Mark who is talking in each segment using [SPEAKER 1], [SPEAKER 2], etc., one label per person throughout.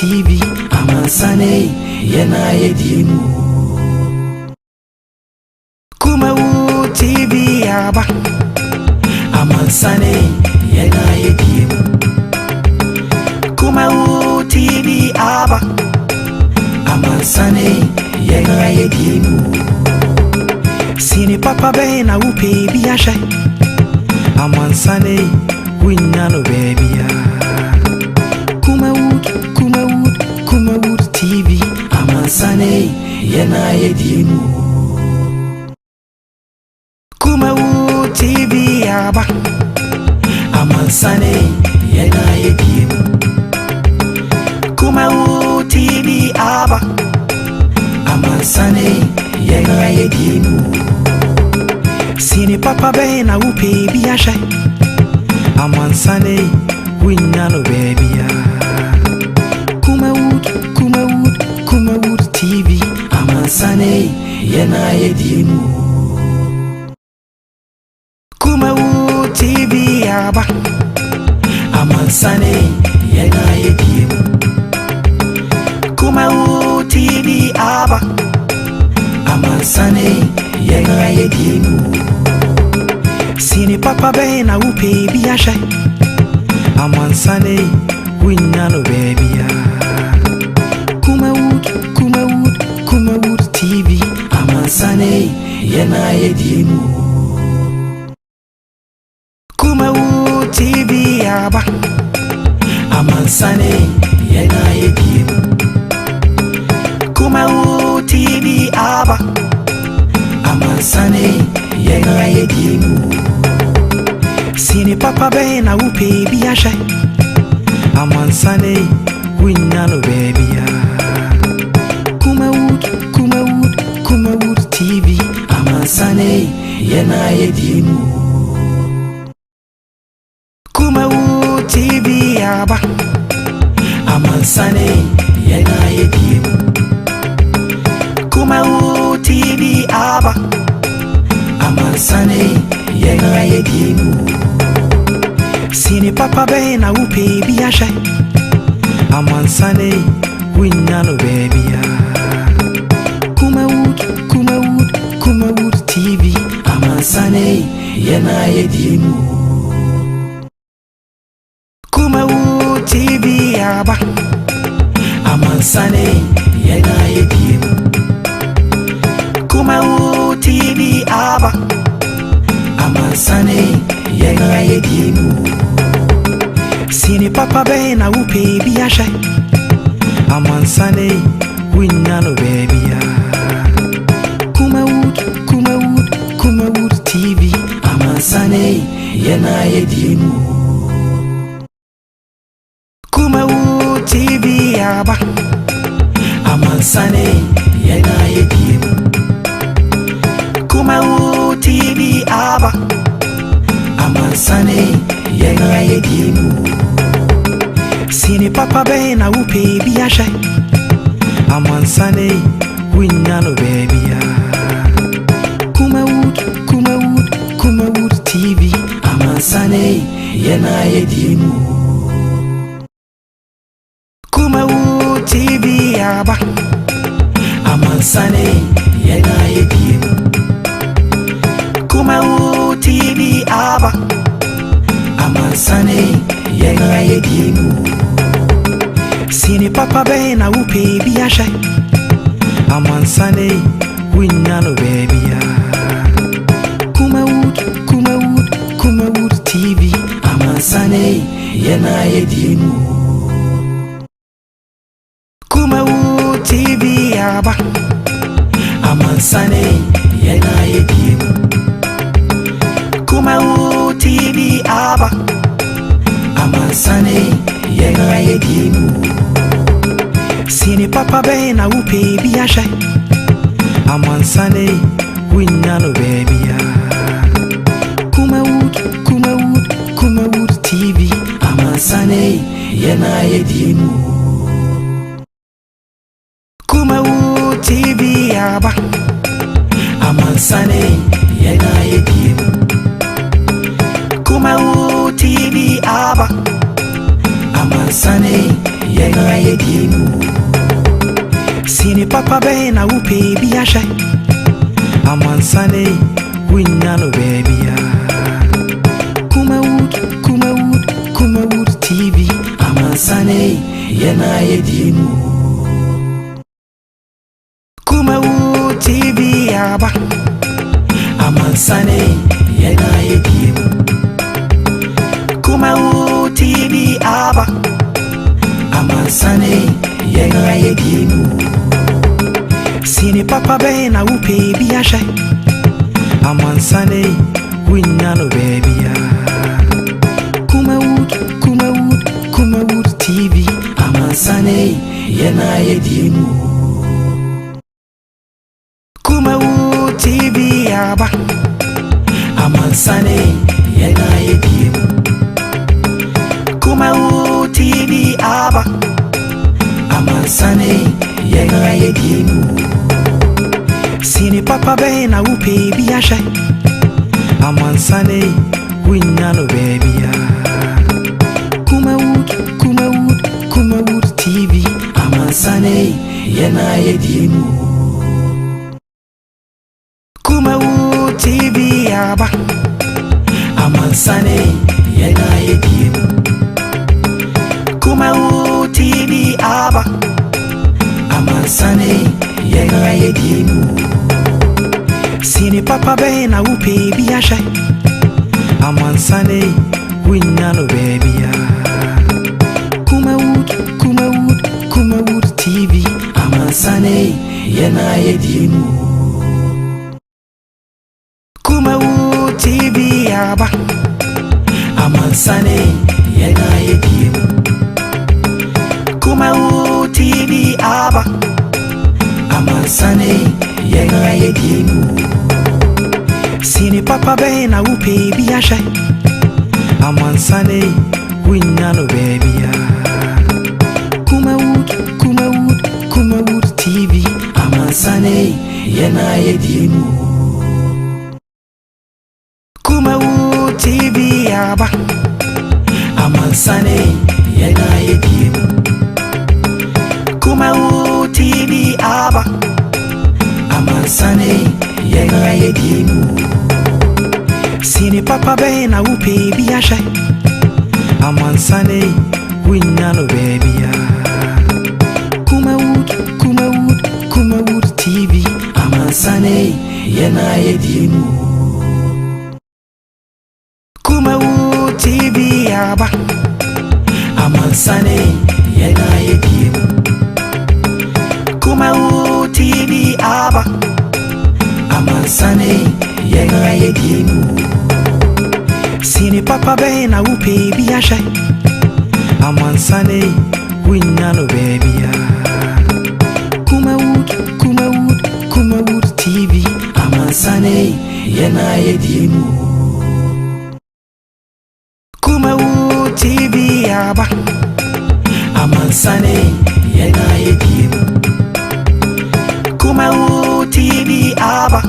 [SPEAKER 1] TV, Amansane, Yena Yedimu. Kumawood TV, Aba, Amansane, Yena Yedimu. Kumawood TV, Aba, Amansane, Yena Yedimu. Sini papa bena upe biashe, Amansane, winyano baby. Kumawood TV, Amansane, Yena Yedimu. Kumawood TV, Aba, Amansane, Yena Yedimu. Kumawood TV, Aba, Amansane, Yena Yedimu. Sini papa bena upe biashe, Amansane, winyano baby. Kumawood TV, Amansane, Yena Yedimu. Kumawood TV, Aba, Amansane, Yena Yedimu. Kumawood TV, Aba, Amansane, Yena Yedimu. Sini papa bena upe biashe, Amansane, winyano baby. Kumawood TV, Amansane, Yena Yedimu. Kumawood TV, Aba, Amansane, Yena Yedimu. Kumawood TV, Aba, Amansane, Yena Yedimu. Sini papa bena upe biashe, Amansane, winyano baby. Kumawood TV, Amansane, Yena Yedimu. Kumawood TV, Aba, Amansane, Yena Yedimu. Kumawood TV, Aba, Amansane, Yena Yedimu. Sini papa bena upe biashe, Amansane, winyano baby. Kumawood TV, Amansane, Yena Yedimu. Kumawood TV, Aba, Amansane, Yena Yedimu. Kumawood TV, Aba, Amansane, Yena Yedimu. Sini papa bena upe biashe, Amansane, winyano baby. Kumawood TV, Amansane, Yena Yedimu. Kumawood TV, Aba, Amansane, Yena Yedimu. Kumawood TV, Aba, Amansane, Yena Yedimu. Sini papa bena upe biashe, Amansane, winyano baby. Kumawood TV, Amansane, Yena Yedimu. Kumawood TV, Aba, Amansane, Yena Yedimu. Kumawood TV, Aba, Amansane, Yena Yedimu. Sini papa bena upe biashe, Amansane, winyano baby. Kumawood TV, Amansane, Yena Yedimu. Kumawood TV, Aba, Amansane, Yena Yedimu. Kumawood TV, Aba, Amansane, Yena Yedimu. Sini papa bena upe biashe, Amansane, winyano baby. Kumawood TV, Amansane, Yena Yedimu. Kumawood TV, Aba, Amansane, Yena Yedimu. Kumawood TV, Aba, Amansane, Yena Yedimu. papa be na wo pe bi ahye amansane winya no baby ya Kumawood TV amansane yena yedimu Kumawood TV aba amansane yena yedimu Kumawood TV aba amansane yena yedimu Sini papa be na wo pe bi ahye amansane winya no baby ya Kumawood TV amansane yena yedimu Kumawood TV aba amansane yena yedimu Kumawood TV aba amansane yena yedimu Sini papa be na wo pe bi ahye amansane winya no baby ya Kumawood TV amansane yena yedimu Kumawood TV aba amansane yena yedimu Kumawood TV aba amansane yena yedimu Sini papa be na wo pe bi ahye amansane winya no baby ya Kumawood TV amansane yena yedimu Kumawood TV aba amansane yena yedimu Kumawood TV aba amansane yena yedimu Sini papa be na wo pe bi ahye amansane winya no baby ya Kumawood TV amansane yena yedimu Kumawood TV aba amansane yena yedimu Kumawood TV aba amansane yena yedimu Sini papa be na wo pe bi ahye amansane winya no baby ya Kumawood TV amansane yena yedimu Kumawood TV aba amansane yena yedimu Kumawood TV aba amansane yena yedimu Sini papa be na wo pe bi ahye amansane winya no baby ya Kumawood TV amansane yena yedimu Kumawood TV aba amansane yena yedimu Kumawood TV aba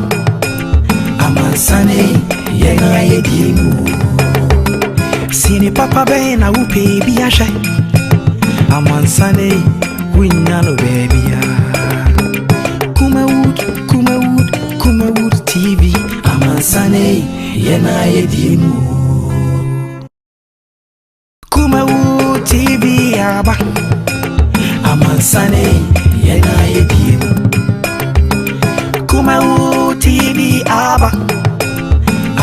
[SPEAKER 1] amansane yena yedimu Sini papa be na wo pe bi ahye amansane winya no baby ya Kumawood TV amansane yena yedimu Kumawood TV aba amansane yena yedimu Kumawood TV aba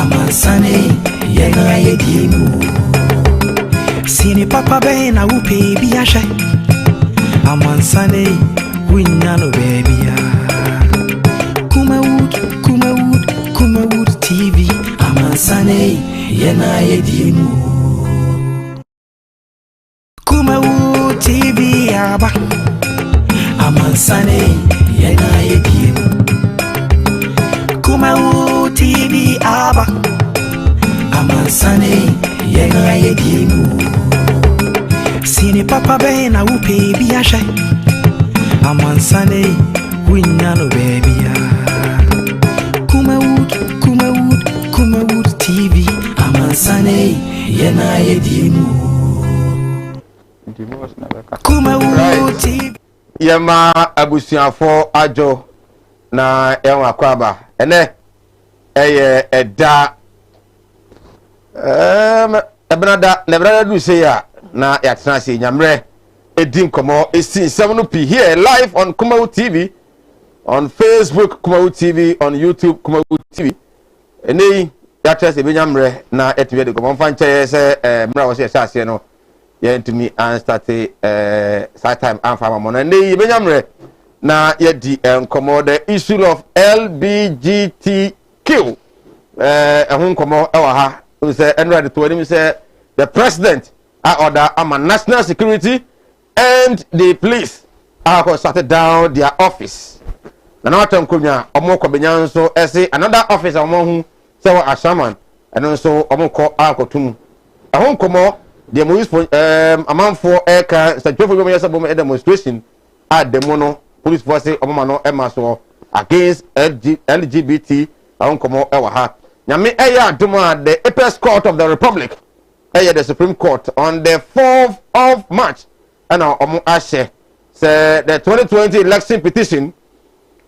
[SPEAKER 1] amansane yena yedimu Sini papa be na wo pe bi ahye amansane winya no baby ya Kumawood TV amansane yena yedimu Kumawood TV aba amansane yena yedimu Kumawood TV aba amansane yena yedimu Sini papa be na wo pe bi ahye amansane winya no baby ya Kumawood TV amansane yena yedimu Kumawood TV
[SPEAKER 2] yema abusuafo ajo na enwa kwaba ene eye eda ebenada nebrada du say ya na yatena say nyamre edim komo esi nsem no pi here live on Kumawood TV, on Facebook Kumawood TV, on YouTube Kumawood TV. Ene yatena say benyamre na etime de komo mfa nche say mra wo say ase no ye ntumi an start side time and farmer mo na ne benyamre na ye di komo the issue of LBGTQ ehun komo e wa ha say enra de to him say the president order national security and the police are shut down their office. Na watam kunya omo ko benya nso ese another office omo hu say wa ashaman and also omo ko akotum ehun komo the mo amanfo eka statuefo go yesa bom demonstration at the mono police force omo ma no emaso against LGBT ehun komo e wa ha nyame eya adoma the apex court of the republic the Supreme Court on the 4th of March and omo ashe say the 2020 election petition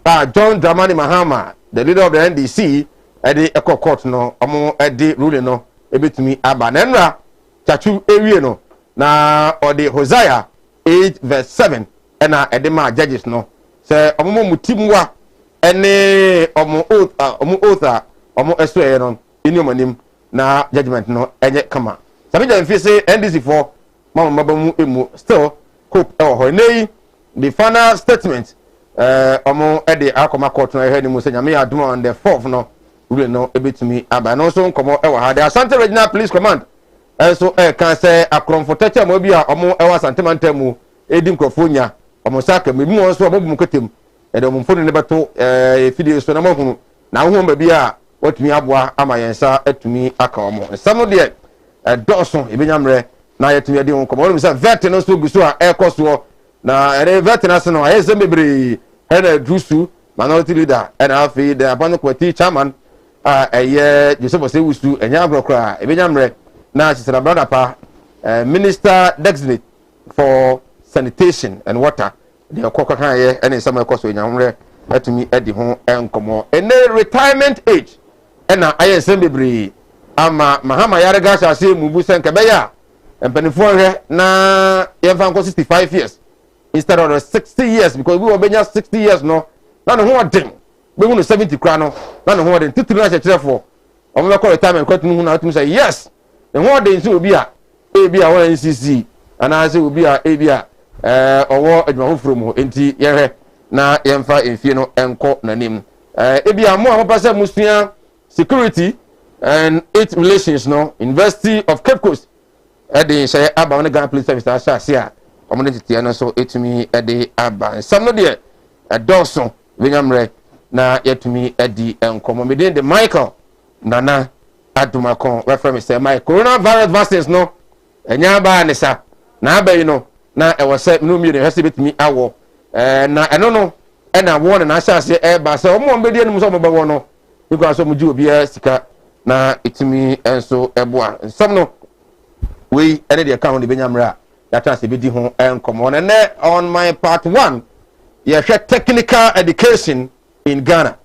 [SPEAKER 2] John Dramani Mahama, the leader of the NDC, the Eco Court no omo the ruling no ebetumi aba nenra chachu ewie no na or the Hosea 8 verse 7 and edema judges no say omo mutimwa ene omo oath omo eswe no inyomanim na judgment no enye kama sabija mfi say NDC for mama mabamu emu still hope nei the final statement omo ede akoma court no ehani mu say nyame adom on the 4th no we no ebetumi aba no so nkomo ewa ha the Asante Regional Police Command so kan say akromfotacha mo bia omo ewa Asante Mantamu edi nkrofonya omo saka mebi won so omo bu ketem ede omo mfoni ne beto video so na mo hunu na ho ba bia watumi aboa ama yensa atumi aka omo nsam de dɔso ebenyamre na yetumi ade ho komo say vet no so gusu a ekoso na ere vet na se no ayese mebre ena drusu minority leader ena afi the abano kwati chairman Joseph say wusu enya abrokra ebenyamre na chisera brother pa minister designate for sanitation and water the okoko kan ye ena nsam ekoso enyamre atumi ade ho enkomo ene retirement age ena ayese mebre ama Mahama yarega shase mubu senke beya empanifo hwe na yemfa nko 65 years instead of 60 years because we were benya 60 years no na no ho den be hu no 70 kra no na no ho den titiri na chechefo omo be ko retirement kwatu hu na atumi say yes the ho den so obi a wa NCC ana say obi a owo adwuma from ho enti yehwe na yemfa enfie no enko nanim ebi a mo a papa say musua security and its relations no University of Cape Coast ede say aba on Ghana Police Service asase a omo tete no so etumi ede aba some no de adolso benyamre na yetumi edi enkomo me de Michael Nana Adumakon referee say my coronavirus vaccines no enya ba ne sa na abai no na e wo say no mi de hwese betumi awo na eno no e na wo na asase e ba say omo be de no so omo ba wo no because omo ju obi sika na itimi enso eboa nsam no we ene de account de benyamra data se bedi ho enkomo na on my part 1 ye hwe technical education in Ghana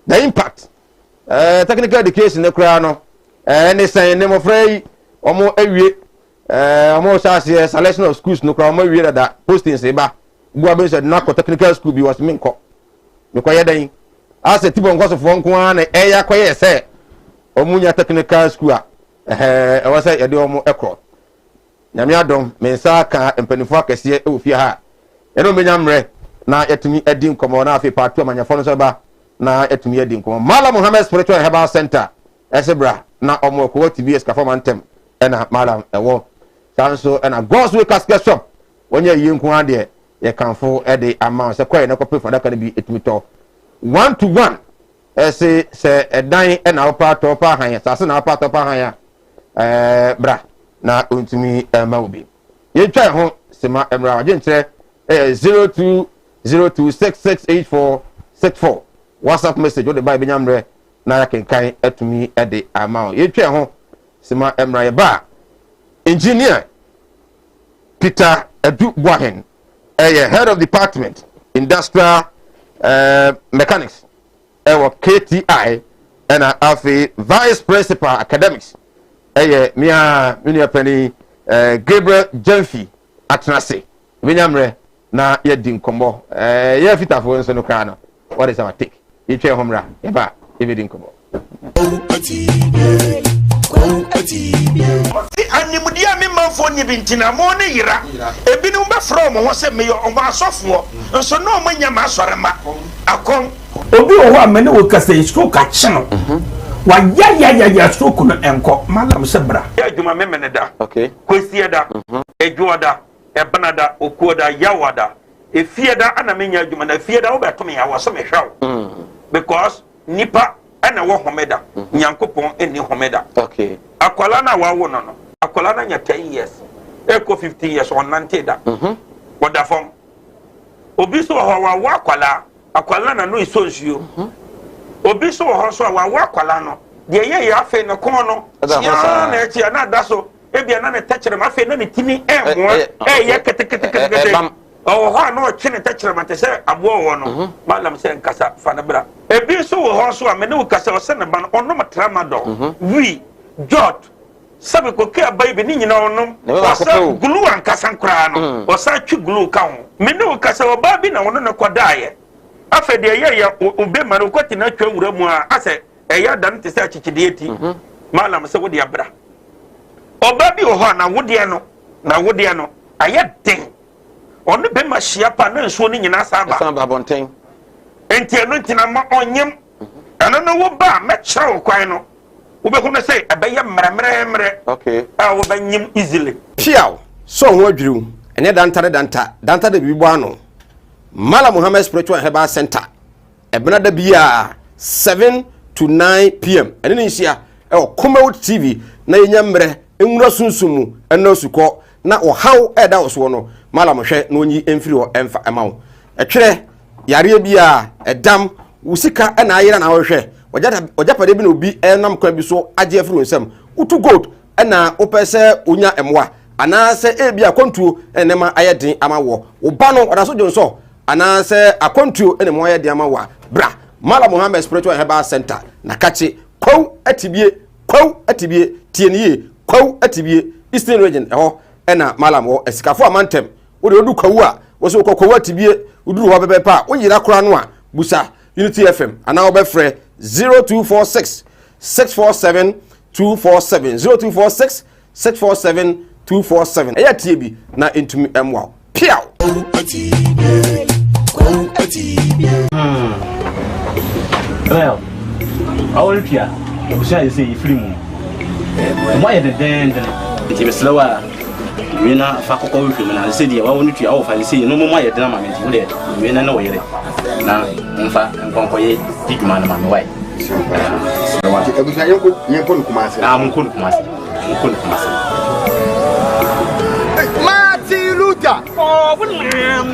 [SPEAKER 2] the impact technical education ekura no ne san ne mo frey omo awie omo sase selection of schools no kura omo awie da postings e ba bua be said na technical school bi was me nko me ko yedan ase tibo nko so fo nko an e ya ko ye se omunya technical school e was say yede omo ekro nyame adom mensa ka empanifo akese e ofie ha eno benyamre na yetumi edi nkomo na afi part 2 amanyafo no so ba na yetumi edi nkomo Malam Muhammad Spiritual Herbal Center esebra na omo ko TV escafo mantem ena malam ewo sanso ena God's Way Casket Shop wonye yinko ade ye kanfo ede amount se kwai na ko pay for that kan bi etumi to 1 to 1 ese se edan ena opa to pa han sase na opa to pa han bra na ontumi ma obi ye twa ho sema emra waje ntre 0202668464 WhatsApp message o de ba benyamre na yakenkan etumi ede amount ye twa ho sema emra ye ba engineer Peter Edu Boahen head of department industrial mechanics KTI and vice principal academics mia penny Gabriel Jemfi Atnase Vinyamre na yedi nkomo ye fitafo nso no kra no what is our take you try homra eba yedi nkomo
[SPEAKER 3] animudia me manfo ni bintina mo ne yira ebinu be from ho se me o ma asofo nso no manya ma asorema akon obi o ho amene wo kasa isko ka chino wa ya stroke no enko malam se bra ya adwuma me mene da
[SPEAKER 2] okay
[SPEAKER 3] kwesi da ejuoda ebanada okuoda yawada efieda ana menya adwuma na fieda wo beto me yawo so me hwaw because nipa ana wo homeda nyankopon eni homeda
[SPEAKER 2] okay
[SPEAKER 3] akwala na wawo no akwala na nya 10 years eko 15 years on 90 da woda fom obi so ho wa akwala na no isonsuo obi so ho so wa akwala no de ye afa no kon no ya na echi na da so ebia na ne tachere ma afa na ne tini ye kete oh ho no chine tachere ma te se abo wo no malam se nkasa fa na bra ebi so ho so amene wo kasa o se ne ba no ono matrama do wi jot sabe ko ke abai ni nyina onom wasa glue ankasa nkra no wasa twi glue ka ho mene wo kasa o ba bi na wono ne kodaye afa de ye obe ma no kwati na twa wura mu a ase eya dan te se achichide eti malam se wo de abra oba bi ho na wode no aye den onu be ma hia pa na nsuo ni nyina saba
[SPEAKER 2] bonten
[SPEAKER 3] enti eno ntina ma onyem ana no wo ba me kyerɛ kwan no wo be kono say abɛyɛ mremremre
[SPEAKER 2] okay
[SPEAKER 3] wo ba nyim easily
[SPEAKER 2] piaw so ho adwiriw ene danta de bibo ano Mala Muhammad Spiritual Herbal Center ebena da bia 7 to 9 p.m. ene ni hia Kumawood TV na yenya mre enwura sunsumu eno suko na ohaw eda oso no Mala mohwe na onyi emfiri ho emfa emawo etwere yare bia edam wusika na ayira na wohwe ojapade bi na obi enam kwa bi so age afiri nsam utu gold na opese onya emwa anase ebia kontuo enema ayedin amawo oba no odaso jonso anase akontuo enema ayedin amawa bra Mala Muhammad Spiritual Herbal Center na kache kwaw atibie tienie kwaw atibie Eastern Region eho ena Malam wo esikafo amantem wo de odu kwaw a wo so kwaw atibie uduru ho bebepa wo yira kora no a busa Unity FM ana wo befre 0246 647 247 0246 647 247 eya tie bi na entumi emwa piaw
[SPEAKER 4] well all pia obusia say iflimu why the den it be slower we na fa kokko we na say dia wa wonu tua wo fa say no mo ye den ma me ti we we na we yere na mfa nkonkoye tiguma na ma me why
[SPEAKER 2] wati ebusia yenko Kumasi
[SPEAKER 4] mko Kumasi
[SPEAKER 5] Martin Luther.
[SPEAKER 4] Oh,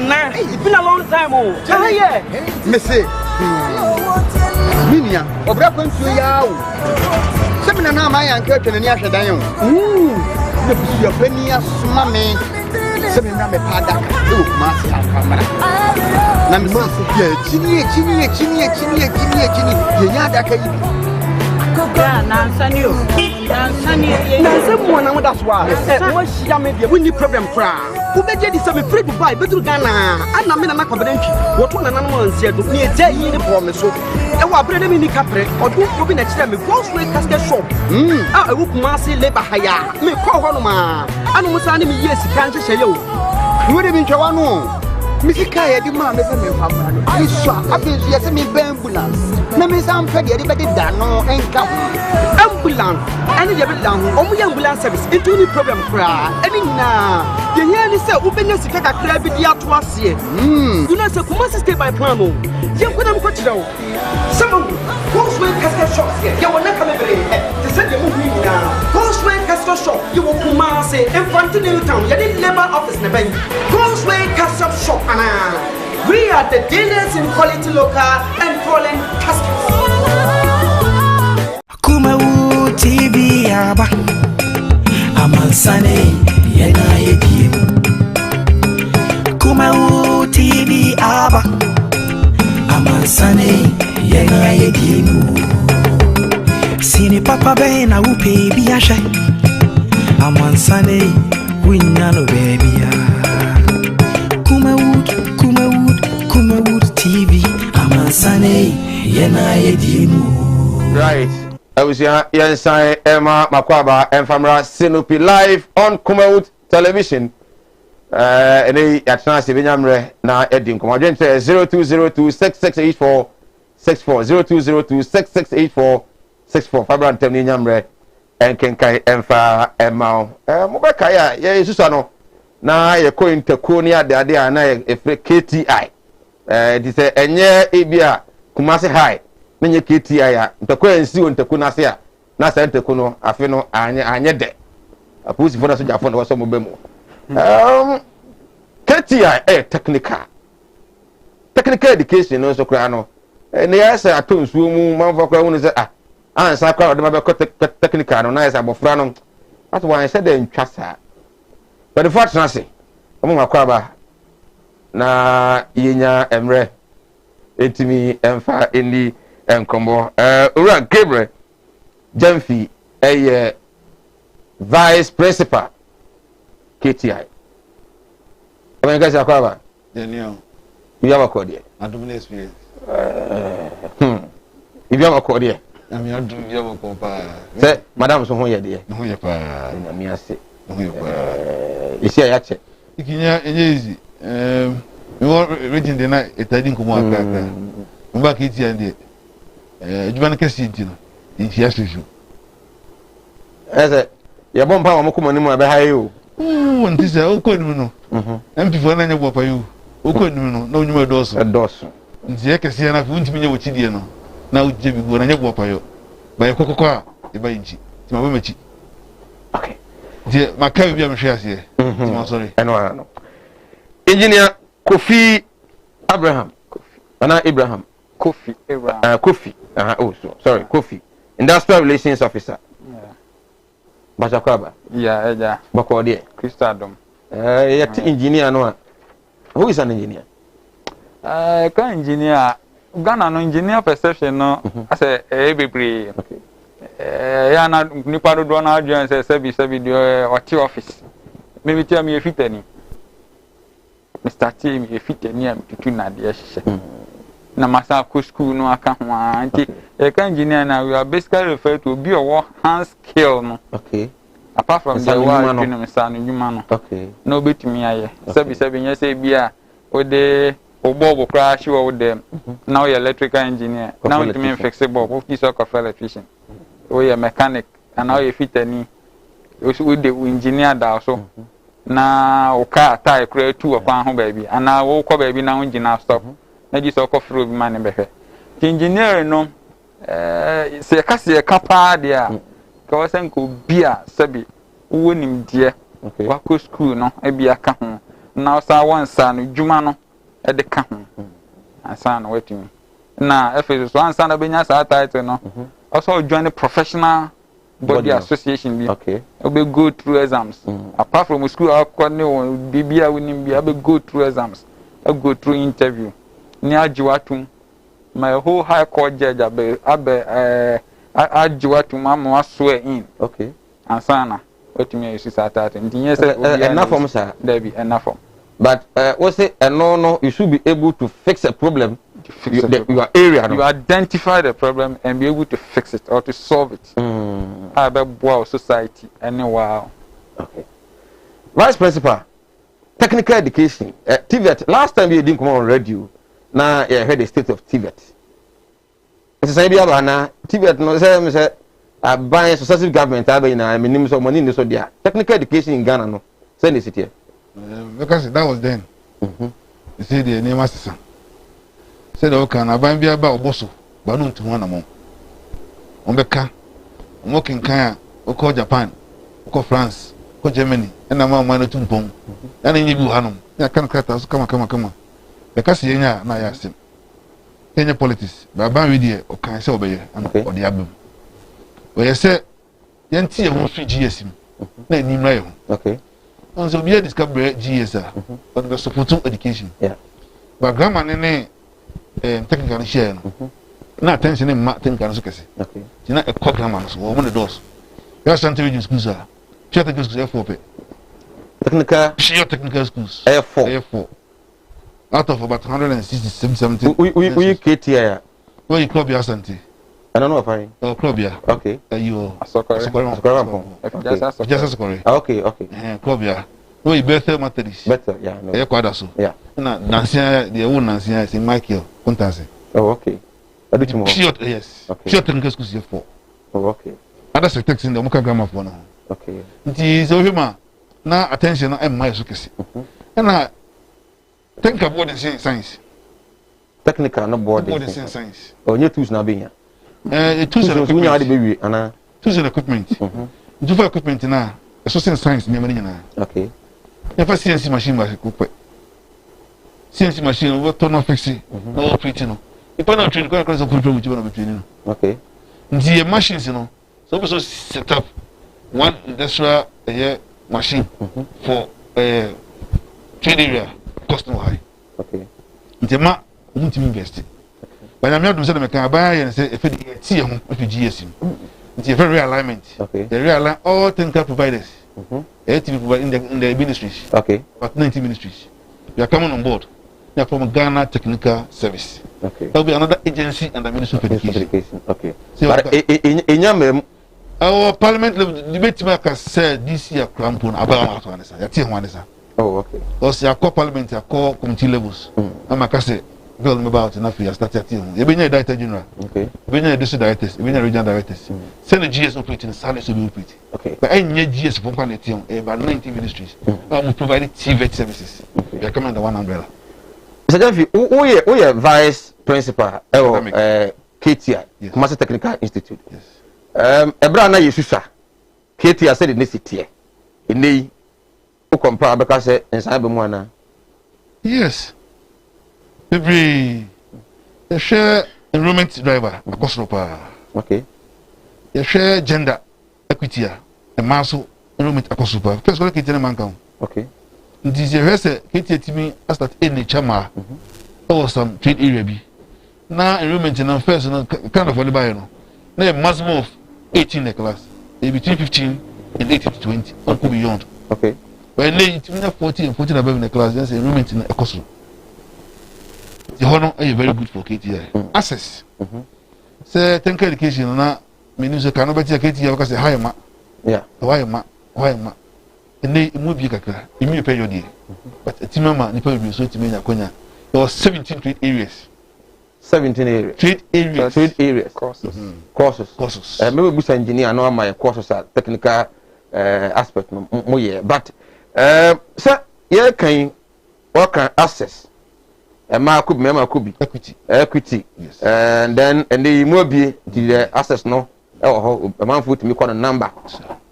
[SPEAKER 4] nah. It's been a long time. Oh, yeah.
[SPEAKER 5] Missy. Minia, obra kwantu ya o. Semina na ma ya nke twene ni ahwedan yo. Na bisu ya pani asoma me. Semina me pada ka. O Kumasi akamara. Na me so ya chini. Ye nya da ka yi.
[SPEAKER 6] Yeah, Nansani.
[SPEAKER 5] Nansani mwana that's why. Wo shia me dia we need problem kra. Wo beje di se me free Dubai bedu Ghana. Ana me na na kwabedantwi. Wo to na nanu ansia do. Ne eje yi ni bo me so. E wa bre na me ni kapre. Odu obi na kire me grocery casket shop. Ah e wo Kumasi labor hire. Me ko ho no ma. Anu musa ni me yes kan hye yo. Wo de bi ntwa no. Misika ye di ma me se me fa ma no. Iswa abezu ye se me ambulance. Na me sam fe de be da no enka ambulance ani de be da ho omu ambulance service into any problem kra ani na ye nya ni se ubenya sika kakra bi di ato ase you know say Kumasi stay by plan o ye kwena mko kira o some Crossway casket shop ye wona ka mebere te se de mu hu ni na Crossway casket shop ye wo Kumasi infantry new town ye di labor office na ben Crossway casket shop ana we are the dealers in quality local and foreign caskets.
[SPEAKER 1] Kumawood TV aba amansane yena yedie Kumawood papa bena upe biashe amansane winyano baby Kumawood TV amansane yena yedimu.
[SPEAKER 2] Right. I was here inside Emma Makwaba and Famra Sinupi live on Kumawood television. And I chance to Vinyamre na Edim. Come on, 0202668464 0202668464 Fabra and Temni Nyamre and Kenkai Emfa Emma. Mobakaya, yeah, Susano. Na ye coin to Konia the idea na a KTI. It is a nye ebia Kumasi High. Menye KTI ya ntakwa nsi on takuna se a na sa ntakuno afi no anye de apusi fona so jafo na so mo be mo KTI technical education no so kra no ne ya sa atonsuo mu manfo kra wonu se ansa kra de ma be technical no na ya sa bofra no at wan se de ntwa sa but the fact na se mo makwa ba na yenya emre etimi emfa eni enkombo ura Gabriel Jamfi vice principal KTI amen guys akwaba
[SPEAKER 7] Daniel
[SPEAKER 2] you have a code here
[SPEAKER 7] adum experience
[SPEAKER 2] you have a code here
[SPEAKER 7] ami adum you have a code
[SPEAKER 2] say madam so ho ye de
[SPEAKER 7] ho ye pa
[SPEAKER 2] na mi ase
[SPEAKER 7] ho ye pa
[SPEAKER 2] isi ya che
[SPEAKER 7] ikinya easy we want region de na etadi nkomo akaka mba KTI de Jubana kesi ntino nti yasusu
[SPEAKER 2] ese ya bomba wa mukuma ni mu abe haye o
[SPEAKER 7] nti se o ko ni no MP4 na nya bopa yo o ko ni no na onyuma doso nti ya kesi na fu ntimi nya wochidie no na uje bi go na nya bopa yo ba ye kokoko a e ba yinchi ti ma ba mechi
[SPEAKER 2] okay
[SPEAKER 7] je makawi bia mhwe ase ti ma sorry
[SPEAKER 2] no engineer Kofi Abraham Kofi Kofi sorry Kofi Industrial Relations Officer Bajakwaba
[SPEAKER 8] yeah
[SPEAKER 2] Bakode
[SPEAKER 8] Christadom
[SPEAKER 2] engineer no who is an engineer
[SPEAKER 8] ka engineer Ghana no engineer perception no as a bebre ya na nipa do na adwen say sebi oti office maybe tell me efitani Mr. T me efitani am tutu na de hye na masa ko school no aka ho anti e ka engineer na we are basically referred to be a hand skill no
[SPEAKER 2] okay
[SPEAKER 8] apart from the one you know Mr. Nyuma no
[SPEAKER 2] okay
[SPEAKER 8] no betumi aye sebi nya say bia o de obobo crash wo dem now you electrical engineer now you mean fix bob of this sort of electrician o you mechanic and now you fit any we the engineer da so na o ka tie kra tu okwan ho ba bi ana wo ko ba bi na engineer stop na ji so ko fro bi man be hwe engineer no se ka pa dia ka wasan ko bia sabi wo nim die wa ko school no e bia ka ho na sa wansa no djuma no e de ka ho ansa na watimi na efeso so ansa na benya sa title no also join professional body association bi
[SPEAKER 2] okay
[SPEAKER 8] we go through exams apart from school akwane bibia we nim bia be go through exams go through interview ni ajiwatum my whole high court judge ajiwatum am swear in
[SPEAKER 2] okay
[SPEAKER 8] ansana otimi isi satata ndinye say
[SPEAKER 2] enough from sir
[SPEAKER 8] there be enough from
[SPEAKER 2] but what say no you should be able to fix a problem your area
[SPEAKER 8] you identify the problem and be able to fix it or to solve it about society anywhere
[SPEAKER 2] okay vice principal technical education TVET last time you didn't come on radio na you heard the state of TVET it's say bia ba na TVET no say me say by successive government abai na minimum so money so dia technical education in Ghana no say the city
[SPEAKER 7] because that was then you see the name assistant said okay na ban bia ba oboso ba no ntumu na mo on beka mo kinkan ko Japan ko France ko Germany na ma no tumpom na nyi bu hanom ya kan kata so kama because yenya na ya sim Kenya politics ba ban we die o kan se obeye o de abem we say yenti e ho fi GS na nim na ye
[SPEAKER 2] okay
[SPEAKER 7] on so be discover GS on the support education
[SPEAKER 2] yeah
[SPEAKER 7] but grammar ne technical share no na attention in ma think kan so kese
[SPEAKER 2] Okay.
[SPEAKER 7] tina e kɔ grammar so wo the doors you are something in schools are pure technical schools F4 pe
[SPEAKER 2] Technical
[SPEAKER 7] pure technical schools
[SPEAKER 2] F4
[SPEAKER 7] out of about 160 70
[SPEAKER 2] we KTI
[SPEAKER 7] where you club your asante
[SPEAKER 2] I don't know if I
[SPEAKER 7] club ya
[SPEAKER 2] okay
[SPEAKER 7] you
[SPEAKER 8] Asokore.
[SPEAKER 7] just Asokore
[SPEAKER 2] okay
[SPEAKER 7] club ya no you better Methodist
[SPEAKER 2] better yeah no
[SPEAKER 7] e kwada so
[SPEAKER 2] yeah
[SPEAKER 7] na nansia the one nansia is Michael Kuntanse
[SPEAKER 2] oh okay I do tomorrow
[SPEAKER 7] pure yes
[SPEAKER 2] okay.
[SPEAKER 7] Pure technical schools F4
[SPEAKER 2] oh okay
[SPEAKER 7] other sectors in the muka grammar for no
[SPEAKER 2] okay
[SPEAKER 7] nti so hima na attention na em so kese na think about the science
[SPEAKER 2] technical no board
[SPEAKER 7] science
[SPEAKER 2] oh new tools na be
[SPEAKER 7] tools and
[SPEAKER 2] equipment
[SPEAKER 7] equipment
[SPEAKER 2] ana
[SPEAKER 7] tools and equipment do for equipment na so science ni mani na
[SPEAKER 2] okay
[SPEAKER 7] ya fa CNC machine ba ko pe CNC machine wo to no fix no operate no ipa na train ko so control with no be no
[SPEAKER 2] okay
[SPEAKER 7] the machines no so so set up one industrial machine for trade area cost no high
[SPEAKER 2] okay
[SPEAKER 7] ntema umuntu invest but I'm not saying me can buy and say if it see him if GSM it's a very realignment
[SPEAKER 2] okay
[SPEAKER 7] they realign all technical providers ATV provided in the ministries
[SPEAKER 2] okay
[SPEAKER 7] about 90 ministries we are coming on board they are from Ghana Technical Service
[SPEAKER 2] okay
[SPEAKER 7] there will be another agency and the Ministry of Education
[SPEAKER 2] okay
[SPEAKER 7] so
[SPEAKER 2] but in
[SPEAKER 7] our parliament debate maker said this year crampon about one
[SPEAKER 2] oh okay
[SPEAKER 7] because your core parliament your core committee levels I'm a say girl me about enough you start your team you be director general
[SPEAKER 2] okay
[SPEAKER 7] you be district directors you be regional directors send the GS operating salary to be operating
[SPEAKER 2] okay
[SPEAKER 7] but any GS for one team about 90 ministries we provide TVET services we are coming under one umbrella
[SPEAKER 2] Mr. Jamfi who ye vice principal KTI Kumasi Technical Institute
[SPEAKER 7] yes
[SPEAKER 2] ebra na yesusa KTI said in city enei o compare because say ensan be mu ana
[SPEAKER 7] yes every the share enrollment driver akosropa
[SPEAKER 2] okay
[SPEAKER 7] the share gender equity a maso enrollment akosropa first go KTI man kan
[SPEAKER 2] okay
[SPEAKER 7] this is KTI timi start in chama or some trade area bi na enrollment na first no kind of only buy no na maximum of 18 in the class between 15 and 18 to 20 or could be beyond
[SPEAKER 2] okay
[SPEAKER 7] when they 40 and 14 above in the class there's enrollment in a course the honor is very good for KTI access say technical education na meaning so cannot be KTI because high ma
[SPEAKER 2] yeah
[SPEAKER 7] why ma and they move you kakra you pay your day but timama ni pay so timenya konya there was 17 trade areas
[SPEAKER 2] 17 areas
[SPEAKER 7] trade areas
[SPEAKER 2] courses maybe busa engineer no my courses are technical aspect mo yeah but sir yeah can what can access ma could equity
[SPEAKER 7] yes
[SPEAKER 2] and then the mobile the access no a man foot me call a number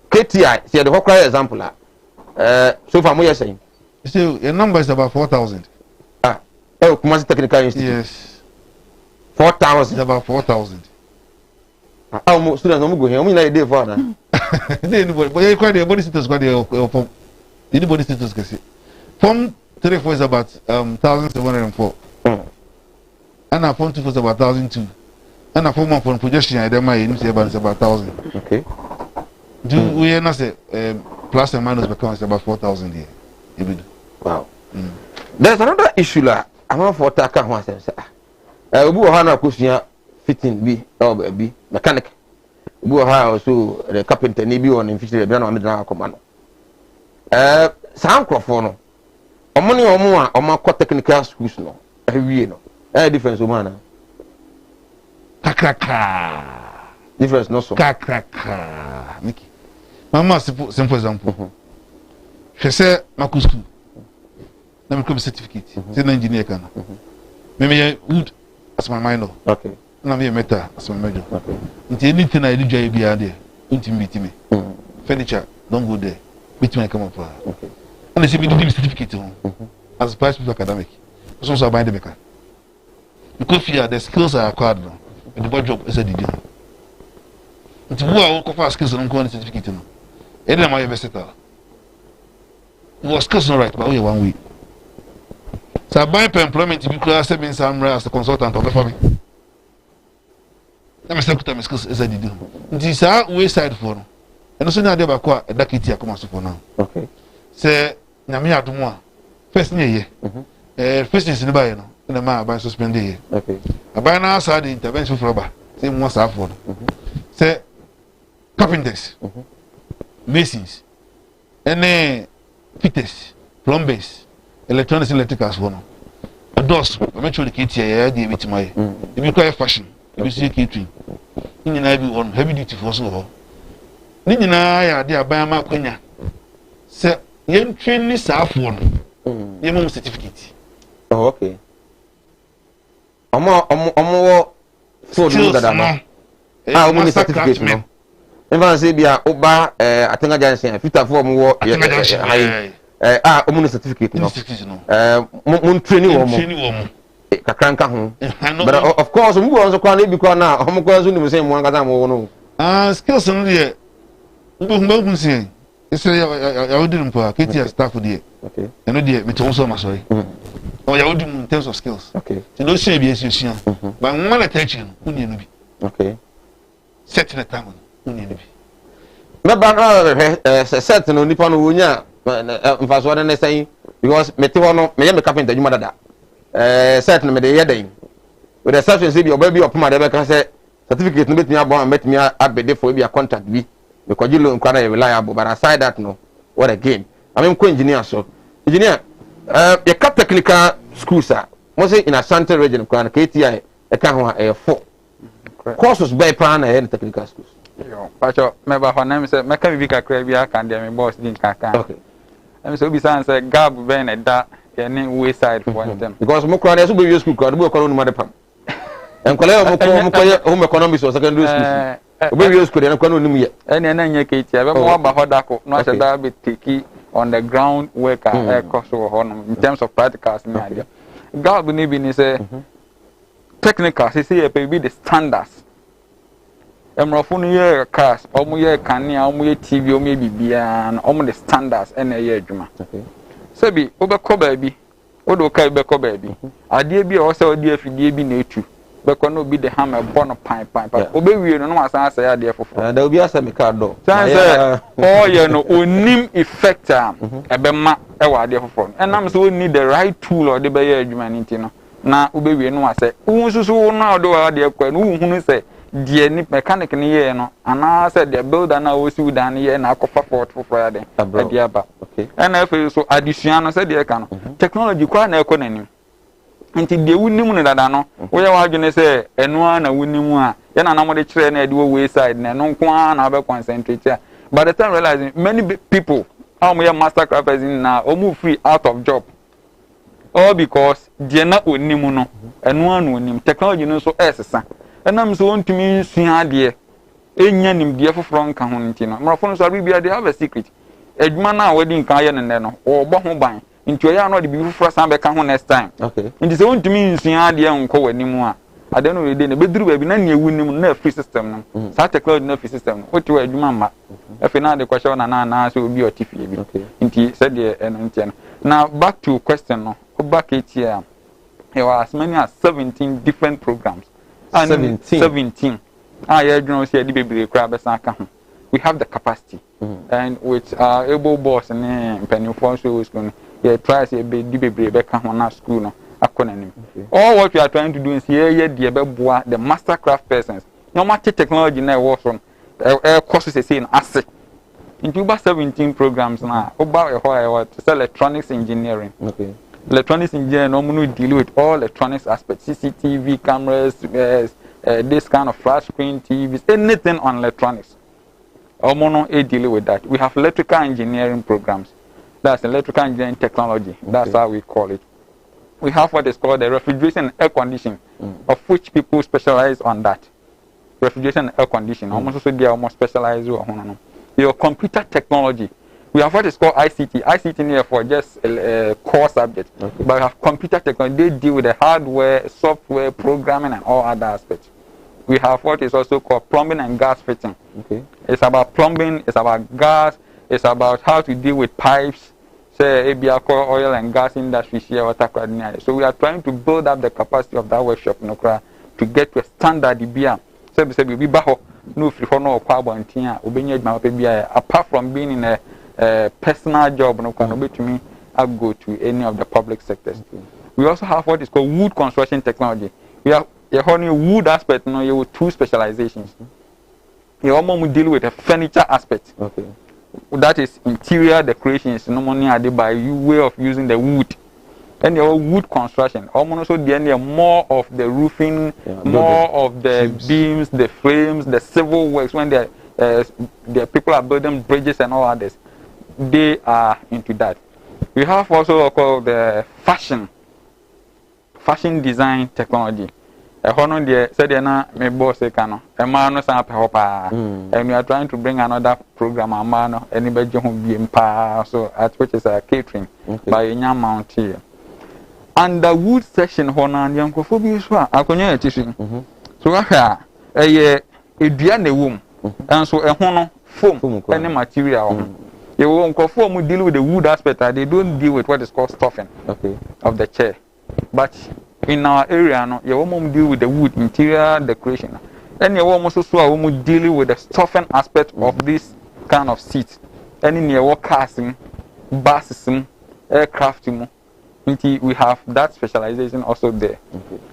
[SPEAKER 2] KTI see the whole example so far mo you saying
[SPEAKER 7] so your number is about 4,000
[SPEAKER 2] Kumasi Technical Institute
[SPEAKER 7] yes
[SPEAKER 2] 4,000
[SPEAKER 7] about 4,000
[SPEAKER 2] students no go here we na dey for na
[SPEAKER 7] anybody but you quite the body status quite the form anybody status can see form 3-4 is about 1,704 and a form 2 is about 1,002 and a form 1 for projection I dem say about 1,000
[SPEAKER 2] okay
[SPEAKER 7] do we na say plus and minus becomes about 4,000 here even
[SPEAKER 2] wow there's another issue la am for taka ho asem say obi wo ha na kosua fitting bi bi mechanic obi wo ha also the carpenter ni bi on infitting bi na me na akoma no san crofo no omo ni omo a omo akọ technical schools no awie no difference o man
[SPEAKER 7] kakaka
[SPEAKER 2] difference no so
[SPEAKER 7] kakaka miki mama simple example je sais ma school na me come certificate say na engineer kana me wood as my minor
[SPEAKER 2] okay
[SPEAKER 7] na me metal as my major
[SPEAKER 2] okay
[SPEAKER 7] until anything I do joy be there until meet me furniture don't go there meet me come up
[SPEAKER 2] okay
[SPEAKER 7] and they say me do the certificate as price people academic so buy the maker because here the skills are acquired no and the job is a did until who are offer skills no go certificate no and then my versatile was skills not right but only one way. So I buy per employment to be class means I'm as a consultant of the family. na me say kuta me skills is a didi nti sa way side for no eno so na de ba ko a dakiti akoma so for now
[SPEAKER 2] okay
[SPEAKER 7] say na me adomo a first nye ye first is ni ba ye no na ma ba suspend ye
[SPEAKER 2] okay
[SPEAKER 7] aba na sa the intervention for ba say mo sa for no say carpenters masons any fitters plumbers electronics electricals for no doors I'm sure the kids here dey bit my if you call fashion you see catering ni na bi on heavy duty for so ho ni nyina ya dey aban ma kwanya se yen train ni saafo no yen mo certificate
[SPEAKER 2] oh okay omo food no dada no omo ni certificate no even say bia oba atenga jansen fita for omo wo omo ni certificate no mun training wo mo kakranka ho but of course omo go so kwa na bi kwa na omo kwa so ni mo say mo angaza mo no
[SPEAKER 7] skills no dey mbu say ese ya wodi mpo KTS staff dey
[SPEAKER 2] okay
[SPEAKER 7] eno dey me to so ma sorry oh ya wodi in terms of skills
[SPEAKER 2] okay
[SPEAKER 7] so no share bi esi but one at teaching uni no bi
[SPEAKER 2] okay
[SPEAKER 7] set na time uni no bi
[SPEAKER 2] me ba na set no nipa no wonya mfaso na say because me te wono me ye me carpenter juma dada set no me dey yeden with the exception say bi oba bi opoma de be ka say certificate no betimi abon betimi abede for bi a contract bi because you loan quite reliable but aside that no what again I mean engineer so engineer you cut technical schools are mostly in a Ashanti region kan KTI e kan ho 4 courses by plan and technical schools
[SPEAKER 8] yo pacho me ba hona say me kan bi kakra bi aka dem me boss din kaka
[SPEAKER 2] okay
[SPEAKER 8] em so bi san say gap be na da ye ne way side for them
[SPEAKER 2] because mo kra dey so be school kan do ko no ma de pam en kwale mo ko home economics or secondary schools obi school dey na kwa no nim ye
[SPEAKER 8] ene na nya KTI be mo ba hodako no say da be take on the ground worker course ho no in terms of practicals ni ade gap ni bi ni say technical say be the standards emrofo no ye cars omo ye kanea omo ye TV omo ye bibia na omo the standards ene ye adwuma
[SPEAKER 2] okay
[SPEAKER 8] sebi obekọ baabi odo kai bekọ baabi ade bi o se odi afidie bi na etu bekọ no bi the hammer born pan obewie no no asan asa ade fofo
[SPEAKER 2] da obi asa me ka do
[SPEAKER 8] say oh ye no onim effect ebema e wa ade fofo enam so need the right tool or de be ye adwuma ni ti no na obewie no ase unsusu no odo ade kwa no uhunu se die ni mechanic ni ye no ana say the builder na o si udan ye na akofa fort for ya den ade aba
[SPEAKER 2] okay
[SPEAKER 8] and if so addition no say de ka no technology kwa na ekọ nanim nti de wunim no dada no wo ye wa adwene say eno na wunim a ye na mo de kire na de way side na no kwa na be concentrate by the time realizing many people how mo ye master crafters na o move free out of job all because de na onim no eno na onim technology no so esesa enam so ontumi sua ade enya nimde foforo nka ho nti no mrafo no so bibia they have a secret adwuma na wadi nka ye ne no wo bo ho ban nti oya no de bi foforo san be ka ho next time
[SPEAKER 2] okay
[SPEAKER 8] nti so ontumi sua ade nko wanimu a ade no we dey na beduru ba bi na ne ewunim na free system no sa technology na free system no oti wa adwuma ma efe na de kwashe na so obi otifie bi nti said the eno nti no now back to question no back here there were as many as 17 different programs 17 yeah say the baby crab we have the capacity and with able boss and penny for so school yeah try say the baby back on school no akonanim all what we are trying to do is here the mastercraft persons no matter technology na work from courses say in asset into about 17 programs now about what electronics engineering
[SPEAKER 2] okay
[SPEAKER 8] electronics engineering normally deal with all electronics aspects CCTV cameras this kind of flat screen TVs anything on electronics Omono deal with that. We have electrical engineering programs, that's electrical engineering technology, that's how we call it. We have what is called the refrigeration and air conditioning, of which people specialize on that. Refrigeration and air conditioning almost also they are more specialized on your computer technology. We have what is called ICT here for just a core subject, but we have computer technology. They deal with the hardware, software, programming, and all other aspects. We have what is also called plumbing and gas fitting. It's about plumbing, it's about gas, it's about how to deal with pipes, say oil and gas industry here, water. So we are trying to build up the capacity of that workshop to get to a standard sebi obi ba ho no free ho no kwa abantin a obenya adwuma pa bia apart from being in a personal job no kan obetumi go to any of the public sectors. We also have what is called wood construction technology. We have a wood aspect, no, you have 2 specializations. You also deal with the furniture aspect.
[SPEAKER 2] Okay.
[SPEAKER 8] That is interior decorations, no money added by way of using the wood. And your wood construction, also more of the roofing, more of the beams, the frames, the civil works. When the people are building bridges and all others, they are into that. We have also called the fashion design technology. Hono de said na me boss e kano e ma no san pe pa and we are trying to bring another program ama no anybody ho biem pa so at which is a catering by nya mount here. And the wood section hono an yankofo bi so akonya etisu so ahwa eye edua na wom and so ho no foam any material you won nkofo mu deal with the wood aspect they don't deal with what is called stuffing of the chair, but in our area, no, you won't deal with the wood interior decoration. And you won't also deal with the stuffing aspect of this kind of seat. And in your casting, buses, aircraft, we have that specialization also there.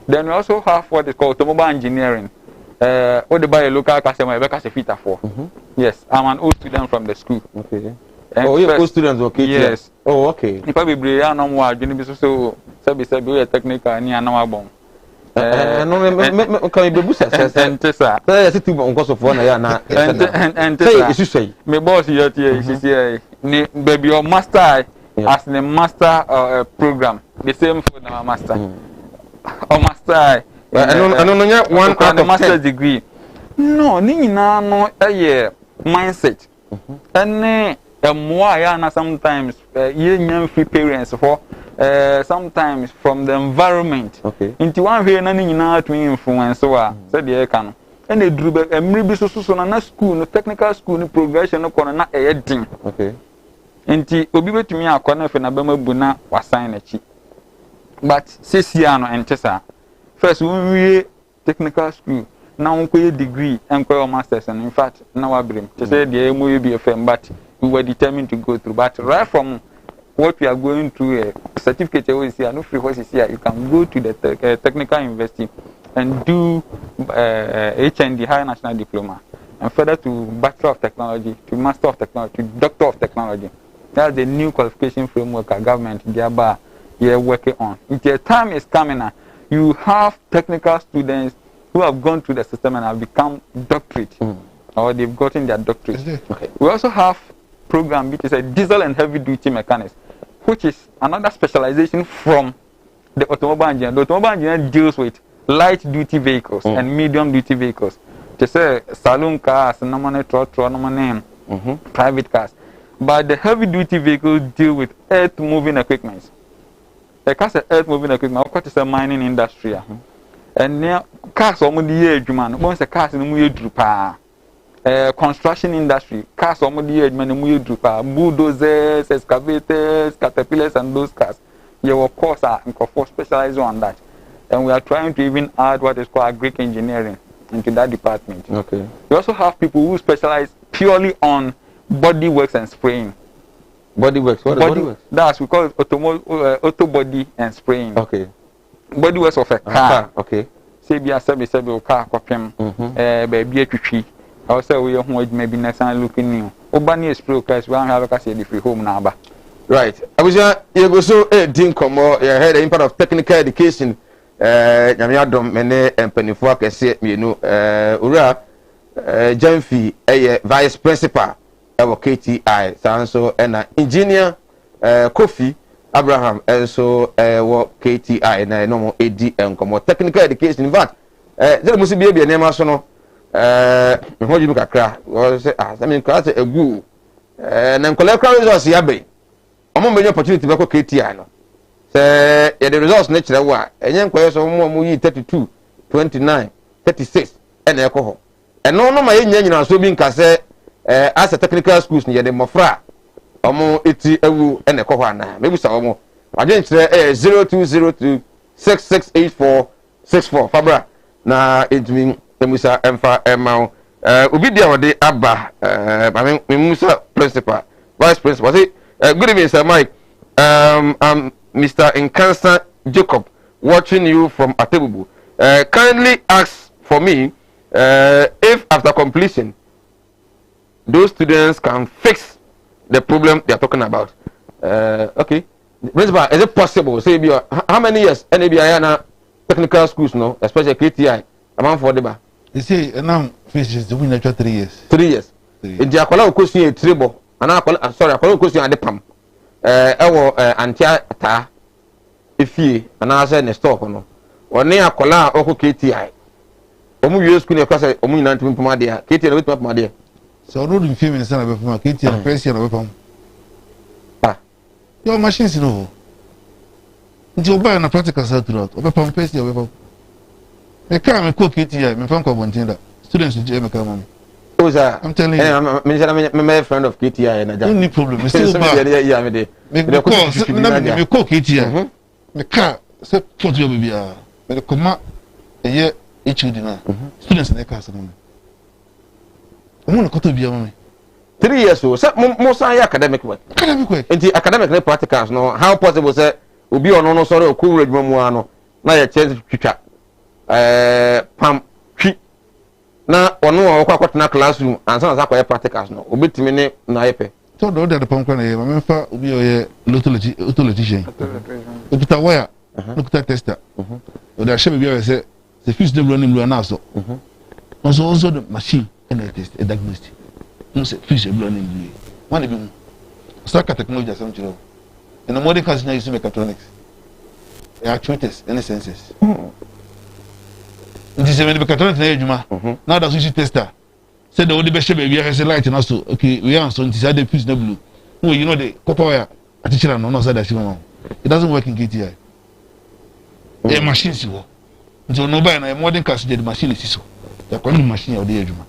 [SPEAKER 8] Then we also have what is called automobile engineering. What they buy a local customer, for. Yes, I'm an old student from the school.
[SPEAKER 2] Okay. Oh, you're old students, okay?
[SPEAKER 8] Yes.
[SPEAKER 2] Oh, okay.
[SPEAKER 8] If I be brilliant, no more. You know, so we technical ni anama bom.
[SPEAKER 2] No, can you be busa?
[SPEAKER 8] Entesa.
[SPEAKER 2] Say it to me because of one ya na.
[SPEAKER 8] Entesa. Say me boss here here. Ni baby your master as the master program. The same for the master. Or master. I don't one out of master's degree. No, ni na no mindset. And more sometimes young free parents for sometimes from the environment.
[SPEAKER 2] Okay.
[SPEAKER 8] Into one way na to influence so said the can. And they drew back and maybe so na school no technical school no progression no corner na edin.
[SPEAKER 2] Okay.
[SPEAKER 8] Nti obi betumi akona fe na bema buna wasan na chi. But sesia no entesa. First we technical school now we degree and masters and in fact now abrim. To say the MOU be a firm but we were determined to go through. But right from what we are going through, a certificate always here, no free horses here. You can go to the technical university and do HND, Higher National Diploma, and further to Bachelor of Technology, to Master of Technology, to Doctor of Technology. That's the new qualification framework our government thereby here working on. If your time is coming now, you have technical students who have gone through the system and have become doctorate, or they've gotten their doctorate.
[SPEAKER 2] Okay.
[SPEAKER 8] We also have program which is a diesel and heavy duty mechanics, which is another specialization from the automobile engineer. The automobile engineer deals with light duty vehicles and medium duty vehicles. They say saloon cars, private cars. But the heavy duty vehicles deal with earth moving equipment. The cars are earth moving equipment, what is a mining industry. And now cars are once the cars in construction industry, cars bulldozers, excavators, caterpillars, and those cars. Your course are specialized on that. And we are trying to even add what is called agric engineering into that department.
[SPEAKER 2] Okay.
[SPEAKER 8] We also have people who specialize purely on body works and spraying.
[SPEAKER 2] Body works? What is body works?
[SPEAKER 8] That's we call it auto body and spraying.
[SPEAKER 2] Okay.
[SPEAKER 8] Body works of a car.
[SPEAKER 2] Okay.
[SPEAKER 8] Say be a car copy. Baby a tree. Also, we are maybe next time looking new. Obani is pro cars, we have a say the free home number.
[SPEAKER 2] Right. I was you go so didn't come more. You heard the impact of technical education. Nyamiadom mene empanifo akese mienu ura Jamfi vice principal ewo KTI sanso na engineer Kofi Abraham also ewo KTI na no mo edi enkomo technical education in fact there must be e na so no me hoji mi kakra wo say I mean class egu na nkole kra resource ya be omo me opportunity be ko KTI no say the results na kire wa enye nkwe so mo yi 32 29 36 na ekoho eno no ma yenya nyina so bi nka say as a technical schools ni ye de mofra omo eti ewu na ekoho ana mebusa omo agen kire 0202 668464 fabra na edwin Musa Emfa Emma. Ubi dia wade Abba. I mean Musa principal, vice principal. Say good evening, Sir Mike. I'm Mr. Inconstant Jacob, watching you from Atebubu. Kindly ask for me if after completion those students can fix the problem they are talking about. Okay. Principal, is it possible? Say, how many years NABI technical schools, no, especially KTI, amount for the.
[SPEAKER 7] You see, now finishes the winner 3 years.
[SPEAKER 2] 3 years. In the Akola question a tribo, and sorry, Akola question at the pump. Antia ta, if ye, and I said, a stop, no, or near Akola or KTI. Omu use school across a Omu 19 Pomadia, KTI with my dear.
[SPEAKER 7] So, no, in 5 minutes, I'm a KTI and Persian of a pump. Your machines, you know. Until buy a practical circuit, or pump paste your weapon. I can't cook it here, my phone call students in Jamaica. I'm telling you, I'm a friend of KTI and I don't need problem. You cook it here. The car, set for your baby. But the command a year each dinner. Students in the castle. I'm going to be on me. 3 years old, most academic work. Academic work. And the academic practicals, no, how possible, sir, will be on no sort of cool red memoir. Now you change future. Pam, tree. Now, or no, or quite na classroom, and some of the practicals, no, will be to me, naipe. So, don't the pump can I remember will be a little politician. Look at the wire, look at the tester. But I should be say the fish the running blue now. Also, the machine and a test, a diagnostic. No say fish running blue. One of them. Stock technology as something. And the modern class now is mechatronics. Actuators, any senses. It is a mechatronics na ejuma. Now that's which tester. Said the only best baby has a light and also okay, we are so inside the fish blue. No, you know the copper wire. A teacher no side that it doesn't work in KTI. A machine is so. So no buy na modern class the machine is so. The quantum machine of the ejuma.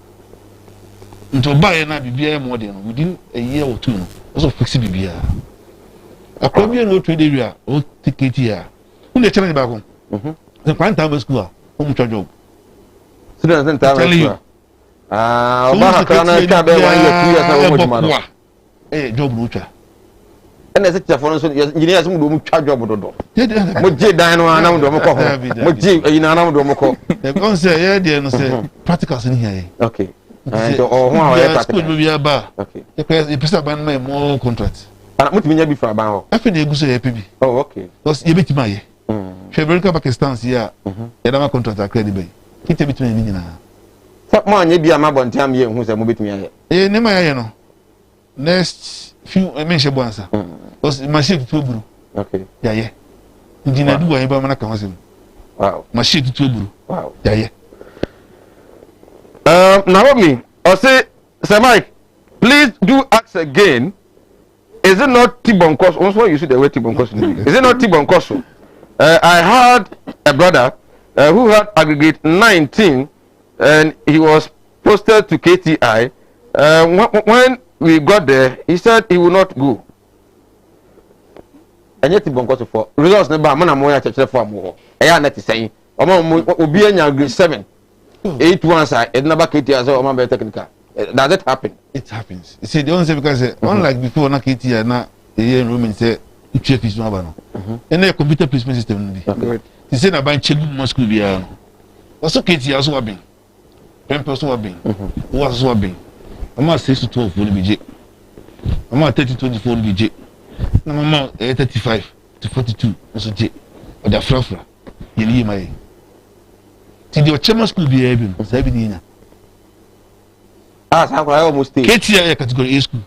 [SPEAKER 7] Until buy na BBI modern within a year or two. Also fix BBI. A Colombian no trade area or ticket here. Who they challenge back home? The prime time school. Home job. Students time school. Oba kana ka be 1 year 2 years na wo juma no. Job lucha. And as a for so engineers mu do mu twa job dodo. Mo je dan no anam do mo ko ho. Mo je ina anam do mo ko. E kon say yeah there no say practicals in here. Okay. And ho ho ya practical. School be ba. Okay. You pesa ban my more contract. Ana mutimi nya bi fra ban ho. Afi na egu so ya pebi. Oh okay. Because you beti ma ye. February Pakistan here. Ya da ma contract akre di be. Kite bitumi ni nyina. Mo anya bi ama bontiam ye hu se mo betumi aye. Ne ma ye no. Next few mention bonsa. Because machine to buru. Okay. Ya ye. Engineer du wa ba mana kan wasem. Wow. Machine to buru. Wow. Ya ye. Naomi, I say, Sir Mike, please do ask again. Is it not Tibonkoso? Also, you see the word Tibonkoso. Is it not Tibonkoso? I had a brother who had aggregate 19, and he was posted to KTI. When we got there, he said he would not go. And yet Tibonkoso for results. Never, man, I'm going to check for more. I am not saying. Obi anya grade 7. 8 once I never KTI as well technical. Does it happen? It happens. You see, the only thing because unlike before na KTI na the year enrollment say check is no bano. And the computer placement system no be. You say na ban check mo school bia. Also KTI also wabin. Pempe also wabin. Who also wabin. Mama 6 to 12 will be J. Mama 30 to 24 will be J. Na mama 35 to 42 also J. Or the frafra. Yeli mai. Ti the Ochema school be able, say be niya. Ah, so I almost stay. KTI category A school.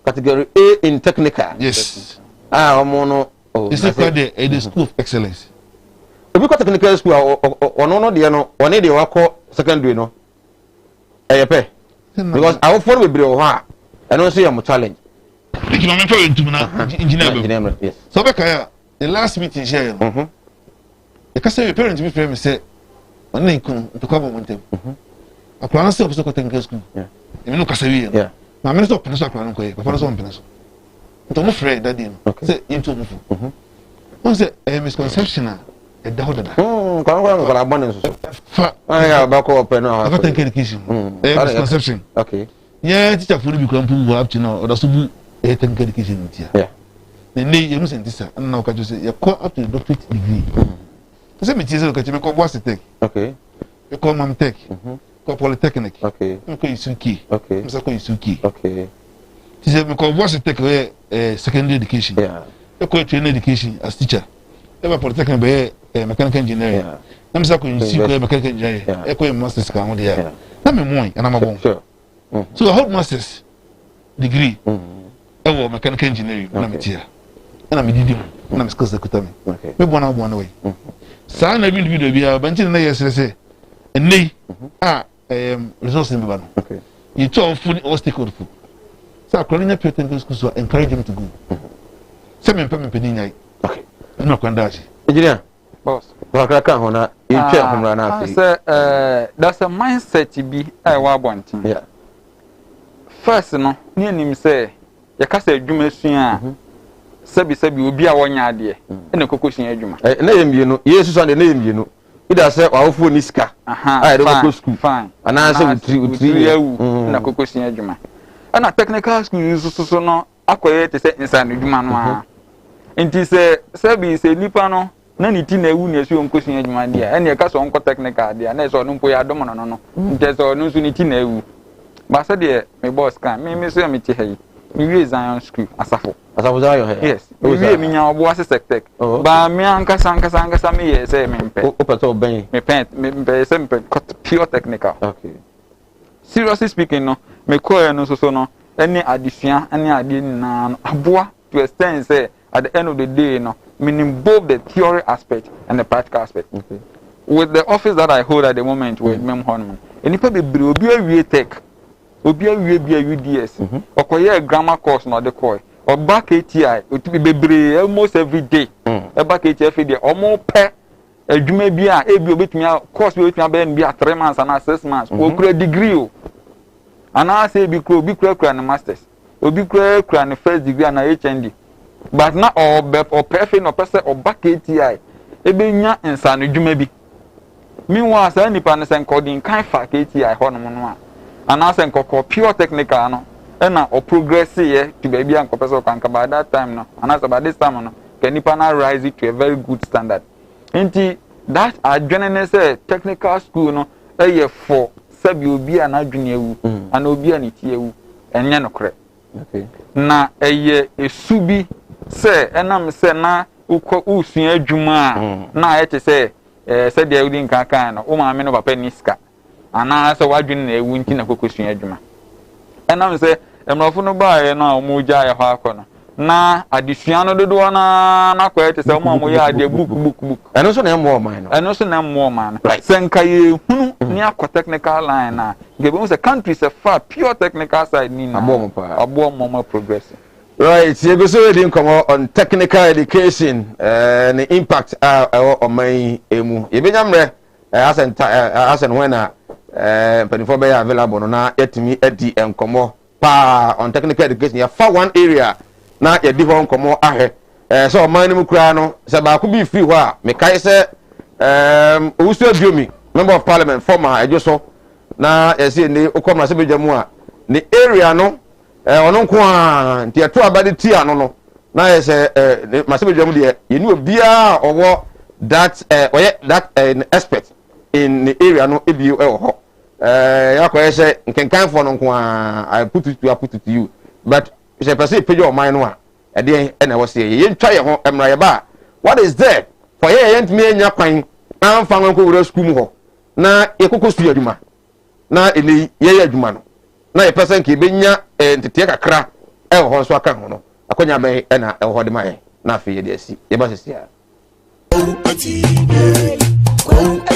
[SPEAKER 7] Category A in technical. Yes. Ah, omono. Oh. This is called the school of excellence. If you go technical school, or no, they no, or need you call secondary no. Because I will follow with bro ha. I don't see I'm a challenge. Thank you, my friend, to engineer. Yes. So Bekaya, the last meeting here. The customer parents me friend say, "On ne kun to come on them." Akwana se ofiso ko technical school. Yeah. You know kasawi. Yeah. Na me so pene so akwana ko e, papa so pene so. Nto mo friend that day. Say into mo. One say misconception da ho da
[SPEAKER 2] kwa abon so
[SPEAKER 7] fa
[SPEAKER 2] aya ba ko open no
[SPEAKER 7] ha education misconception
[SPEAKER 2] okay
[SPEAKER 7] yeah teacher for be kwampu go up to now oda so bu education ntia
[SPEAKER 2] yeah
[SPEAKER 7] ne ne you scientist na o ka just say you call up to the doctorate degree so me tise ka me ko boss tech
[SPEAKER 2] okay
[SPEAKER 7] you call mam tech ko polytechnic
[SPEAKER 2] okay
[SPEAKER 7] ko isuki
[SPEAKER 2] okay
[SPEAKER 7] so ko isuki
[SPEAKER 2] okay
[SPEAKER 7] tise me ko boss tech secondary education
[SPEAKER 2] yeah
[SPEAKER 7] ko train education as teacher eba polytechnic be mechanical engineering na so ko isuki mechanical engineering ko masters ka ho dia na me mo na ma bon so I hold masters degree mechanical engineering na me tia na me didi na me skills ekutami me bona way sa na bi bia banchi na yesese ennei resource me ba no you talk full obstacle fu sa akronya pretend school so encourage them to go se me pem pedi nyai okay na kwanda achi
[SPEAKER 2] engineer
[SPEAKER 8] boss
[SPEAKER 2] wakaka hona itwe homra na afi
[SPEAKER 8] that's a mindset bi wa bontin
[SPEAKER 2] yeah
[SPEAKER 8] first no ni anim say ya kasa adwuma sua sabi obi a wonya ade ene kokosua adwuma
[SPEAKER 2] na yembie no yesu so na yembie no ida say wawofo ni sika ai do ko school ana say utri
[SPEAKER 8] yawu na kokosua adwuma ana technical school so no akoye te say insan adwuma no a enti say sabi say nipa no na ni ti na ewu na esu onkosua adwuma dia ene ka so onko technical dia na so no mpo ya dom no enti so no so ni ti na ewu ba say de me boss kan me so me ti hayi me we Zion school asafo
[SPEAKER 2] Zion here
[SPEAKER 8] yes we me nya obo ase sectec ba me ankasa me ye say me mpe
[SPEAKER 2] o peto ben
[SPEAKER 8] me say me pure technical
[SPEAKER 2] okay
[SPEAKER 8] seriously speaking no me call no so no any addition any ade na no aboa to extend say at the end of the day no meaning both the theory aspect and the practical aspect
[SPEAKER 2] okay
[SPEAKER 8] with the office that I hold at the moment with mem honman enipa bebre obi awie tech obi awie bia UDS okoye grammar course no de koy oba KTI otibi bebre almost every day eba KTI every day omo pe adwuma bia ebi obetumi course bi obetumi be bia 3 months and 6 months okura degree o ana say bi kura na masters obi kura na first degree na HND but na o perfect no person oba KTI ebenya insane adwuma bi meanwhile say nipa na sen coding kan fa KTI ho no no a ana sen kokko pure technical no na o progress here to baby and professor kan by that time no ana say by this time no can nipa na rise it to a very good standard enti that adwenene say technical school no for sabi obi ana adwene ewu ana obi ani tie ewu enye no kre
[SPEAKER 2] okay
[SPEAKER 8] na esubi say enam say na usua adwuma na ayete say say de udi nkan no o ma me no papa niska ana say wadwene na ewu nti na kokosua adwuma enam say emrofo no ba na omo gya ya ho akono na adisua no dodo na kwete say omo ya ade book
[SPEAKER 2] eno so na emmo man no
[SPEAKER 8] eno so na emmo man senka ye hunu ni akọ technical line na gebe say country say far pure technical side ni na abo progress
[SPEAKER 2] right you go so reading come on technical education the impact on my emu ye benyamre asen when penifo be available no na yetimi edi enkomo pa on technical education ya fa one area na ye di ho nkomo ahe so man ni mu kura no se ba ko bi free ho a me kai se owusu abiomi member of parliament former ejoso na yesi ni ukomra se bejamu a ni area no ono nko a nti eto abade ti ano no na yese mase bejamu de yeni obia owo that an expert in the area no ebio ho ya ko yese nkenkan fo no nko a I put it to you but se person page o man no a ede na wo se ye ntwa ye ho emra ye ba what is there for ye ntimi enya kwan na mfa nko wura school mu ho na ye kokosu adwuma na ene ye adwuma no na ye person ke benya ntete kakra ho so aka ho no akonya be na ho de mai na afi ye de asi ye ba sisi a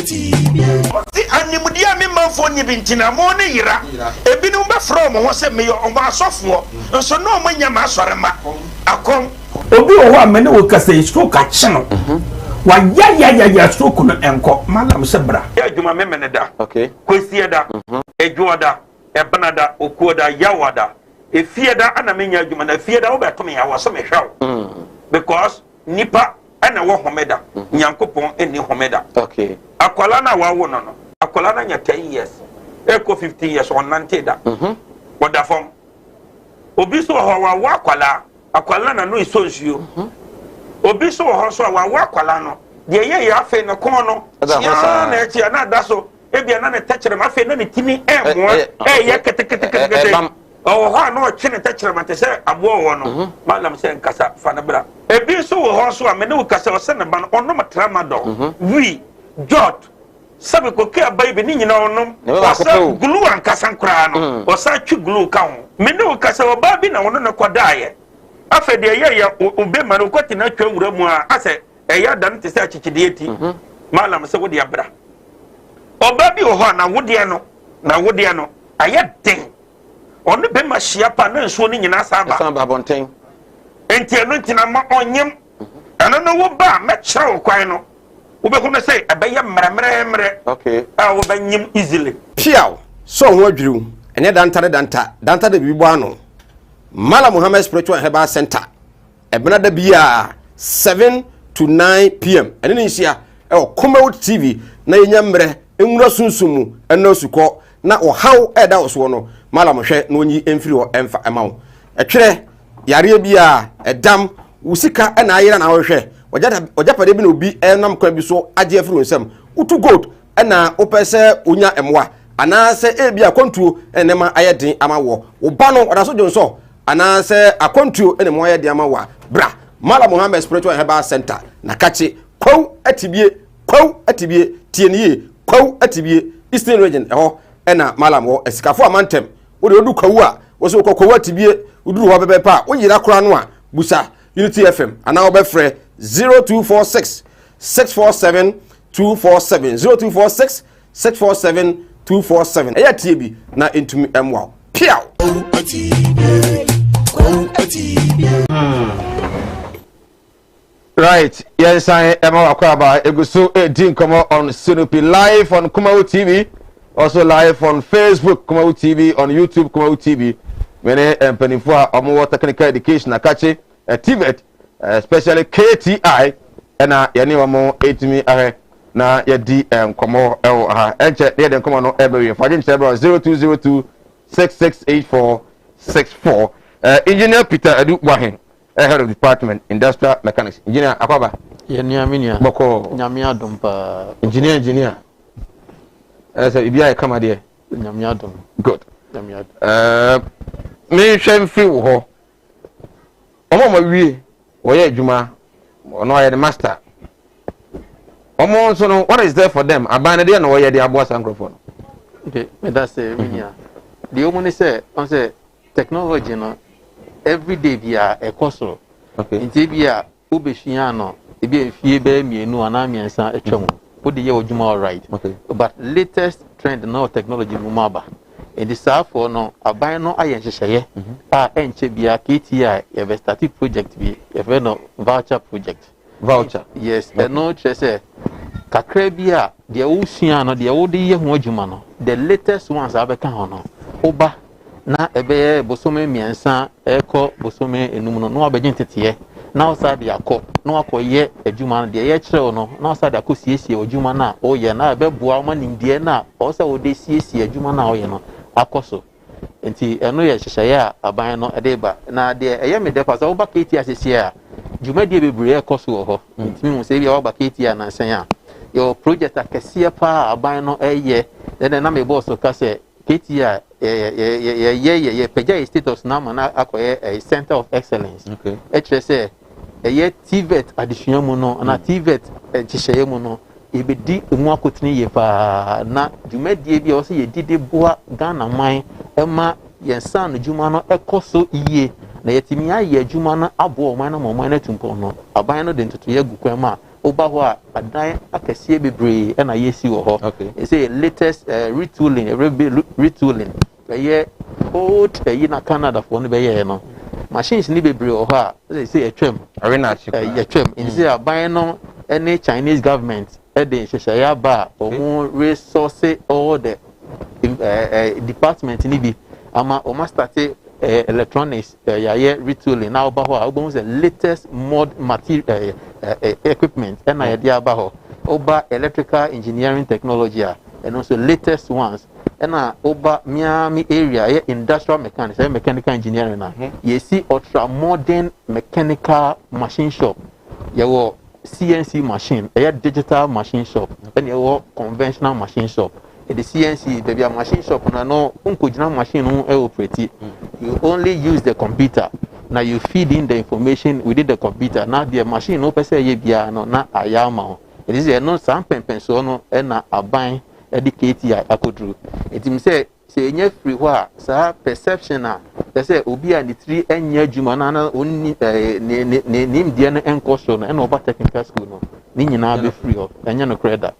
[SPEAKER 3] ti animudia me manfo ni bintina mo ne yira ebinu be from ho se me yo omba asofo nso no mo nya ma asorema akom obi o ho amene wo kasa stroke ka chino wa ya stroke no enko malam se bra ya djuma me mene da
[SPEAKER 2] okay
[SPEAKER 3] kwesi da ejuoda ebanada okuoda yawada efie da ana menya djuma na efie da wo beto me yawo so me hwaw because nipa ɛna wɔ homeda nyankopɔn ɛni homeda
[SPEAKER 2] okay
[SPEAKER 3] akwala na wawo no akwala na nya 10 years eko 15 years on nante da wɔda fam obi so ho wawo akwala na no isonsuo obi so ho so wawo akwala no de ye afe no kon no ya na echi na da so ebia na ne tachere ma afe na ne timi emo ye kete oh ha no chine tachere ma te se abo wo no malam se nkasa fa na bra ebi so ho so a me ne ukasa o se ne ba no ono matrama do wi jot sabe ko ke abai be ni nyina onom o sa glue ankasa nkra no o sa twi glue ka ho me ne ukasa o ba bi na wono ne kodaaye afa de ye obe ma no kwati na twa wura mu a ase eya dan te se achichide eti malam se wo de abra oba bi o ho na wo de no aye den onu be ma hia pa na nsuo ni nyina saba
[SPEAKER 2] bonten
[SPEAKER 3] enti eno ntina ma onyem eno no wo ba me kyerɛ wo kwan no wo be hu say abɛyɛ mmeremmeremre
[SPEAKER 2] okay
[SPEAKER 3] wo ba nyim easily
[SPEAKER 2] piaw so ho adwiriw ene danta da bibo ano Mala Muhammad Spiritual Herbal Center ebena da bia 7 to 9 p.m. ene ni hia Kumawood TV na yenya mmerɛ enwura sunsumu ena osukɔ na ohaw eda oso no Mala mohwɛ na onyi emfiri ho emfa emawo etwere yare bia edam usika ena ayira na wohwɛ ojapade bi na obi enam kwa bi so agye afiri nsam utu gold ena opese onya emwa anase ebia kontuo enema ayeden ama wo oba no odaso jonso anase akontuo enema ayeden ama wa bra Mala Muhammad Spiritual Herbal Center na kache kwaw atibie tienie kwaw atibie Eastern Region eho ena Malam wo esikafo amantem wo de odu kwaw a wo so kwaw atibie uduru ho bebe pa wo yira kora no a busa Unity FM ana wo be frɛ 0246 647 247 0246 647 247 eya tie bi na entumi emwa piaw right yes I am akwaba eguso edin komo on Sinupi live on Kumawood TV, also live on Facebook Kumawood TV, on YouTube Kumawood TV mene empanifo a omo technical education akache TVET especially KTI ena yene wamo etimi ahe na yedi komo ha enche de den komo no ebe fagin chebro 0202 668464 engineer Peter Adu Wahin, head of department industrial mechanics. Engineer akwaba
[SPEAKER 9] Yeniaminia
[SPEAKER 2] boko
[SPEAKER 9] nyamia dompa
[SPEAKER 2] engineer so ibia kama de
[SPEAKER 9] nyamia dom
[SPEAKER 2] good
[SPEAKER 9] nyamia
[SPEAKER 2] me hwem fi wo ho omo ma wie wo ye adwuma no ye the master omo so no what is there for them abana de no wo ye the abo sancrophone
[SPEAKER 9] okay me that say minia the omoni say on say technology no every day bia e koso
[SPEAKER 2] okay
[SPEAKER 9] nti bia obehia no e bia fie be mienu ana miensa etwem wo de ye adwuma all right
[SPEAKER 2] okay
[SPEAKER 9] but latest trend now technology mu maba in the south for no aban no ayen hyehyeye a enche bia KTI e be start project bi e fe no voucher project yes no say kakra bia de wo sua no de wo de ye ho adwuma no the latest ones abeka ho no oba na ebe bosome miensa eko bosome enum no abegye ntete na osa de akọ na akọye adwuma de ye kyerɛ no na osa de akosiesie adwuma na oyɛ na ebe boa ma nimdie na osa ode siesie adwuma na oyɛ no akoso enti eno ye hyehyɛ a aban no ede ba na de eye me de pasa oba KT asiesie a dwumadie bebre ekoso wɔ hɔ enti mu se bia oba KT anansen a your project akɛseɛ pa aban no eye de na me boss ka se KT a ye pagya status na mana akoye a center of excellence
[SPEAKER 2] okay
[SPEAKER 9] etre se ye TVET additional mu no na TVET hyehyɛ mu no ebedi emu akotini ye pa na dwumadie bia o se ye dide boa Ghana man ema yensa no dwuma no ekoso iye na yetimi aye dwuma no abo o man na mo man na tumpo no aban no de ntoto ye gukwan ma oba ho a adan akasie bebre na yesi wo ho e say latest retooling retooling ye old na Canada for no be ye no machines ni bebre wo ho a say etwem
[SPEAKER 2] arena
[SPEAKER 9] ye twem in say aban no any Chinese government the hyehyɛ ba omo resource all the department ni bi ama o ma start electronics retooling now ba ho a the latest mod material equipment and I idea about over electrical engineering technology and also latest ones and over Miami area industrial mechanics and mechanical engineering you see ultra modern mechanical machine shop you CNC machine a digital machine shop and you conventional machine shop the CNC there be a machine shop no unkujina machine operate you only use the computer. Now you feed in the information within the computer. Now the machine no person ye bia no na ayama. It is no some penso no na aban educate ya akodru. It means say nye free wa sa perception na say obi a ni three enye adwuma na onni nim dia no enkoso no na oba technical school no. Ni nyina be free of enye no credit.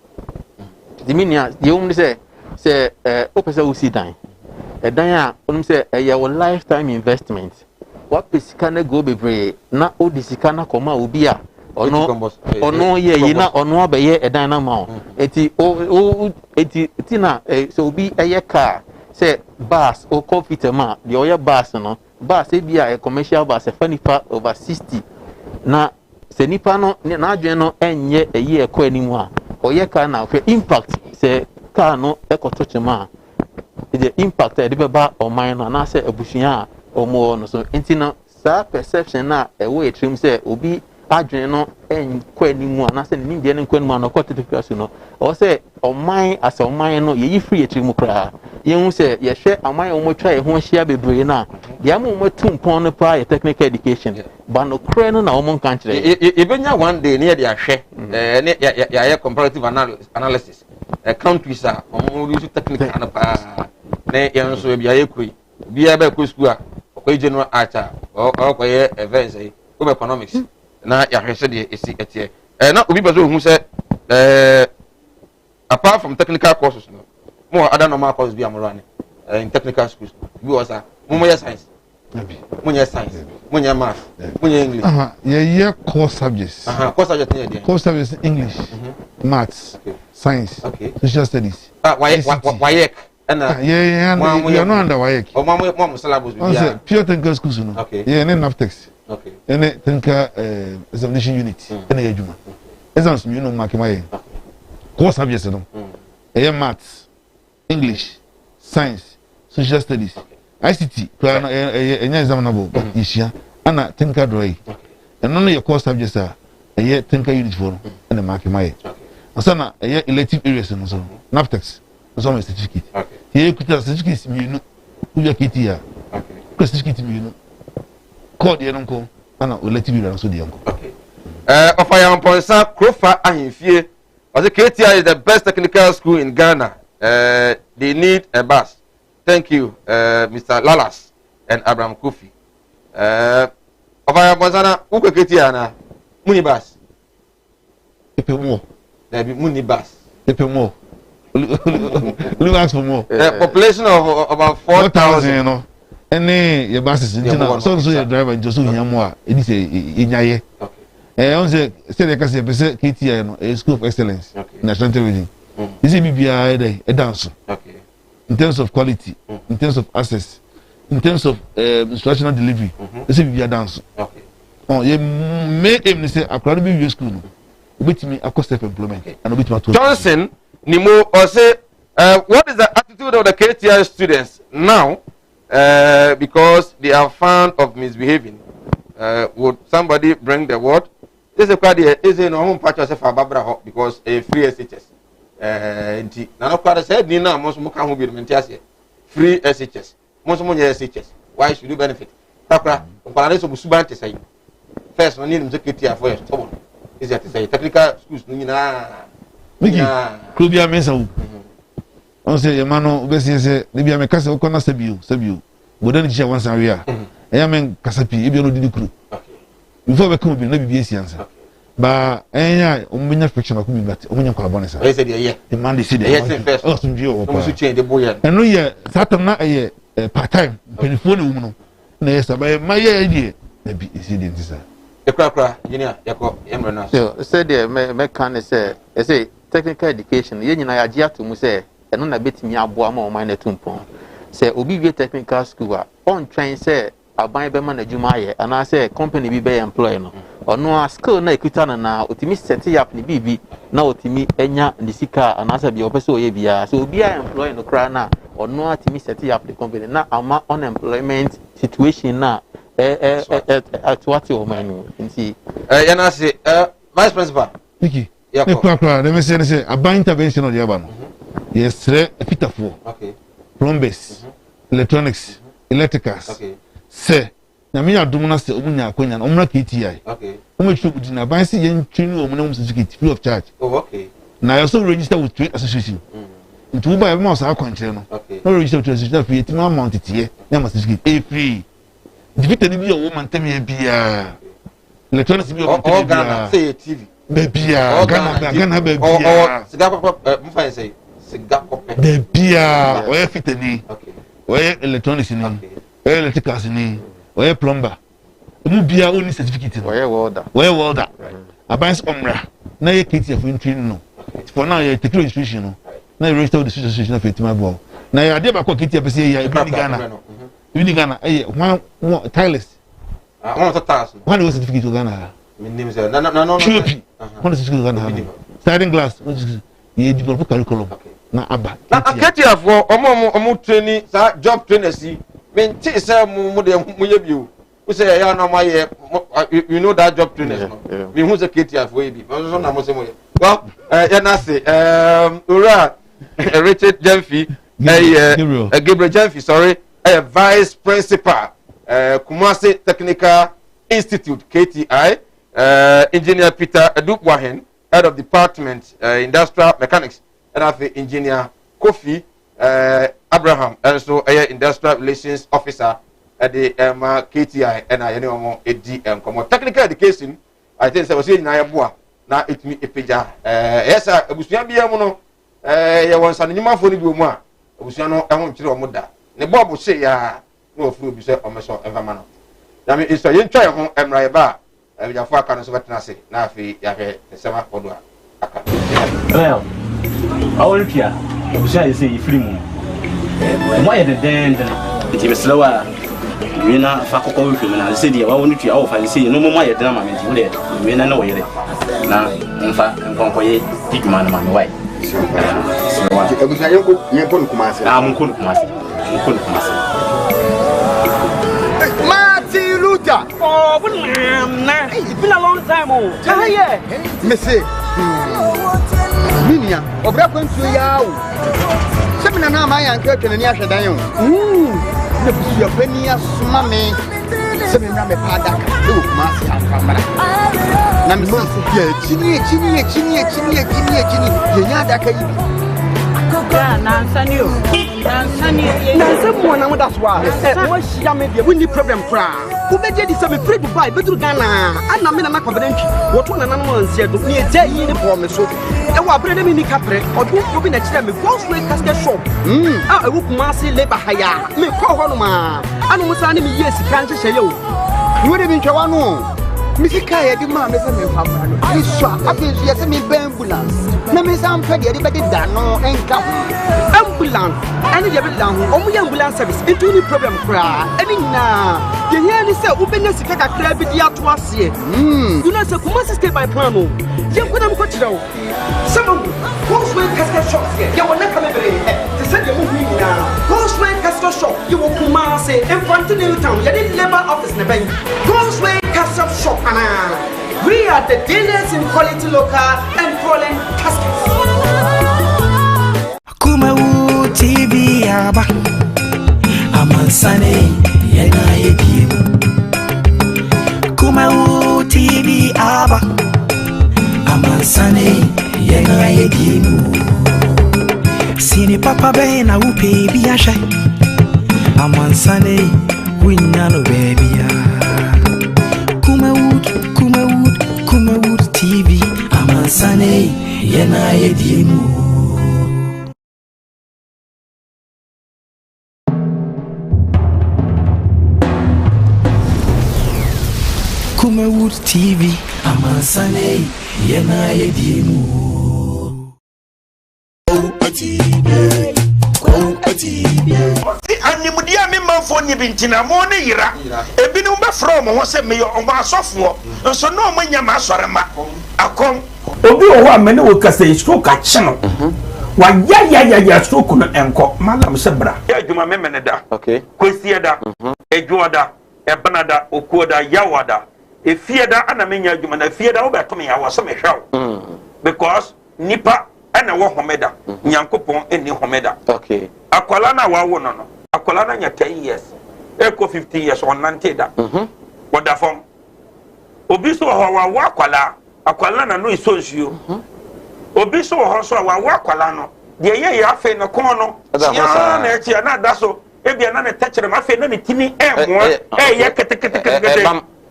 [SPEAKER 9] The meaning the only say opesa usi dan. E dan a onum say your lifetime investment. What pisikana go bebre na odisikana koma obi a ono ye yina ono abeye edan na ma eti eti na so obi eye car say bus o computer ma the oye bus no bus e bia a commercial bus e fanipa over 60 na se nipa no na adwen no enye eye ekọ animu a oye car na fe impact se car no ekotochema the impact e de beba o man na say abusuan omo no so intina sa perception na ewe trim say obi adwen no enkwa animu na say nim de enkwa animu na kwatete so no o say oman as oman no ye free trim kra ye hu say ye hwe aman omo twa ye ho hia bebre na de am omo tumpon no pa technical education ba no kra no na omo kan kire
[SPEAKER 2] e benya one day ne ye de ahwe ne ya comparative analysis countries are omo use technical na pa ne ye nso e bia ye koi bia ba ko school a ko general art or ko ye events ko economics na ya hwese de esi etie na obi bazo hu se apart from technical courses no more other normal courses be amorane in technical schools we was mo science mo science mo math mo English
[SPEAKER 7] yeah core subjects
[SPEAKER 2] core subjects
[SPEAKER 7] core subjects English maths science social studies
[SPEAKER 2] why
[SPEAKER 7] yeah, you are not under WAEC.
[SPEAKER 2] Oh, mom, syllabus.
[SPEAKER 7] Pure technical schools, no.
[SPEAKER 2] Okay.
[SPEAKER 7] Yeah, and then NAFTEX.
[SPEAKER 2] Okay.
[SPEAKER 7] And then technical examination unit. And then Juma. Exams, you know, Makimaye. Core subjects, no. Yeah, maths, English, science, social studies, ICT. And examinable, but Isha, and technical drawing. And only your core subjects are a year technical unit for and the Makimaye. And so, a year elective areas, and so NAFTEX. So my certificate. Okay. Here could have certificates you know who you get here. Okay. Certificate you know. Call the uncle and I will let you also the uncle.
[SPEAKER 2] Okay. Of I am Ponsa Krofa Ahimfie. As the KTI is the best technical school in Ghana. They need a bus. Thank you, Mr. Lalas and Abraham Kofi. Of I am Ponsa Uko KTI na Munibus.
[SPEAKER 7] Epemo.
[SPEAKER 2] There be Munibus.
[SPEAKER 7] Epemo. Look ask for more.
[SPEAKER 2] Population of about 4,000,
[SPEAKER 7] you know. And your buses in China, so your driver in Josu Yamwa, it is in Yaye. Okay. On the say KTI, a school of excellence, national television. This is BBI a dance. Okay. In terms of quality, in terms of access, in terms of instructional delivery, this is BBI dance. Okay. Oh, you make him say, I'm going to be school. With me, a cost of employment, and with my
[SPEAKER 2] Johnson. Nimo or say, what is the attitude of the KTI students now? Because they are found of misbehaving. Would somebody bring the word? This is quite is a normal patch of Barbara because a free SHS. Now, quite said, Nina, most more be the free SHS. Most more SHS. Why should you benefit? Takra, Paradiso Musuban to say. First, no need to KTI for your is that to say technical schools, Nina.
[SPEAKER 7] Miki, Klubia Mesa. On say, Mano, Bessie say, Libya Mecasa, Okona Sabu. But then she once a year. I am in Casapi, if you know the crew. Before we come, no be answer. But any Omina friction of me, but Omina Carbonesa. I said, yeah, the man is the first. Oh, some Geo, change the boy. And no, yeah, Saturn, a part time, penny woman. Yes, by my idea, maybe it's in this.
[SPEAKER 2] The cracker, Yako, Emrana.
[SPEAKER 9] So, said the mechanic say, technical education, yen na ya to mu say eno na betimi aboa ma o man na tumpon say obi wie technical school on train say aban be man adwuma ye ana say company bi be employ no ono a skill na ekuta na otimi set up ni bibi na otimi enya ndisika anasa bi opese oye bia so obi a employee no kra na ono atimi set up the company na ama unemployment situation na at what you man nti
[SPEAKER 2] yana say vice principal
[SPEAKER 7] Niki kwa let me say aban intervention of the urban yes epitafo
[SPEAKER 2] okay
[SPEAKER 7] plumbers electronics electricals say na me adum na say omunya akonya na omra KTI
[SPEAKER 2] okay
[SPEAKER 7] omechu budina ban say yen twinu omuna certificate free of charge
[SPEAKER 2] okay
[SPEAKER 7] na you so register with trade association nti wo ba e ma so akwankyere no no register with trade association free ti ma amount tie na ma certificate free divite ni bi o man teme bia electronics bi o
[SPEAKER 2] man teme say TV
[SPEAKER 7] bebia Ghana bebia
[SPEAKER 2] siga papa mfa say siga papa
[SPEAKER 7] bebia o e fitani o e electronics ni o e electricals ni o e plumber mu bia oni certificate
[SPEAKER 9] o e welder
[SPEAKER 7] abans omra na ye KTF entry no for now ye take registration no na register with the association of Fatima Ball na ye ade ba ko KTF say ya Ghana Ghana one tilers
[SPEAKER 2] one to task
[SPEAKER 7] one was certificate to Ghana
[SPEAKER 2] my name is no
[SPEAKER 7] one certificate to Ghana sliding glass ye develop curriculum na aba
[SPEAKER 2] na KTF for omo training sa job trainers men ti say mu de mu ye bio we say ya na my you know that job trainers no me who say KTF for be so na mo say mo well ya na say ura Richard Jemfi Gabriel Jemfi sorry vice principal Kumasi Technical Institute KTI engineer Peter Edukwahen head of department industrial mechanics and engineer Kofi Abraham also industrial relations officer at the KTI and I know technical education I think was in Nayabua na it me epeja yes abusuan bia mu no ye won sanima fo ni bi mu a abusuan no ehun kire o mu da ne bob she ya no ofuru bi se o meso envama no na me iso ye ntwa ye ho emra ye ba abijafo aka no so betena se na afi ya he sema kodo aka
[SPEAKER 4] well awolpia abusuan ye se ifiri mu mo ye de den nti meslewa mina fa kokko wi mina se dia wa wonu tua wo fa se no mo ye den ma me nti wo de mina na wo yere na mfa nkonkoye digma na mama wai
[SPEAKER 2] ebusa yenko Kumasi
[SPEAKER 4] munko Kumasi
[SPEAKER 5] Martin Luther oh na it's been a long time oh yeah me say minia obra kwantu ya o se mina na ma yanka twene ni ahwedan yo na busu ya pani asuma me se me na me pada ka o Kumasi afamara na me say ya chini ye nya da ka yi
[SPEAKER 6] ya nansani mo na mo that's why wo shia me dia we need problem kra wo be je di se me free Dubai betru Ghana ana me na confident wo to na no ansia do ni eje yi ni bo me so e wo abrede mi ni kapre odu obi na kire me go straight casket shop e wo Kumasi labor haya me ko ho no ma ana mo sa ni me yes kan hye ye o wo de bi ntwa no misika ye di ma me se me famra no iswa afi ye se me ambulance na me sam pe de be da no enka ambulance ani de be da ho omu ye ambulance service into ni problem kra ani na ye here ni se ubenya sika kakra bi di ato ase you know se Kumasi stay by plan no ye kwena mko tira o some Cosway casket shop here ye wona ka me bere te se de mu hu ni na Cosway casket shop ye wo Kumasi in front of New Town ye di labor office ne ben Cosway casket shop we are the dealers in quality local and foreign caskets.
[SPEAKER 1] Kumawood TV aba amansane yena yedi. Kumawood TV aba amansane yena yedi. Sini papa be na upe biasha amansane winyano baby ya. Kumawood TV amansane yena yedimu. Kumawood TV amansane yena yedimu.
[SPEAKER 3] osi animdia me manfo ni bintina mo ne yira ebinu be from ho se me yo o ma asofo nso no mo nya ma asorema akom obi o ho amene wo kasa stroke a chino wa ya stroke no enko malam se bra ya adwuma me mene da
[SPEAKER 2] okay
[SPEAKER 3] kwesi da edwoda ebenada okuoda yawada efieda ana menya adwuma na fieda wo beto me ya wo so me hwaw because nipa ana wo homeda nyankopon eni homeda
[SPEAKER 2] okay
[SPEAKER 3] akwala na wawo no akwala na nya 10 years eko 15 years on nanteda woda fom obi so ho wawo akwala na no isonsuo obi so ho so wawo akwala no de ye ya afi no kon no ya na echi na daso ebia na ne techere ma afi na ne tini emo ye kete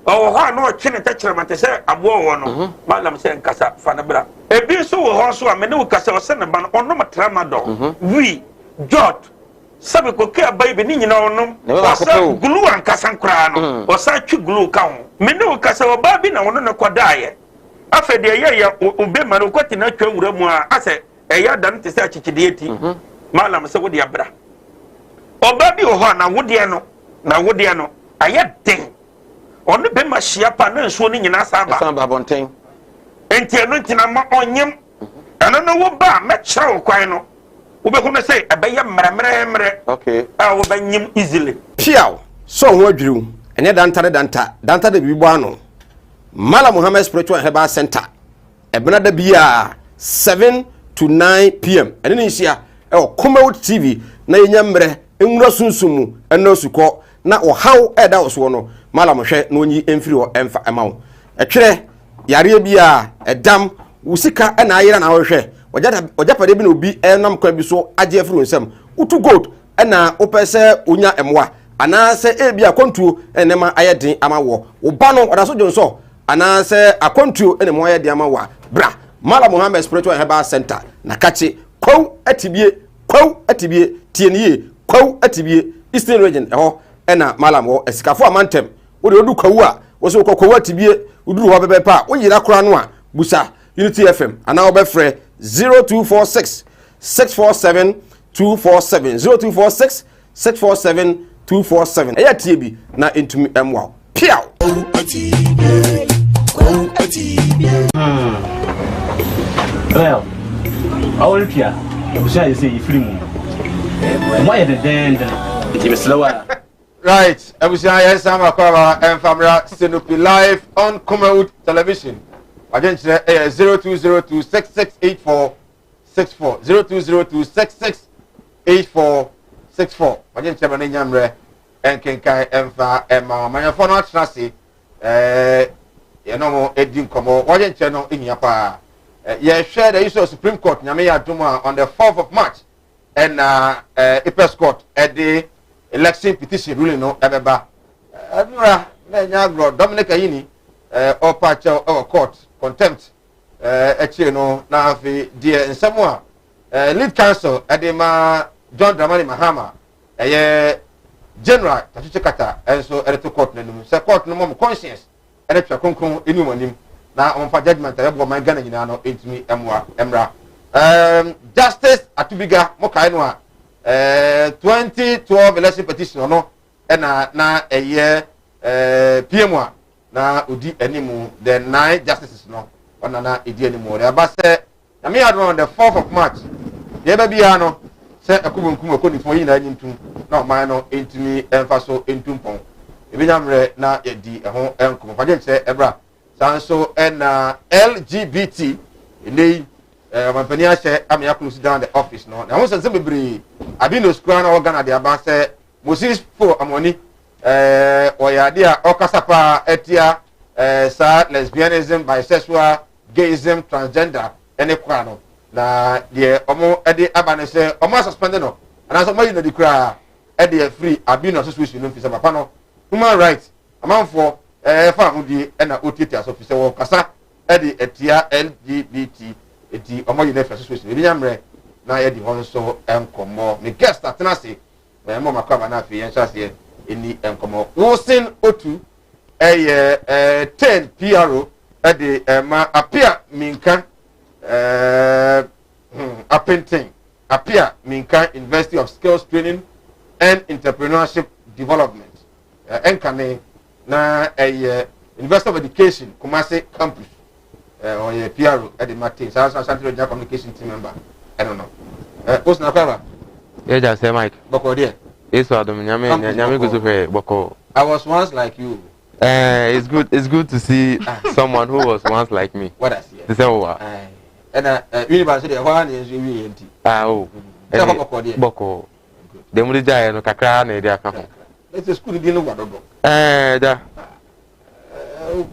[SPEAKER 3] oh ha no chine techere ma te se abo wo no malam se nkasa fa na bra ebi so ho so a me ne ukasa o se ne ba no ono matrama do wi jot sabe ko ke abai be ni nyina onom o sa glue an kasa nkra no o sa twi glue ka ho me ne ukasa o ba bi na wono ne kodaye afa de ye obe ma no kwati na twa wura mu a ase eya dan te se achichide eti malam se wo de abra oba bi o ho na wode no aye den onu be ma hia pa na nsuo ni nyina saba
[SPEAKER 2] bonten
[SPEAKER 3] enti eno ntina ma onyem ana no wo ba me kyerɛ kwan no wo be hu say ebeye mremre
[SPEAKER 2] okay
[SPEAKER 3] wo ba nyim easily
[SPEAKER 2] piaw so ho adwiriw ene danta da bibo ano Mala Muhammad Spiritual Herbal Center ebena da bia 7 to 9 p.m. ene ni hia Kumawood TV na yenya mre enwura sunsumu eno suko na ohaw eda oso no Mala mohwe na onyi emfiri ho emfa emawo etwere yare bia edam usika na ayira na wohwe ojapade bi na obi enam kwa bi so age afiri nsem utu gold na opese onya emwa anase ebia kontuo enema ayeden amawo oba no odaso jonso anase akontuo enema ayeden amawa bra Mala Muhammad Spiritual Herbal Center na kache kwaw atibie tienie kwaw atibie Eastern Region eho ena Malam wo esikafo amantem wo de odu kwaw a wo so kwaw atibie uduru ho bebe pa wo yira kora no a busa Unity FM ana wo be frɛ 0246 647 247 0246 647 247 eya tie bi na entumi emwa piaw
[SPEAKER 4] well all pia you say you free mu why the den it slower
[SPEAKER 2] right abusia yes am akwa famra Sinopi live on Kumawood television agency 0202668464 0202668464 agency bana nyamre enkenkai emfa ema manyafo no atrase ye no mo edin komo agency no ehia pa ye share the issue of Supreme Court nyame ya duma on the 4th of March and Appeals Court at the election petition ruling no ebeba adura na nyagro Dominic Ayini opacha court contempt echi no na afi die nsemo a lead counsel edema John Dramani Mahama general tatuche kata enso ereto court nanum se court no mo conscience eretwa konkron enu manim na on fa judgment ebo man Ghana nyina no entimi emra justice atubiga mo kai no a 2012 election petition no na PM na odi animu the 9 justices no ona na edi animu the abase na me had on the 4th of March ye ba bia no se akubunkum akoni fo yi na nyintum na o man no entimi emfaso entumpon ebinyamre na edi ho enkom fa je nche ebra sanso na LGBT elei mampani ahye amia close down the office no na won se bebre abi no square na organ de abase Moses for amoni oyade a okasapa etia sa lesbianism, bisexual, gayism, transgender ene kwa no na de omo ede abane se omo suspend no ana so mayi no di kra ede free abi no association no fisa papa no human rights amanfo fa hudi na otiti asofise wo kasa ede etia LGBT eti omo yi na fa association ebi nyamre na ye di hon so enkomo me guest atena se mo makwa na afi yen chase eni enkomo wosin otu 10 PRO ede ma apia minka apinting apia minka University of Skills Training and Entrepreneurship Development. Enkane na University of Education Kumasi campus. Or a PRO at the Martin. So I was communication team member. I don't know. What's na kwaba?
[SPEAKER 10] Yeah, just say Mike.
[SPEAKER 2] Boko there.
[SPEAKER 10] Yes, nyame go to Boko.
[SPEAKER 2] I was once like you.
[SPEAKER 10] It's good to see someone who was once like me.
[SPEAKER 2] What I see.
[SPEAKER 10] The same one.
[SPEAKER 2] And university one is really empty.
[SPEAKER 10] Oh. Boko. The mulija no kakra na dia ka ho.
[SPEAKER 2] It's a school deal what do.
[SPEAKER 10] Da.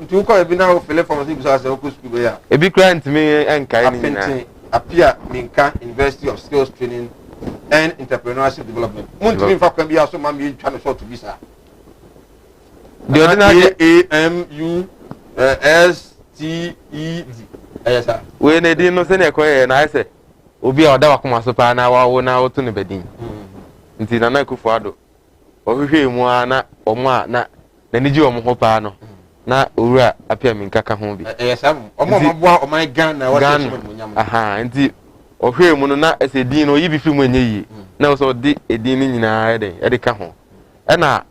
[SPEAKER 2] You call be now fele from the because I school here.
[SPEAKER 10] E bi client me enkai ni na.
[SPEAKER 2] Appear Minka University of Skills Training and Entrepreneurship Development. Mun fa kan biya so ma mi twa no so to visa. The ordinary AMUSTED. Yes sir.
[SPEAKER 10] We na di no se na ekoye na ise. Obi a oda wakoma so pa na wa na otu ne bedin. Nti na na kufu ado. Ohwehwe mu na omo a na niji omo ho pa no. Na owura apia Minka ka ho bi.
[SPEAKER 2] Yes sir. Omo maboa o man Ghana wa se mu nyam.
[SPEAKER 10] Aha, nti ohwe mu no na ese din no yibi fi mu enye yi na so di edin ni nyina ede ka ho e na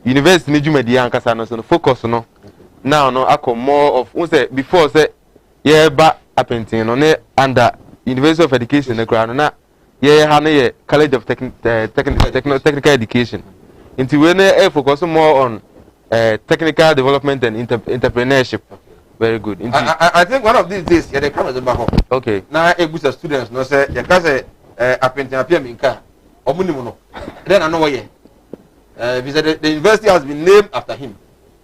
[SPEAKER 10] university ni dwumadi ankasa no so focus no now no akọ more of we say before say ye ba appenting no ne under University of Education na kra no na ye ha no ye College of Technical Education nti we na focus more on technical development and entrepreneurship. Very good.
[SPEAKER 2] I think one of these days, they come as a baho.
[SPEAKER 10] Okay.
[SPEAKER 2] Now, a boost of students, no say, you can say, apprentice appear Minka, or Munimono. Then I know why. The university has been named after him.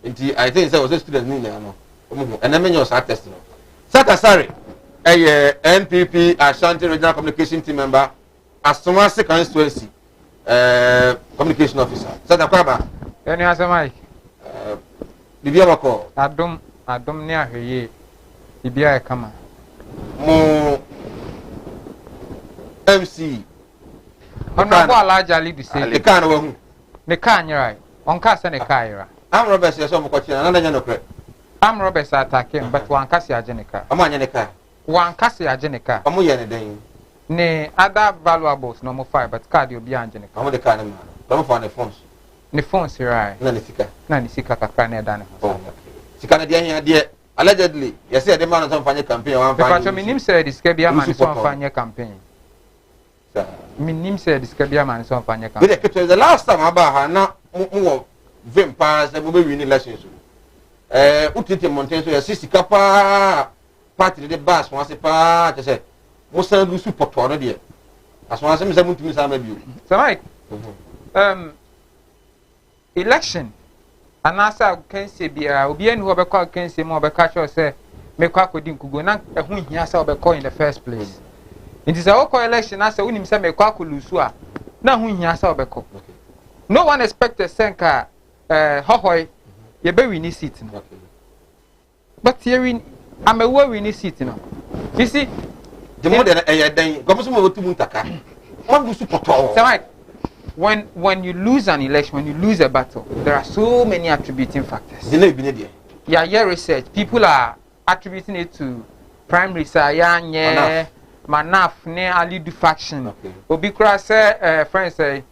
[SPEAKER 2] I think there was a student name there, and then you start testing. Sata Sari, a NPP Ashanti Regional Communication Team member, Astomasi Constituency Communication Officer. Sata Kwaba.
[SPEAKER 11] Any answer, Mike?
[SPEAKER 2] Bibiabako.
[SPEAKER 11] Adom ne ahweye bibia e kama
[SPEAKER 2] mo MC
[SPEAKER 11] ona bo alaja lead say
[SPEAKER 2] le kan wa hu
[SPEAKER 11] ne kan yira on ka se ne ka yira
[SPEAKER 2] am Robert say so mo ko china na nya no kre
[SPEAKER 11] am Robert attack him but wan ka se age ne ka
[SPEAKER 2] am anya ne ka
[SPEAKER 11] wan ka se age ne ka
[SPEAKER 2] am ye ne den
[SPEAKER 11] ne other valuables no mo five but card obi age ne ka
[SPEAKER 2] am de ka ne ma am for ne phones
[SPEAKER 11] right
[SPEAKER 2] na ne sika
[SPEAKER 11] kakra na da ne
[SPEAKER 2] sikana dia hia dia allegedly you say the man on fanya campaign one fanya
[SPEAKER 11] because minim say disca bia man so fanya campaign minim say disca bia man so fanya campaign
[SPEAKER 2] but the last time aba ha na mo vim pass e mo be win election so utite mountain so ya sika pa party de bass won se pa te say mo san du support no dia as won se me say mutumi sa ma bio
[SPEAKER 11] so Mike election anasa kense bia obi enu obekọ kense mo obeka cho se mekọ akodi nkugo na ehu hia sa obekọ in the first place it is a election asa unim se mekọ akolusu a na hu hia sa obekọ no one expected senka hohoi ye be win seat no but here win am a win seat no you see
[SPEAKER 2] the more than dan gomo so mo tumu ntaka mo bu support
[SPEAKER 11] when you lose an election, when you lose a battle, there are so many attributing factors. Yeah, research. People are attributing it to primary sayanye, manaf ne alidu faction. Obi kura say friends say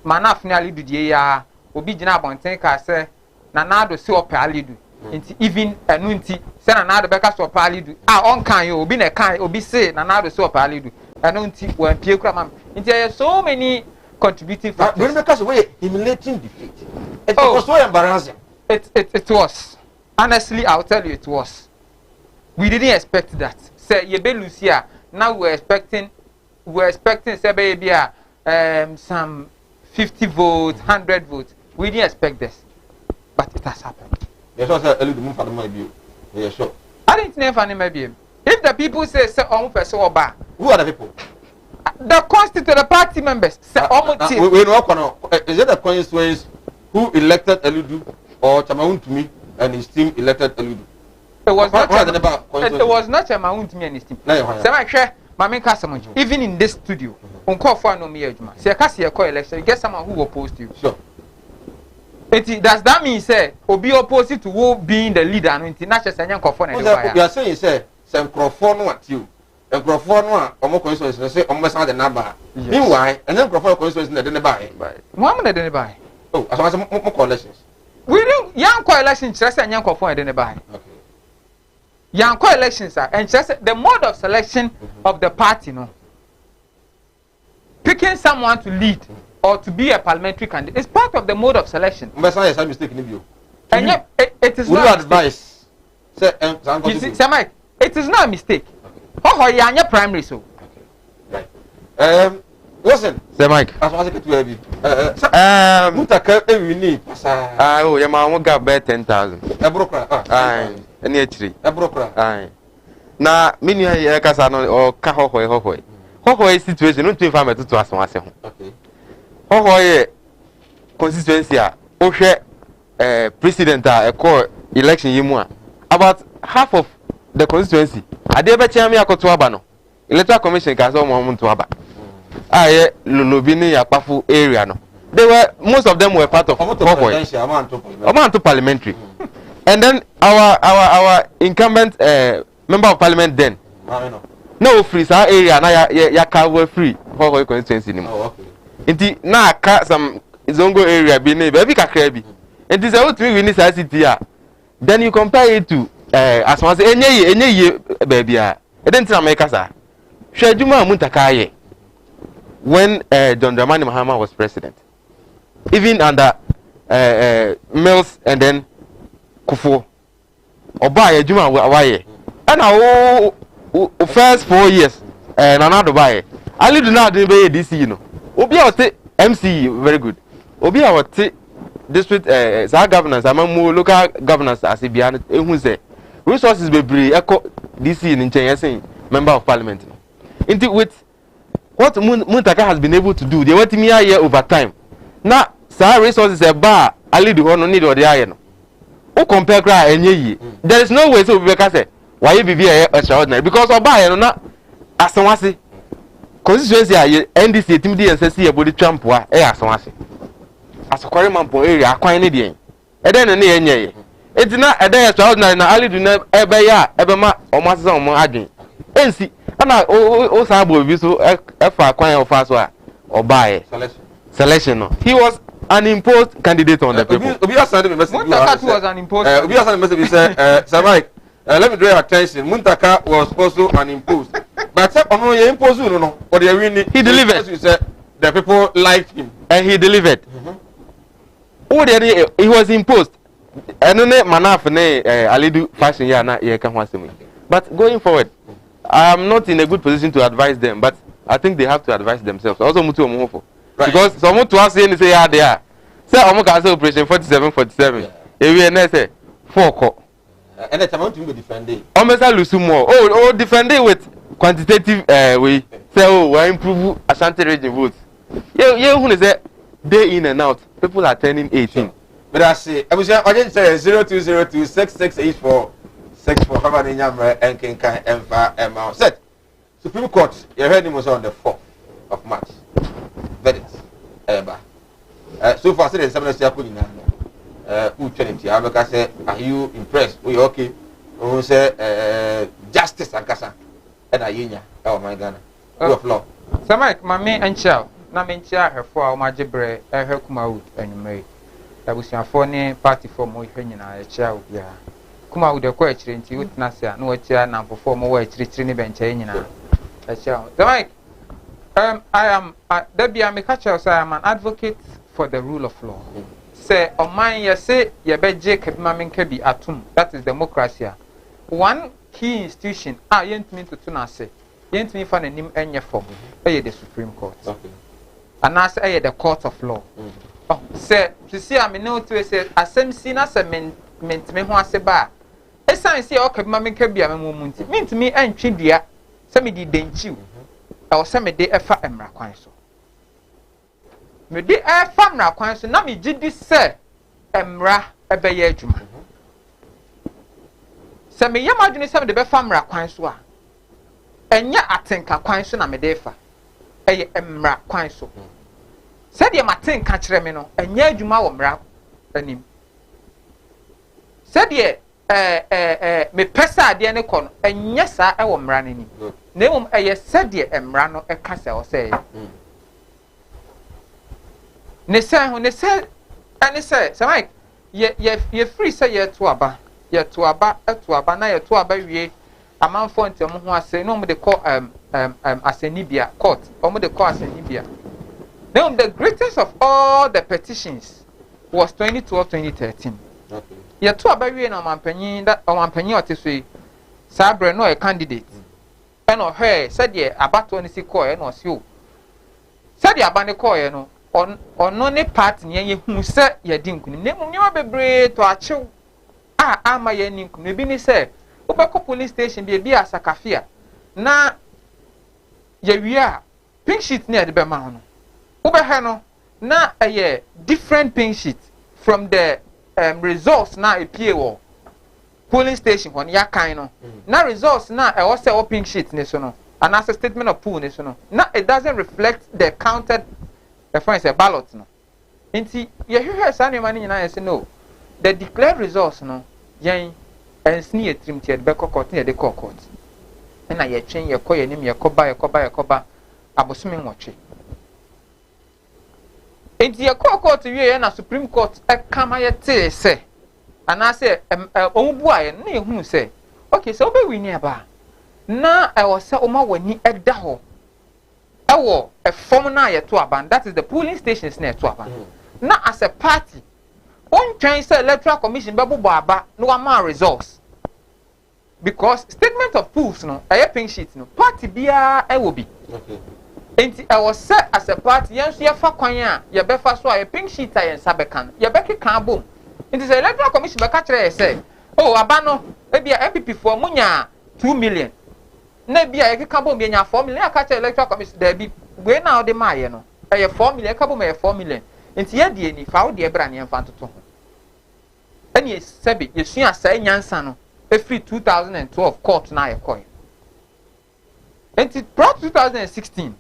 [SPEAKER 11] manaf ne alidu diya. Obi jina bonten ka say nanado si ope alidu. Inti even enunti say nanado beka si ope alidu. On kan yo obi ne kan obi say nanado si ope alidu. Enunti when pie kura mam. Inti there are so many contributing factors.
[SPEAKER 2] But because way humiliating defeat. It was so embarrassing.
[SPEAKER 11] It was. Honestly, I'll tell you it was. We didn't expect that. Say you be Lucia. Now we're expecting say baby some 50 votes, 100 votes. We didn't expect this. But it has happened.
[SPEAKER 2] Yes, also a little move for the maybe. Yes, sure.
[SPEAKER 11] I didn't know for maybe. If the people say person or ba.
[SPEAKER 2] Who are the people?
[SPEAKER 11] The constituent, the party members. Say
[SPEAKER 2] we know is it the constituents who elected Eludu or Chamaun to me and his team elected Eludu?
[SPEAKER 11] It was not Chamaun to me and his team. Say my share, Mami Kasamonji. Even in this studio, on call for no me ejuma. Say Kasi election, you get someone who opposed you.
[SPEAKER 2] Sure.
[SPEAKER 11] Does that mean say obi opposite to who being the leader and international Sanya Kofon?
[SPEAKER 2] You are saying say some Krofon what you. nkrofo no a omo constituency say omo san de na ba meanwhile and then nkrofo constituency na de ne ba
[SPEAKER 11] mo na de ne ba
[SPEAKER 2] oh as mo elections
[SPEAKER 11] we do young elections just and young nkrofo de ne ba okay young elections are and just the mode of selection of the party no picking someone to lead or to be a parliamentary candidate is part of the mode of selection.
[SPEAKER 2] Mbesa is mistake in you.
[SPEAKER 11] And yet, it is not advice. Say, Mike, it is not a mistake. Oh, you are primary so.
[SPEAKER 2] Right. Listen.
[SPEAKER 10] Say, Mike.
[SPEAKER 2] As I say to you, mutaka we need.
[SPEAKER 10] Oh, your mom got bet 10,000.
[SPEAKER 2] A broker.
[SPEAKER 10] Aye. Any actually.
[SPEAKER 2] A broker.
[SPEAKER 10] Aye. Na mini ya kasa no o ka hohoi. Hohoi situation no twi fa meto to aso ase ho.
[SPEAKER 2] Okay.
[SPEAKER 10] Hohoi constituency a o hwe president a call election yimu a about half of the constituency ade be chiam yakoto aba no electoral commission ka so mo to aba aye lolobi ni yakpafo area no they were most of them were part of amount to parliamentary and then our incumbent member of parliament then no free sa area na ya cover free for constituency ni mo nti na aka some zongo area bi ne be kakra bi nti say what we win this city a then you compare it to as one say enye baby a e den tina make sa hwe adwuma muntaka ye when John Dramani Mahama was president even under Mills and then Kufuor oba ye adwuma waye and first 4 years nana do baye ali do na do be DC no obi a wote MC very good obi a wote district governance amamu local governance asibia ehun say resources bebre eko DC in nchen yesen member of parliament into with what Muntaka has been able to do they want me here over time na sa resources e ba ali do no need ode aye no o compare cry enye yi there is no way so we can say why be extraordinary because oba aye no na asonwase constituency aye NDC team di NCC e body Trump wa e asonwase asokware mampo area akwan ne de eden ne enye ye etina eden extraordinary na ali do na ebe ya ebe ma omo asesa omo adwen ensi ana o sa agbo bi so efa akwan o fa so a obaye selection no he was an imposed candidate on the people
[SPEAKER 2] obi asande me message
[SPEAKER 11] Muntaka was an imposed
[SPEAKER 2] obi asande message say Sir Mike let me draw your attention Muntaka was also an imposed but say ono ye imposed no or they win
[SPEAKER 10] he delivered
[SPEAKER 2] you say the people liked him
[SPEAKER 10] and he delivered he was imposed enone manaf ne alidu fashion ya na ye ka ho asemi but going forward I am not in a good position to advise them but I think they have to advise themselves also mutu omo ho because some to ask any say ya there say omo ka say operation 47 ewe na say 4 ko
[SPEAKER 2] and the time to be defending
[SPEAKER 10] omo say lose more defending with quantitative way say we improve Ashanti region votes you who say day in and out people are turning 18
[SPEAKER 2] but I say I was say 0202668464 how many nyamre enkenkan emfa set Supreme Court you heard him was on the 4th of March verdict so far say the seven years akuni na who trinity abeka say are you impressed we okay who say justice akasa and ayenya oh my Ghana of law
[SPEAKER 11] so Mike mame enchel na me nchia hefo a o magebre ehwe Kumawood enumere abusiafo ne party for mo hwe nyina echia obia Kumawood ekọ echire nti witna se a na wachia na mpofo mo wa echire ne benche nyina echia so Mike I am an advocate for the rule of law. Say, on mine, you say, you bet Jacob Maminkebi atum. That is democracy. One key institution, yent me to tuna say, yent me for a name and your form, the Supreme Court. And I say, the court of law. Oh, say, to see, I mean, no to say, as some sinners meant me who say, ba. As I say, okay, Maminkebi, a moment, mean to me and Chindia, some did didn't you. I was some day a fat emra quanso. Me de a famra quanso, na me did this say emra a baye juma. Some me imagine some of the famra quanso. And yet I think a quanso na me defa. A emra quanso. Said ye matin catch remino, and ye juma or mra. Said ye me pesa ade ne kɔ no enye saa ɛwɔ mmara no ni na emom ɛyɛ sɛdeɛ mmara no ɛka sɛ ɔsɛ ne sɛ ho ne sɛ ɛne sɛ sɛ ye free sɛ ye to aba na ye to aba wie amanfo ntem ho ase no mo de kɔ asenibia court mo de kɔ asenibia now the greatest of all the petitions was 2012-2013 ye to aba wie na omanpanyin ote so sabre no a candidate and o he said ye abato ni si kɔ e na o si o said ye aba ne kɔ e no ono ne part ne ye hu se ye di nkunim ne mu nyama bebre to achew ama ye ni nkunim bi ni se obekɔ police station bi asakafia na ye wia pink sheet ne de be ma ho no obehɛ no na eye different pink sheet from the results na epie wo polling station hɔ ya kan no na results na ɛwɔ sɛ wɔ pink sheet ne so no and as a statement of poll ne so no na it doesn't reflect the counted the friends a ballot no nti ye hwehwɛ saa ne mani nyina yɛ no the declared results no yɛn ensni etrim tie de bɛkɔ court ne de kɔ court na yɛ twen yɛ kɔ yɛ nim yɛ kɔba abosome nwɔtwe nti yɛ kɔ court wie yɛ na supreme court ɛkama yɛ tee sɛ anase omubu aye na ehunu sɛ okay sɛ obewi ni aba na ɛwɔ sɛ oma wani ɛda hɔ ɛwɔ ɛfɔm na yɛ to aban that is the polling stations na yɛ to aban na as a party on twɛn sɛ electoral commission bɛbobɔ aba no ama results because statement of polls no ɛyɛ pink sheet no party biara ɛwɔ bi enti ɛwɔ sɛ as a party yɛn so yɛfa kwan a yɛbɛfa so a yɛ pink sheet a yɛn nsa bɛka no yɛbɛkeka abom nti sɛ electoral commission bɛka kyerɛ yɛ sɛ oh aba no ebia MPP for munya 2 million na ebia yɛkeka bom yɛnya 4 million aka kyerɛ electoral commission da bi we na ɔde ma yɛ no ɛyɛ 4 million ɛka bom ɛyɛ 4 million nti yɛ die ni fa wo de bra ne yɛmfa ntoto ho ɛne sɛbi yɛsua sɛ nyansa no efiri 2012 court na yɛ kɔɛ nti pro 2016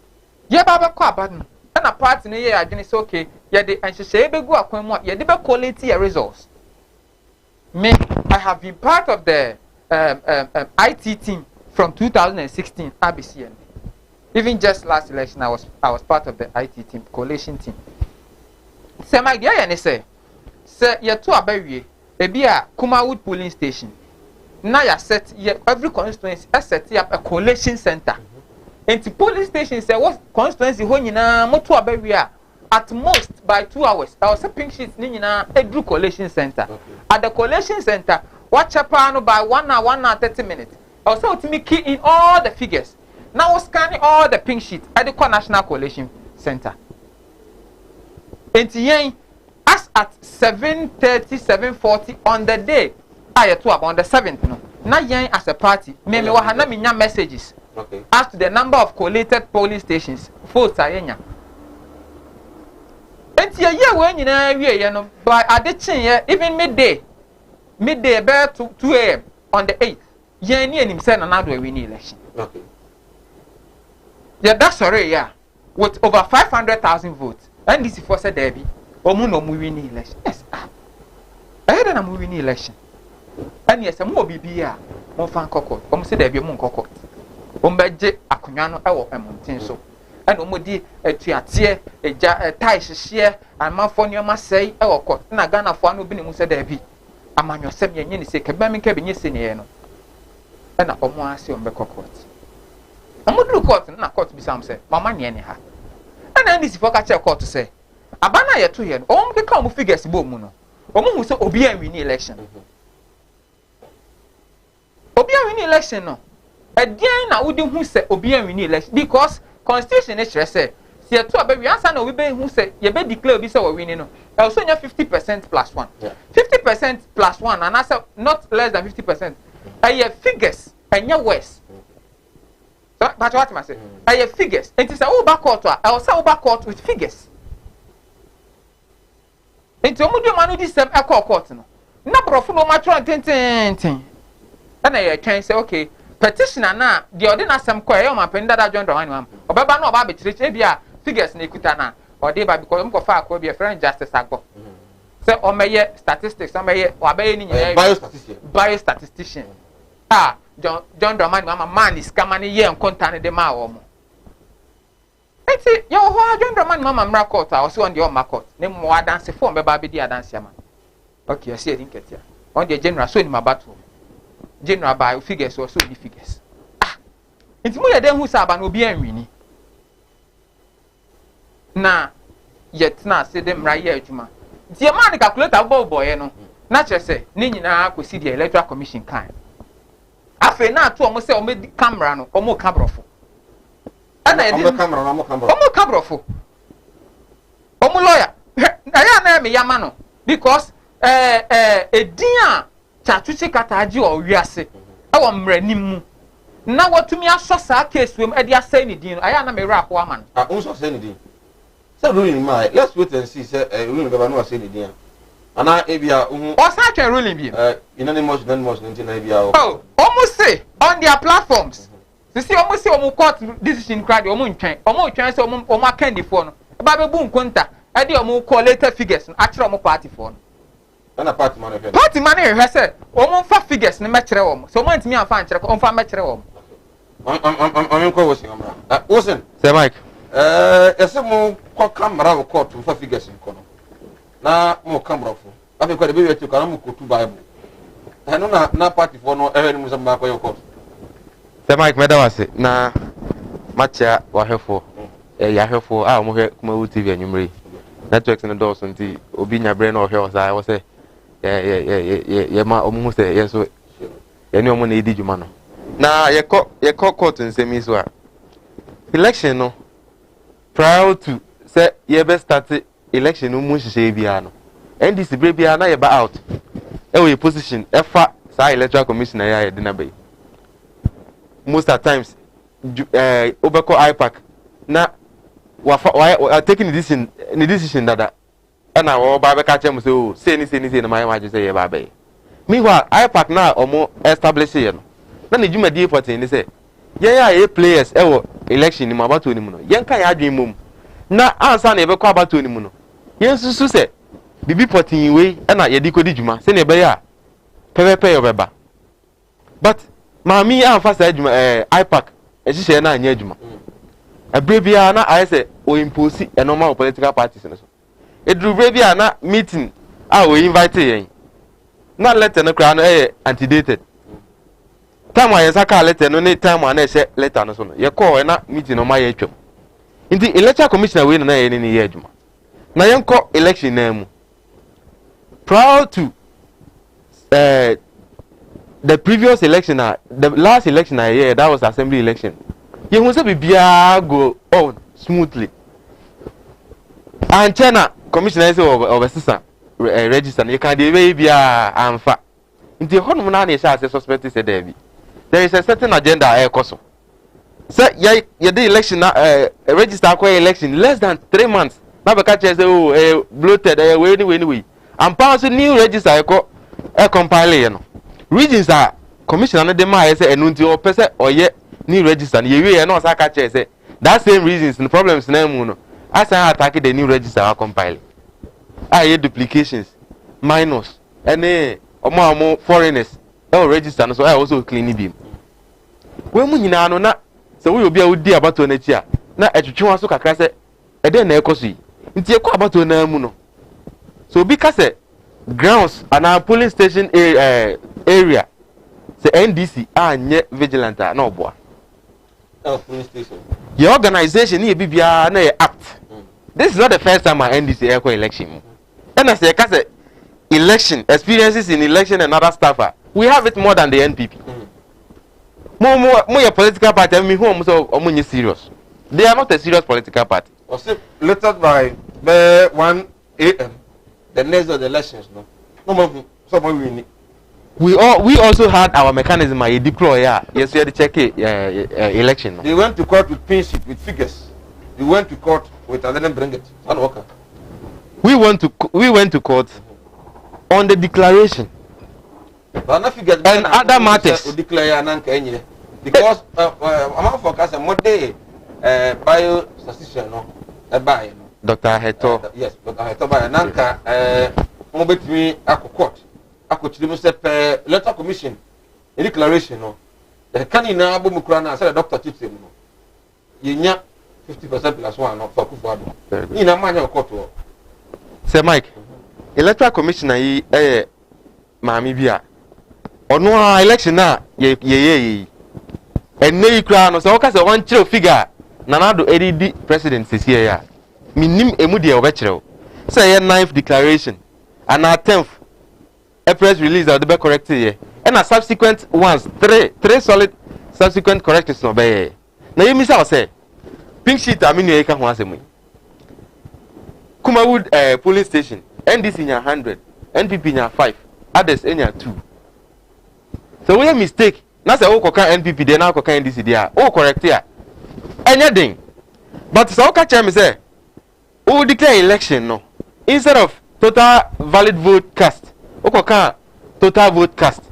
[SPEAKER 11] yɛba bɛkɔ aba no ɛna party no yɛ adwene sɛ okay yɛde nhyehyɛ bɛgu akwan mu a yɛde bɛ collate your results me I have been part of the IT team from 2016 ABCN even just last election I was part of the IT team coalition team sɛ my dear yɛ ne sɛ yɛto aba wie ebi a Kumawood polling station na ya set every constituency set up a coalition center and the polling station say what constituency ho nyina moto aba wie a at most by 2 hours I was a pink sheet ni nyina edru coalition center at the coalition center watch pa no by 1 hour 30 minutes I was able to key in all the figures now was scanning all the pink sheet at the national coalition center and yen as at 7:30 7:40 on the day I to on the 7th no na yen as a party me wa ha na menya messages as to the number of collated polling stations votes ayenya enti ye we nyina wie ye no by adechen ye even midday be 2 a.m. on the 8th yen ni anim say na na do we ni election yeah that's sorry yeah with over 500,000 votes and this for said there be omu no mu win election yes ahead na mu win election and yes mo bibi a mo fan kokot omu say there be mo kokot ombeje akonwa no ewo emontin so and omodi atuate eja tai hyehye amafo ne omasei ewo kot na Ghana fo anu bi ne mu say there be amanyosem yenye ne se keba menka benye se ne ye no na omo ase ombe kokot amodru court na court bi sam say mama ne ne ha and this for ka che court say abana ye to ye no omo keka omo figures bo mu no omo hu say obi an win election obi an win election no edian na wodi hu say obi an win election because constitution is say se to aba wi ansa na obi be hu say ye be declare obi say we win no e also nya 50% plus 1 50% plus 1 and as not less than 50% aye figures anya worse so but what am I say aye figures it is a over court I also over court with figures enti omudu manu di sem e court no na profo no ma tro tenten na ye twen say okay petitioner na the ordinary sem ko e o ma pen dada join down am obeba na oba be chire bia figures na ekuta na o dey ba because mo ko fa ko be friend justice agbo say o meye statistics o meye wa be ni nyina biostatistician John Dramani mama man is kamani ye nkonta ne de ma wo mo eti yo ho John Dramani mama mra court o se on the on court ne mo adanse fo be ba be di adanse ama okay I see it in ketia on the general so ni mabato general by figures so the figures nti mo ye den hu sa ba no obi anwini na yet na se dem ra ye adwuma nti e ma ni calculator boy no na che se ni nyina akosi the electoral commission kan afi na to omo se omo di camera no omo kabrofo ana e di omo kabrofo omo lawyer na ya na me yama no because edin a chatuchi kataji o wiase e wo mranim mu na watumi aso sa case wem e di asai ni din aya na me ra ho ama no
[SPEAKER 2] unso asai ni din say ruling my let's wait and see say ruling baba no asai ni din ana ebia
[SPEAKER 11] o sa twa ruling bi
[SPEAKER 2] unanimous nti na ebia
[SPEAKER 11] oh almost say on their platforms see almost say omo court decision crowd omo ntwen say omo akandifo no ba be bu nkonta e di omo collate figures a kire omo party for no
[SPEAKER 2] ana party man
[SPEAKER 11] e say omo fa figures ne mekire omo so omo ntimi afa nkire ko omo fa mekire omo
[SPEAKER 2] I'm going to Listen,
[SPEAKER 10] say Mike.
[SPEAKER 2] Ese mo kwa camera court fa figures nkono. Na mo camera fo. Abi kwa de be wetu kana mo kotu Bible. Eno na party for no ewe ni mo samba kwa yo court.
[SPEAKER 10] Say Mike meda wase na matcha wa hefo. Ya hefo mo he Kumawood TV anyumre. Networks no do so nti obi nya bre na o he o sa wo say ye ma omu say ye so ye ni omu na edi djuma no. Na ye ko court nsemi so a election no prior to say ye be start election no mu hihye bia no NDC bre bia na ye ba out e we position e fa sa electoral commission ya ye de na be most at times obeko IPAC na wa taking the decision that na wo ba be ka chem so say ni na my imagine say ye ba be meanwhile IPAC na omo establish ye no na ne juma die fortin ni say ye players e wo election ni mo abato ni mu no ye nka ya adwen mom na ansa na ye be kwa abato ni mu no ye susu say bibi fortin we na ye di kodi juma say na be ya pepepe yo beba but mami anfa sa juma IPAC e hihye na anya juma abrebia na I say o impose a normal political parties no so edrubrebia na meeting o invite yen na letter no kra no antedated time I saka letter no ne time na she letter no so no ye call na meeting no ma ye twam nti electoral commissioner we na ye ni ye adwuma na ye nko election na mu prior to the previous election the last election that was assembly election you must be go on smoothly and China commissioner say of sister register you can dey bia amfa nti honum na na say suspect say there is a certain agenda koso say ye the election register for election less than 3 months na be ka say bloated we and pass new register compile no regions are commissioner de ma say enu nti o pese oye new register ye we no saka che say that same reasons the problems na mu no as I attack the new register compile ye duplications minus any omo foreigners register no so also clean bi we mu nyina no na se we obi a wodi abato na chi a na etwetwe so kakra se e de na ekoso yi nti ekọ abato na mu no so obi ka se grounds and our polling station area say NDC anye vigilant na oboa
[SPEAKER 2] polling station
[SPEAKER 10] your organization ni bibia na act this is not the first time our NDC echo election and as ka say election experiences in election and other stuff we have it more than the NPP more your political party me who so serious they are not a serious political party
[SPEAKER 2] later by 1 a.m. the next of the elections no someone winning.
[SPEAKER 10] We also had our mechanism I deploy yes we had to check election.
[SPEAKER 2] They went to court with pinship with figures. We went to court with and then bring it.
[SPEAKER 10] We went to court on the declaration and other matters.
[SPEAKER 2] Because I'm forecast a more day bio statistician no buy
[SPEAKER 10] Dr. Heto.
[SPEAKER 2] Yes, Dr. Heto by Nanka mo betimi akokot akochiri mo se pe letter commission a declaration no the kanina abo mukura na say the doctor chief say no yenya 50% plus 1 no for kufuado ni na manya okoto
[SPEAKER 10] say Mike electoral commissioner yi maami bia ono a election na ye enne ikra no say o ka say one chiro figure nanado edidi president sisi ya minim emu de obekere say ye 9th declaration and 10th a press release that be corrected here and a subsequent ones three solid subsequent corrections no be na yemi say pink sheet aminu e ka ho asemu Kumawood polling station NDC nya 100 NPP nya 5 others nya 2 so we mistake na say o koka NPP dey na koka NDC dey o correct here anything but so ka tell me say o declare election no instead of total valid vote cast o koka total vote cast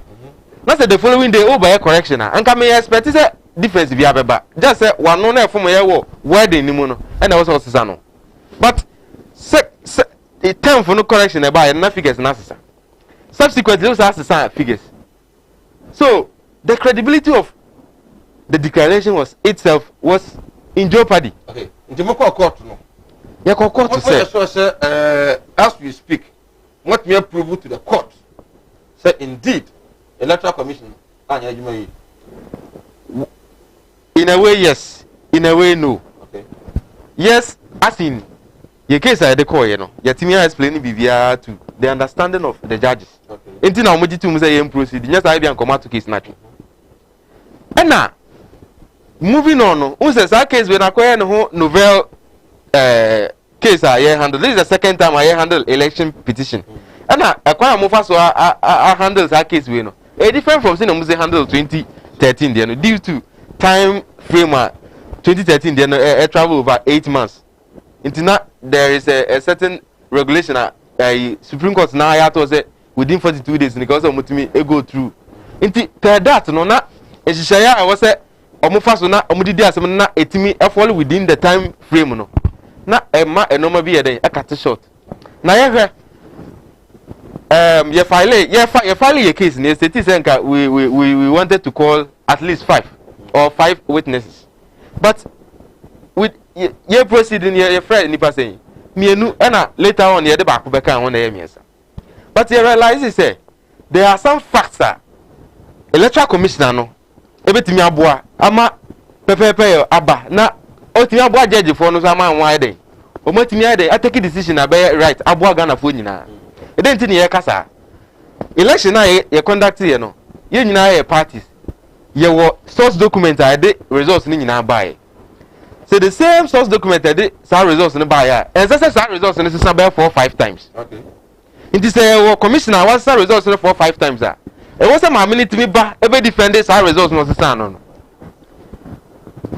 [SPEAKER 10] na say the following day o by correction and can me expect say difference bi abeba just say one no na efom ye wo wedding ni mu no and na so sisa no but the time for no correction about na figures na sisa subsequently those are sisa figures so the credibility of the declaration itself was in jeopardy.
[SPEAKER 2] Okay nti mo court no
[SPEAKER 10] ya court to say
[SPEAKER 2] as we speak what me prove to the court say indeed electoral commission anya adwuma yi
[SPEAKER 10] in a way yes in a way no.
[SPEAKER 2] Okay
[SPEAKER 10] yes as in your case I dey call you know your team here explaining bibia to the understanding of the judges.
[SPEAKER 2] Okay
[SPEAKER 10] enti na omoji tum say you proceed yes I be an come to case na twe na moving on no who says that case when acquire no novel case I handle this is the second time I handle election petition na acquire mo fa so I handle that case we no a different from say no mo say handle 2013 there no due to time frame 2013 there no travel over 8 months until now there is a certain regulation Supreme Court now ya to say within 42 days because of mutimi go through until per that no na ehihaya I was say omofa so na omudidi asem na etimi fall within the time frame no na ema enoma bi yeden cut short na ye hwe ye file your case in state say we wanted to call at least 5 or 5 witnesses but with ye proceeding your friend nipa saying mienu na later on ye de back be kan won na ye miesa but you realize say there are some facts electoral commissioner no ebetimi aboa ama pepepe aba na otimi aboa judge for no so ama wan eden o matimi eden I take decision about right aboa Ghana for nyina e den ti ne ye kasa election na ye conduct ye no ye nyina ye parties ye wo source document I dey results ni nyina buy so the same source document I dey sa results ni buy and say sa results ni say 4 or 5 times.
[SPEAKER 2] Okay
[SPEAKER 10] it is a commissioner was sa results 4 or 5 times e was say ma minute me ba e be defend sa results no say no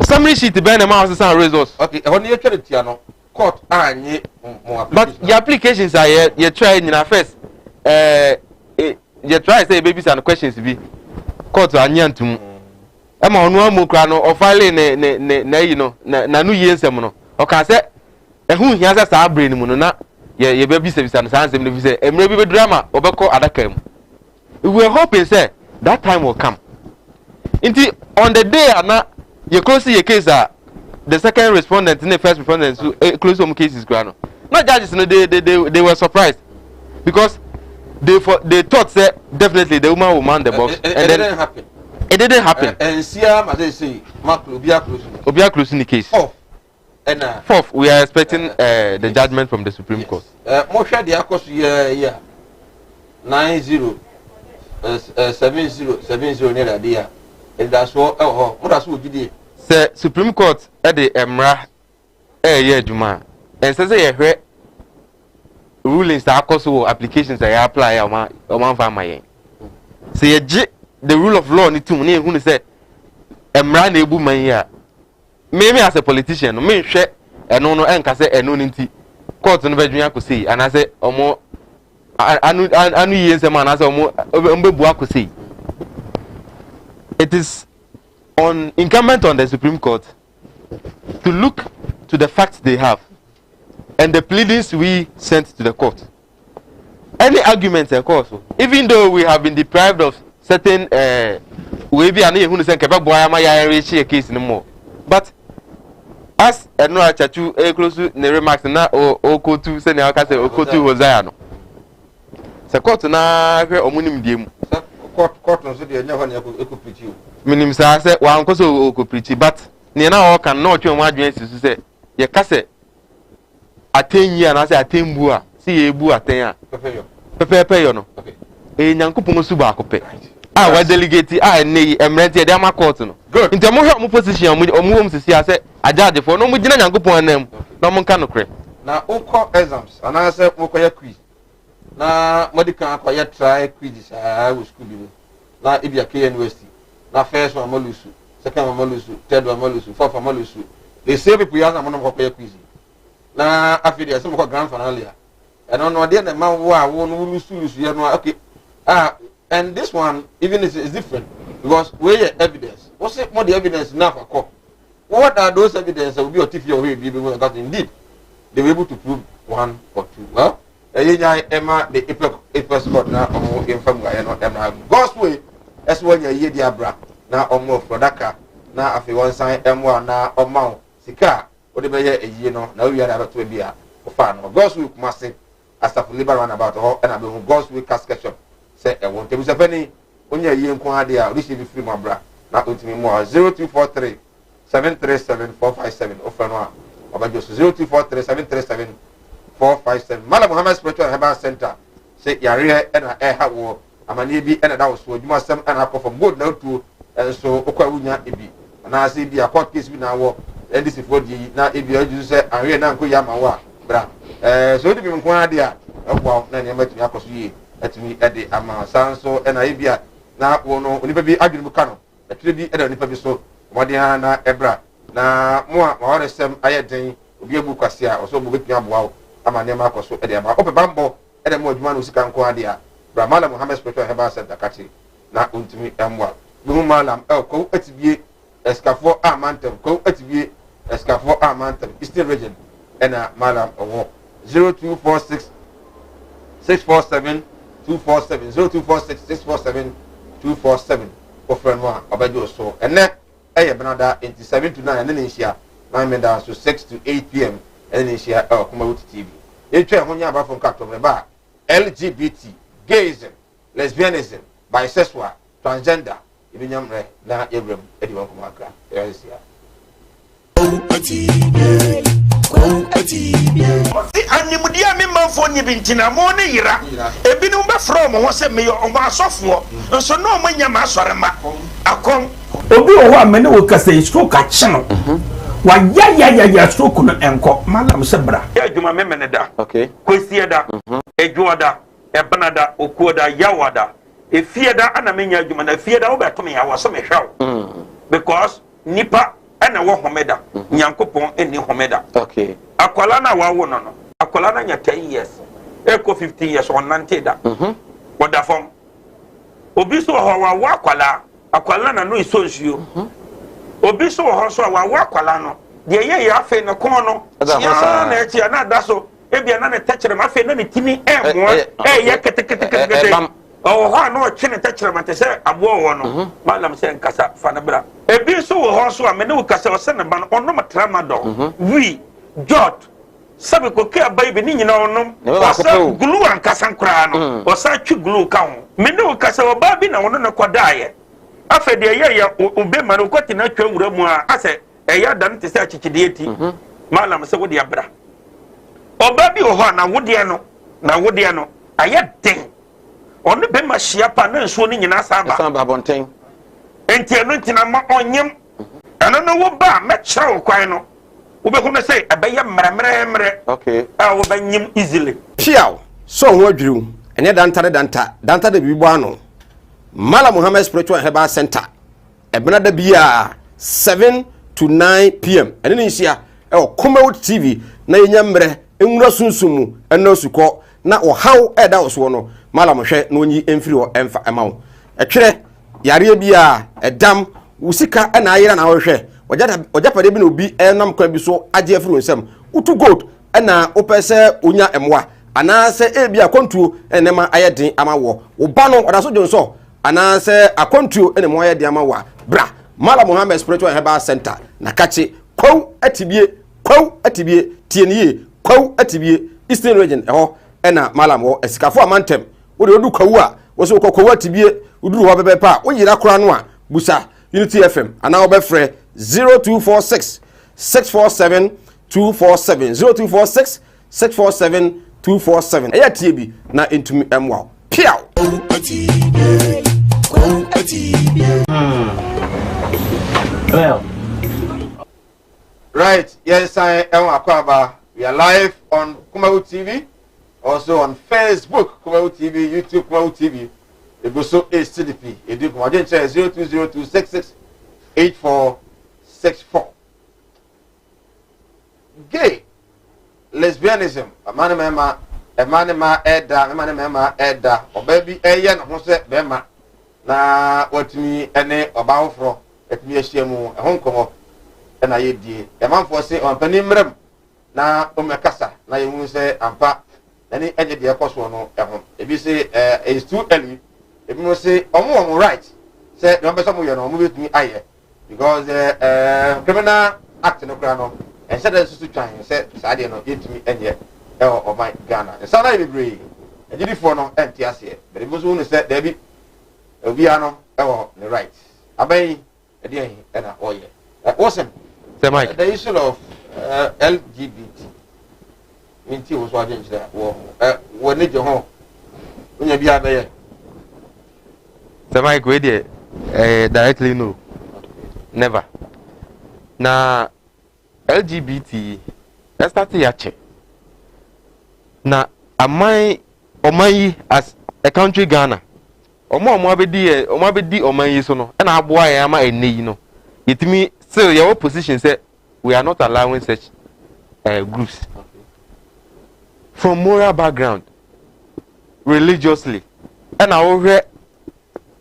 [SPEAKER 10] summary sheet be na ma say results.
[SPEAKER 2] Okay e won ye twere tia no court anye mo application
[SPEAKER 10] but the applications are you try nyina first you try say baby and questions be court anye antum e ma onu amokra no o file na yi no na nu yi ensem no o ka say ehun hia say sa brain mu no na ye baby service and ansem no bi say emre bi be drama obekọ adaka mu we were hoping say that time will come inti on the day na you close your case the second respondent and the first respondent so close some cases grano not judges no they were surprised because they thought say definitely the woman will man the box
[SPEAKER 2] and then
[SPEAKER 10] it didn't happen
[SPEAKER 2] and Siam as they say Mark
[SPEAKER 10] Obia close in the case fourth we are expecting the judgment from the Supreme Court
[SPEAKER 2] mo hwe dia course yeah 90 70 near there and that's what what that's what you
[SPEAKER 10] say Supreme Court at the emra ye adwuma and say ye hwe rulings that cause applications that apply o man fa mayen say ye the rule of law ni tum na ehunu say emra na ebu man ya me as a politician me hwe eno no enka say eno ni nti court no badwun akosei ana say omo anu yensem ana say omo mbebu akosei. It is incumbent on the Supreme Court to look to the facts they have and the pleadings we sent to the court. any argument course even though we have been deprived of certain we be an who say kebe boy am ya reach a case no more but as no achachu close to the remarks na okotu say na aka say okotu hosea no se court na hwe omunim dem
[SPEAKER 2] court no so de nya ho na ekoprichi
[SPEAKER 10] minim sa say wa nko so okoprichi but ne na o kan na otwe mo adwen sisu say ye ka say atenyi na say atembu a si ye bu aten a pepe yo no nyankopon su ba akope wa delegate nei emerenti de ama court no nti mo hwe mo position mo sisi ase ajaje for no mo gina nyankopon anam no mo nka no kre
[SPEAKER 2] na ukọ exams ana say mo koya quiz na medical akoya try quiz we school bi na ibia K University na first one molusu second one molusu third one molusu fourth one molusu they say people ya na mo no koya quiz na afidi ase mo ko grand finale ya and no dey na man wo no lusu ya no okay and this one even is different because where your evidence what's it more the evidence now for court what are those evidence that will be a TV or will be because indeed they were able to prove one or two well Emma the Apex court now inform Emma God's way as when you hear the abra now almost Prodaka now if you want sign M1 now or mount Sika or the bear a year no now we are about to be a fan of God's way must say as a liberal about all and I'm God's way casket shop say I want to be a penny when you're young Quadia receive free my bra not to me more 0243 737 457 offer no about just 0243 737 457 Malam Muhammad Spiritual Herbal Center say yare and a hawo amani bi and that was so you must some and I from good now to so okwa wunya ebi na say bi a court case bi na wo and this for the na ebi you say are na nko yama wa bra so di bi nko ade a ekwa na ne matumi akoso yi atumi ade ama sanso and ebia na wo no onipa bi adwene bu ka no atire bi ede onipa bi so modern na ebra na mo a ma wore sem ayeden obi ebu kwase a oso bo betumi aboa ama ne ma akoso ede ama ope bambo ede mo adwuma no sika nko ade a bra Malam Muhammad Spiritual Herbal Center kati na ontumi emwa bu malam ko atibie escafo amantem ko atibie escafo amantem Eastern region ena malam owo 0246 647 247 0246 647 247 offer no abajo so ene benada 7 to 9 and Inisia 9 men so 6 to 8 p.m. and Inisia Kumawood TV etwa ho nya ba from Katom ba LGBT gayism lesbianism bisexual transgender ibinyam re na ebrem edi won kuma akra Inisia
[SPEAKER 3] animudia me manfo nyi bintina mo ne yira ebi no be from ho se me yo omo asofo nso no mo nya ma asorema akom obi o ho amene wo kasa stroke ache no wa ya stroke no enko malam se bra ya djuma memene da
[SPEAKER 10] okay
[SPEAKER 3] kwesi da ejuoda ebenada okuoda yawada efieda ana menya djuma na fieda wo beto me ya wo so me hwaw because nipa ana wo homeda nyankopon eni homeda
[SPEAKER 10] okay
[SPEAKER 3] akwala na wawo no akwala na nya 10 years eko 15 years on nanteda woda fom obi so ho wa akwala na no isonsuo obi so ho so wa akwala no de ye ya fe no kon no ya na echi na da so ebia na ne techere ma fe na ne timi emo ye kete ho no chine techere ma te se abo wo no malam se nkasa fa na bra ebi so ho so amene wo kasa o se ne ba no ono matramadol wi jot sabe ko ke abai be ni nyina onom wasa glue ankasa nkra no wasa twi glue ka ho mene wo kasa wo ba bi na wono ne kwadaye afede ye obe ma no kwati na twa wura mu a ase eya dan te se achichide eti malam se wo de abra oba bi ho na wode no aye den onu be ma hia pa na nsuo ni nyina saba
[SPEAKER 10] bonten
[SPEAKER 3] enti eno ntina ma onyem eno no wo ba me kire wo kwan no wo be ko say abeye mremremre
[SPEAKER 10] okay
[SPEAKER 3] wo ba nyim easily
[SPEAKER 2] piaw so ho adwuru ene danta da bibo ano Malam Muhammad Spiritual Herbal Center ebenada bia 7 to 9 p.m. ene Inisia Kumawood TV na yenyamre enwura sunsumu eno suko na ohaw eda oso no malam hwe na onyi emfiri o emfa emawo etwere yare bia edam usika na ayira na hwe ojapade bi na obi enam kwa bi so age afiri nsem utu gold na opese onya emwa anaasɛ ebi akwantuo enema ayɛden ama wo ba no ɔda so dwonso anaasɛ akwantuo enema ayɛden ama wa bra Mala Muhammad Spiritual Herbal Center na kache kwaw atibie tienie kwaw atibie Eastern Region ɛhɔ ɛna Malam wo esikafo amantem wo de odu kwaw a wo so kwaw atibie uduru ho bebe pa wo yira kora no a busa Unity FM ana wo befrɛ 0246 647 247 0246 647 247 eya tie bi na entumi emwa piaw
[SPEAKER 4] Well,
[SPEAKER 2] right, yes, I am Akwaba. We are live on Kumawood TV, also on Facebook, Kumawood TV, YouTube, Kumawood TV. It goes so HTTP. It do come again, 0202668464. Gay, lesbianism, a man edda, or baby, a yan, who bema. Na what me any about for. Et mi eshemu hon komo na yedie e man for say on panim rem na o mekasa na yemu say ampa ani enye de ekoso no ehon e bi say it's too early e bi mo say omo right say no be some you no mo betumi aye because criminal act no kra no and said that susu twan say saade no yetumi enye e o my Ghana e sa na be brave e di for no enti ase but e mo so no say there be obi ano e wo the right abai and awesome. The issue of LGBT. Minty was watching that. When did you home? When you be out there?
[SPEAKER 10] Mike, directly no. Never. Now, LGBT, let's start to check. Now, am I as a country Ghana? Omabedi oman so no na aboa ya ma eni no yetimi still your position say we are not allowing such groups from moral background religiously and our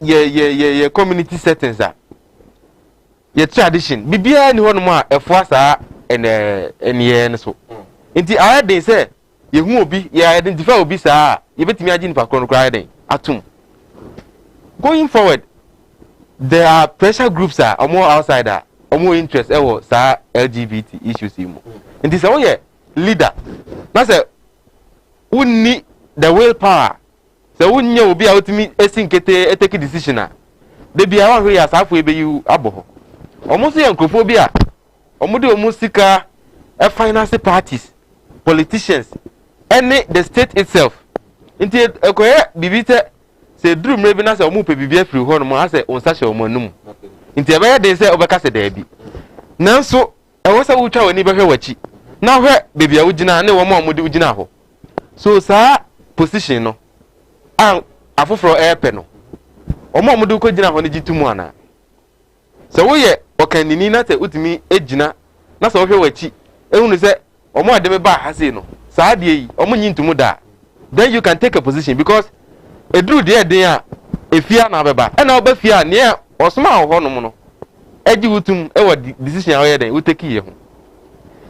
[SPEAKER 10] ye community settings are your tradition bibia ni hono ma efo asa ene so nti I dey say ye hu obi ye identify obi saa ye betimi agi ni pa kro kra den atum. Going forward, there are pressure groups are more outsider, or more interest LGBT issues. And this is leader. That's a who need the willpower. So who will be out to me a take a decision. They be our way as halfway be you abo. Almost anthrophobia. Almost a finance parties, politicians, and the state itself. Until a correct bibita. Say dream maybe na say omu pe bibia free ho no mo ase onsa hye omo num nti ebe ya dey say obeka se da bi nanso e wo say wo twa wani behwe wachi na hwe bibia ugina na wo mo omudi ugina ho so sa position no afoforo epe no omo omudi ko gina ho ne gitumu ana se wo ye okanini na te utimi ejina na se wo hwe wachi ehunu se omo ade be ba ha sei no sa de yi omo nyintumu da then you can take a position because edru de den efia na beba e na obafia ne osoma ho no no eji wutum e wo decision awo den uteki ye ho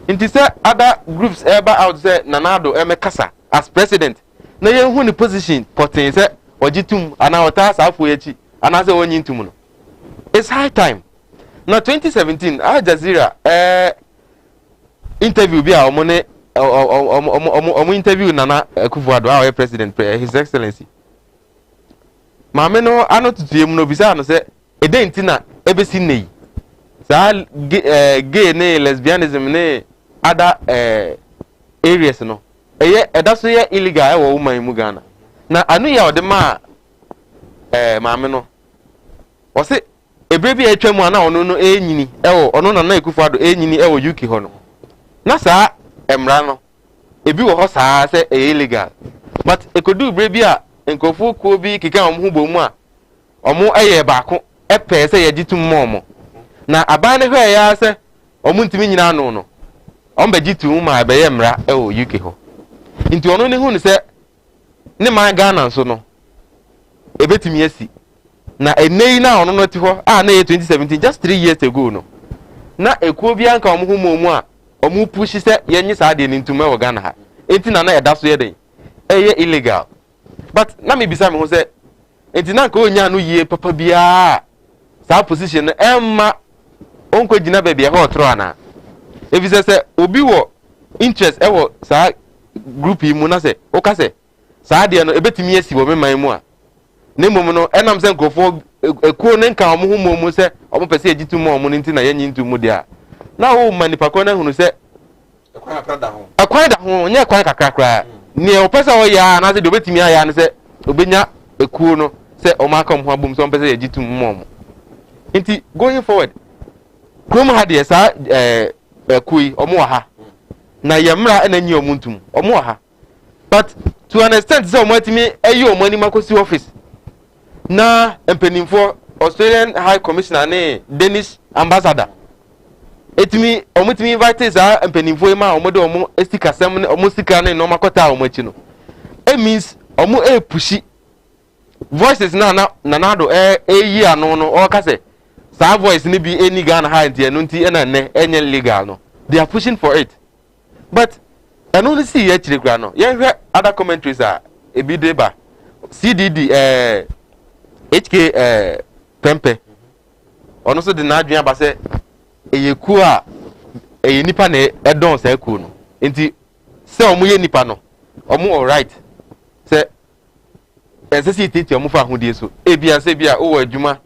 [SPEAKER 10] nti say other groups ever out say nanado emekasa as president na ye hu ni position poten say ojitum ana ota safo yachi ana say wonyintum no it's high time na 2017 Al Jazeera interview bi a omo ne omo interview Nana Akufo-Addo our president his excellency Mame no ano tutuyem no bisa no se edenti na ebesi nei sa gay ne lesbianism ne other areas no eye edaso ye illegal e wo woman mu Ghana na anu ya ode ma mame no o se ebrebi atwam ana ono no enyini e wo ono Nana Akufo-Addo enyini e wo UK ho no na sa emra no ebi wo ho sa se illegal but ekodu brebi a enkofu ko bi kika omhu bomu a omu eye baako epe se yagitum momo na aban ne hwe ya se omu ntimi nyina no no ombagitum ma abeye mra e wo UK ho nti ono ne hu ne se ne man Ghana so no ebetimi asi na enei na ono no ti ho na ye 2017 just 3 years ago no na ekuo bi anka omhu momu a omu push se yenyi sa de ne ntuma wo Ghana ha enti na na eda so ye den illegal but na me bisa me ho say enti na nka onya no yie papa bia sa position emma onko gina ba bia ho tro ana efise se obi wo interest ewo sa group yi mu na se o ka se sa de no ebetimi asi wo meman mu a ne mom no enam se nkofo ekuo ne nka omo ho mu se omo pese egitu mu omo nti na yanyi ntu mu dia na wo manipa ko na hunu se akwan da ho nya akwan kakrakra ne o pese o ya na se de obetimi aya ne se obenya ekuo no se o ma kam ho abum so pese egitu mu omo nti going forward krom ha de sa ekui omo ha na yemra na nyi omo ntum omo ha but to an extent so omo atimi ayi omo ani makosi office na empenimfo Australian High Commissioner ne Danish Ambassador etimi omo timi invite za empenimfo ma omo de omo estika sem ne omo sika ne no makota omo achi no it means omo pushi voices na do yi ano no o ka se sa voice ni bi eni Ghana ha ntia no nti na ne enye legal no they are pushing for it but I only see here chire no ye hwe other commentaries are ebi deba CDD HK Pempe ono so de na adwen aba se eyeku a nipa na edon sa eku no nti se omo ye nipa no omo all right se ese titi omo fa hodie so ebia se bia o adwuma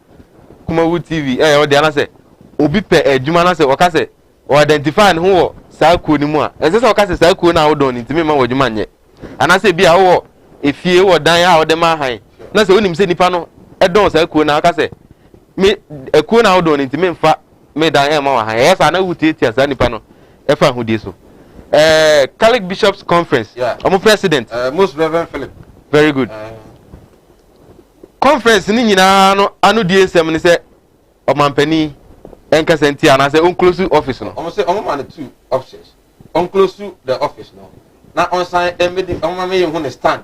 [SPEAKER 10] Kumawood TV o de ana se obi pe adwuma na se o ka se o identify ne ho sa ku ni mu a ese se o ka se sa ku na o don nti me ma wadwuma nye ana se bia wo efie wo dan a o de ma han na se onim se nipa no edon sa ku na o ka se me eku na o don nti me mfa me dan e ma wa han esa na wutiti asa nipa no e fa hodie so Catholic Bishops Conference omo president
[SPEAKER 2] Most Reverend Philip
[SPEAKER 10] very good conference ni nyina no anu die nsem ni se omampani enka senti ana se onclose office no
[SPEAKER 2] omo say omo man two options onclose the office no na on sign emedi omo me hu ne stand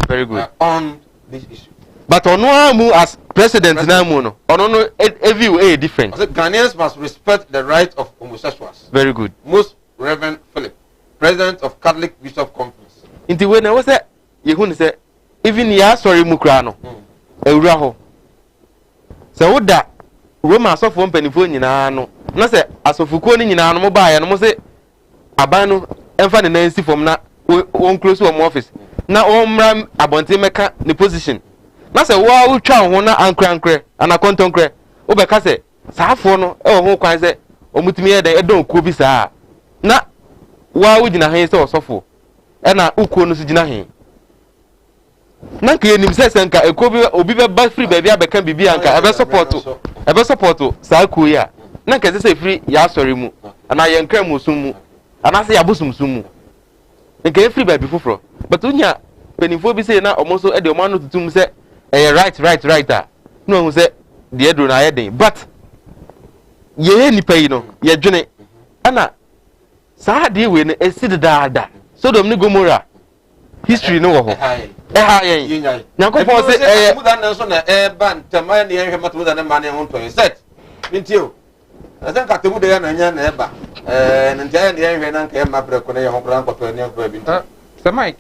[SPEAKER 10] very good
[SPEAKER 2] on this issue
[SPEAKER 10] but ono amu as president na mu no ono no view different.
[SPEAKER 2] So Ghanaians must respect the rights of homosexuals.
[SPEAKER 10] Very good.
[SPEAKER 2] Most Reverend Philip, president of Catholic Bishop Conference.
[SPEAKER 10] Inti we na we say yehu ni say even ya sorry mu kra no ewura ho se woda Roma asofo mpanifo nyina no na se asofuko ni nyina no mo ba ya no mo se aban no emfa ne nansi fom na won close wo office na omra abonte meka ne position na se wa utwa ho na ankre ana kontonkre obeka se saafo no e ho kwan se omutimi ye de don ko bi saa na wa ugina han se osofo e na ukuo no su gina han na nke enim se senka ekobi obi be ba free baby abeka bibi anka ebe support saa ku ya na nke se free ya asori mu ana ye nkra mu sum mu ana se ya bosum sum mu nke free baby foforo but unya penifo bi se na omoso e de omanu tutum se right no hu se de edro na ye den but ye ni pay no ye dwene ana saa de we no esidi daada Sodom ni Gomorrah history no wo ho ha yen nyankopon se
[SPEAKER 2] mudan na so na ban tema ne ye hwema to mudan ma ne ho to set nintio asan ka temu de ya na nya na eba ntia ne ye hwe na nka ye ma breko ne ye ho bran kwato ne ho bi nti
[SPEAKER 11] Sir Mike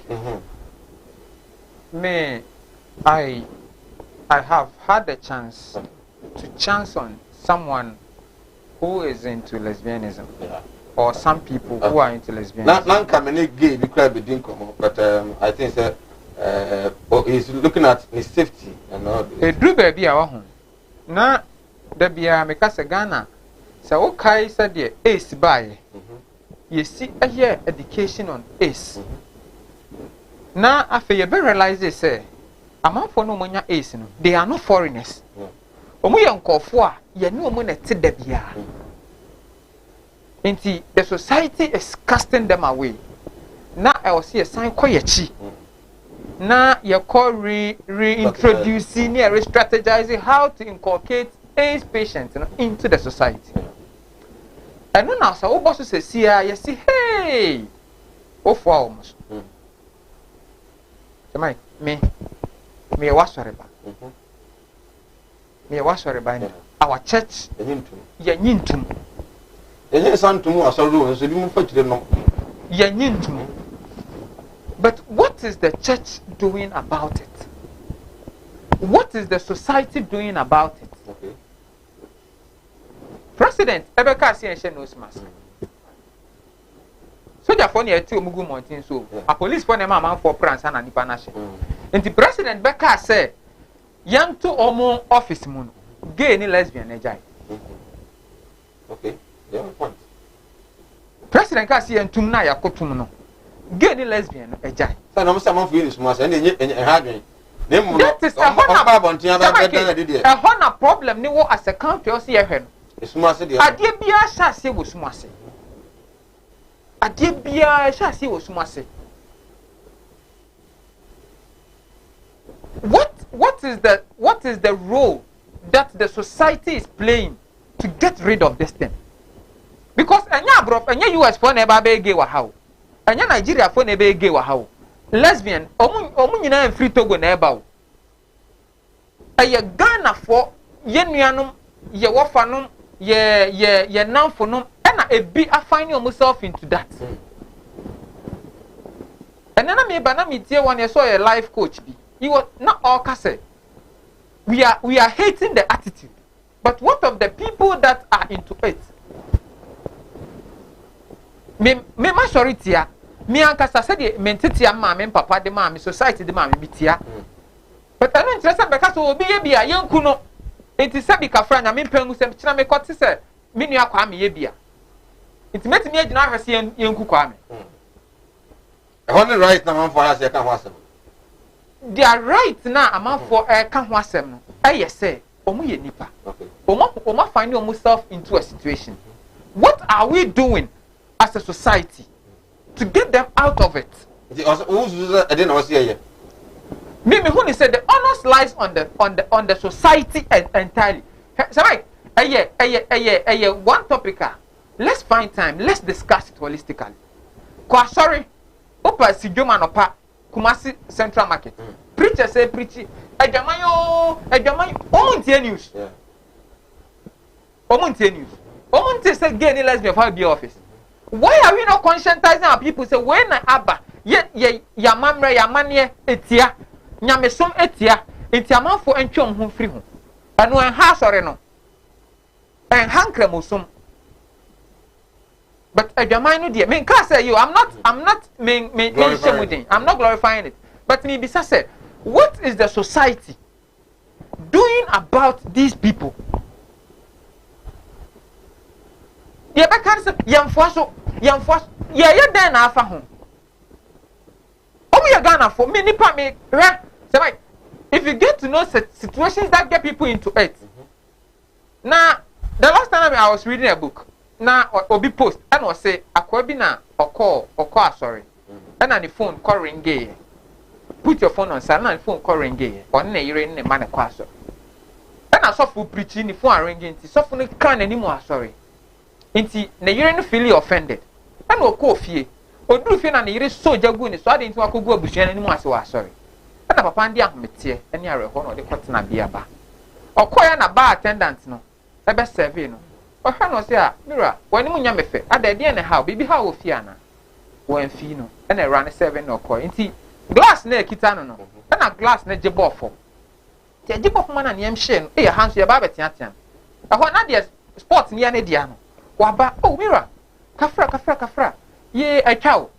[SPEAKER 11] me I have had the chance to chance on someone who is into lesbianism or some people who are into lesbianism.
[SPEAKER 2] Nan kamene gay be cry be din komo but I think he's looking at his safety and all this.
[SPEAKER 11] E do baby a ho. Na da bia me ka se Ghana se o kai se de ace buy. You see a year education on ace. Na afa you be realize say amanfo no monya ace no they are not foreigners. Omo ye nkofo a ye ne omo na te da bia. Inti the society is casting them away. Na I will see a sign koyechi. Na ye call reintroducing re-strategizing how to inculcate AIDS patients into the society. And no now so boss say see you see hey oh for almost. Me was sorry ba. Me was sorry ba. Our church ye nyintum.
[SPEAKER 2] Enye santum asoru nso bi mu fa kire no.
[SPEAKER 11] Ye nyintum. But what is the church doing about it? What is the society doing about it?
[SPEAKER 10] Okay.
[SPEAKER 11] President Ebeka Asiense knows mask. Soldier for near two Mugu Mountain so a police for them man for France and Nipa Nation. And the president Beka say young to omo office moon gay ni lesbian ejai.
[SPEAKER 10] Okay. Yeah, point.
[SPEAKER 11] President ka see entum na yakotum no. Gay ni lesbian ejai.
[SPEAKER 10] So no say man for you small say and hardware.
[SPEAKER 11] That is a honor problem ni wo as a country o see ehwe no.
[SPEAKER 10] Small say there.
[SPEAKER 11] Ade bia sha se wo small say. Ade bia sha se wo small say. What is the role that the society is playing to get rid of this thing? Because anya abrof anya US for na eba be gay wa how. Anya Nigeria for na eba gay wa how. Lesbian omu nyina free Togo na eba o. Aye Ghana for ye nuanom ye wofanom ye namfonom na ebi afine yourself into that. And then me ba na me tie one ye saw a life coach bi. He was not all kase. We are hating the attitude. But what of the people that are into it? Me majority ya me ankasa say the mentity ya ma me papa de ma me society de ma me bitia. But I don't interest because obi ye bia yenku no. Enti se bi kafra nya me mpangu se kira me kote se me nua kwa me ye bia. Enti metimi agina hwese yenku kwa me.
[SPEAKER 10] Honey right na man for us ya ka ho asem.
[SPEAKER 11] Their right now amount for can ho asem no. Yes say omo ye nipa.
[SPEAKER 10] Okay.
[SPEAKER 11] Omo find yourself into a situation. What are we doing as a society to get them out of it?
[SPEAKER 10] The I didn't know see here.
[SPEAKER 11] Me who said the onus lies on the society entirely. So like one topic. Let's find time. Let's discuss it holistically. Kwa sorry. Opa si Joma nopa Kumasi Central Market. Preacher say preaching. Ejamayo. Omuntie news.
[SPEAKER 10] Yeah.
[SPEAKER 11] Omuntie news. Omuntie say gay ni lesbian for be office. Why are we not conscientizing our people? Say when I abba ye mamre ya manie etia nyamesom etia entiaman for entwom ho free ho. Anu en ha sore no. En hankremosum. But Ejamai no dear. Me can say you. I'm not I'm not glorifying it. But me bisa say, what is the society doing about these people? Yeah, but can say yamfwaso. Yeah, then afa ho. Oh, we are Ghana for me nipa me. Say if you get to know situations that get people into it. Now, the last time I was reading a book. Na obi post and was say akwa bi na okọ sorry and the phone call ring gay. Put your phone on silent and phone call ring gay. On na yire ne man kwa so. And I saw full preaching the phone ringing nti so phone can anymore sorry. Nti na yire no feel offended. And okọ fie. Oduru fie na yire so jagu ni so ade nti wakogu abusuan anymore ase wa sorry. And papa ndi ahomete eni areho na de kwatena bia ba. Okọ ya na bar attendant no ebe serve no. Oh, no, say, Mira, when you nyame fe, at the end, how, baby, how will Fiana? When Fino, and I ran a 7 or coin. Glass near Kitano, and a glass near Jabofo. The Jabop man and Yam Shin, a hands your Babatian. I want not sports near Nediano. Waba, oh, Mira, Kafra, ye, a cow.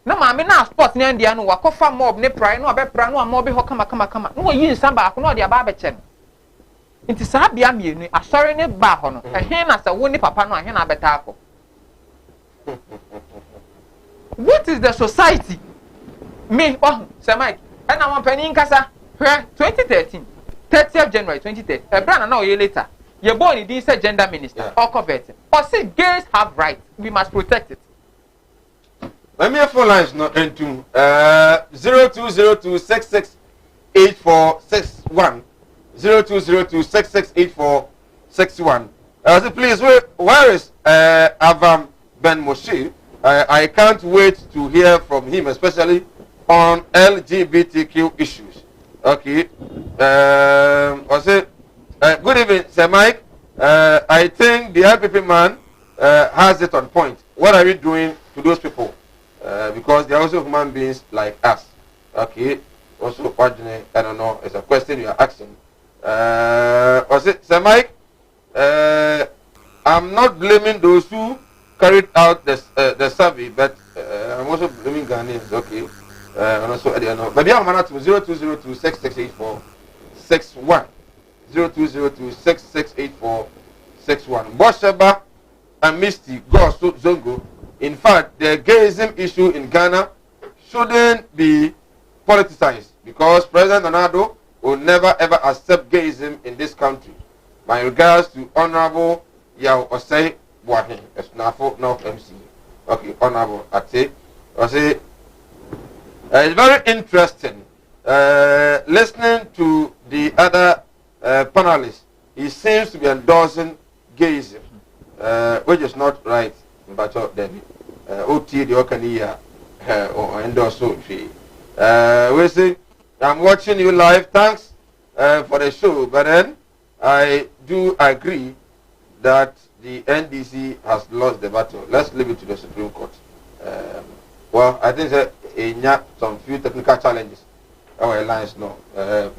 [SPEAKER 11] No, mamma, now sports near Indiano, Wakofa mob, ne pride, no, bet prano, and mobile, come. No, you, somebody, no, dear Babachan. Inti saa bia me ni asori ne ba ho no ehe na sa wo ni papa no ahe na beta akọ. What is the society? Me say Mike and am panin kasa 2013 30th January 2013 e bra na o ye later ye born in this gender minister or convert or say gays have rights, we must protect it.
[SPEAKER 10] Let me phone lines no into 0202668461 0202668461. Please, where is Avam Ben Moshe? I can't wait to hear from him, especially on LGBTQ issues. Okay. Good evening, Sir Mike. I think the LPP man has it on point. What are you doing to those people?
[SPEAKER 2] because they are also human beings like us. Okay, also, I don't know, it's a question you are asking. Was it, Sir Mike? I'm not blaming those who carried out the survey, but I'm also blaming Ghanaians. Okay, and also I don't know. Maybe I'm going to 0202-6684-61. 0202-6684-61. Bosheba and Misty go Zongo. In fact, the gayism issue in Ghana shouldn't be politicized because President Donaldo will never ever accept gayism in this country. My regards to Honorable Yao Osei Boahin, Esnafo North MC. Okay, Honorable Ate. It's very interesting listening to the other panelists. He seems to be endorsing gayism, which is not right. But David, OT the Okania or endorse we say, I'm watching you live. Thanks for the show. But then I do agree that the NDC has lost the battle. Let's leave it to the Supreme Court. Well, I think that some few technical challenges. Our alliance no. But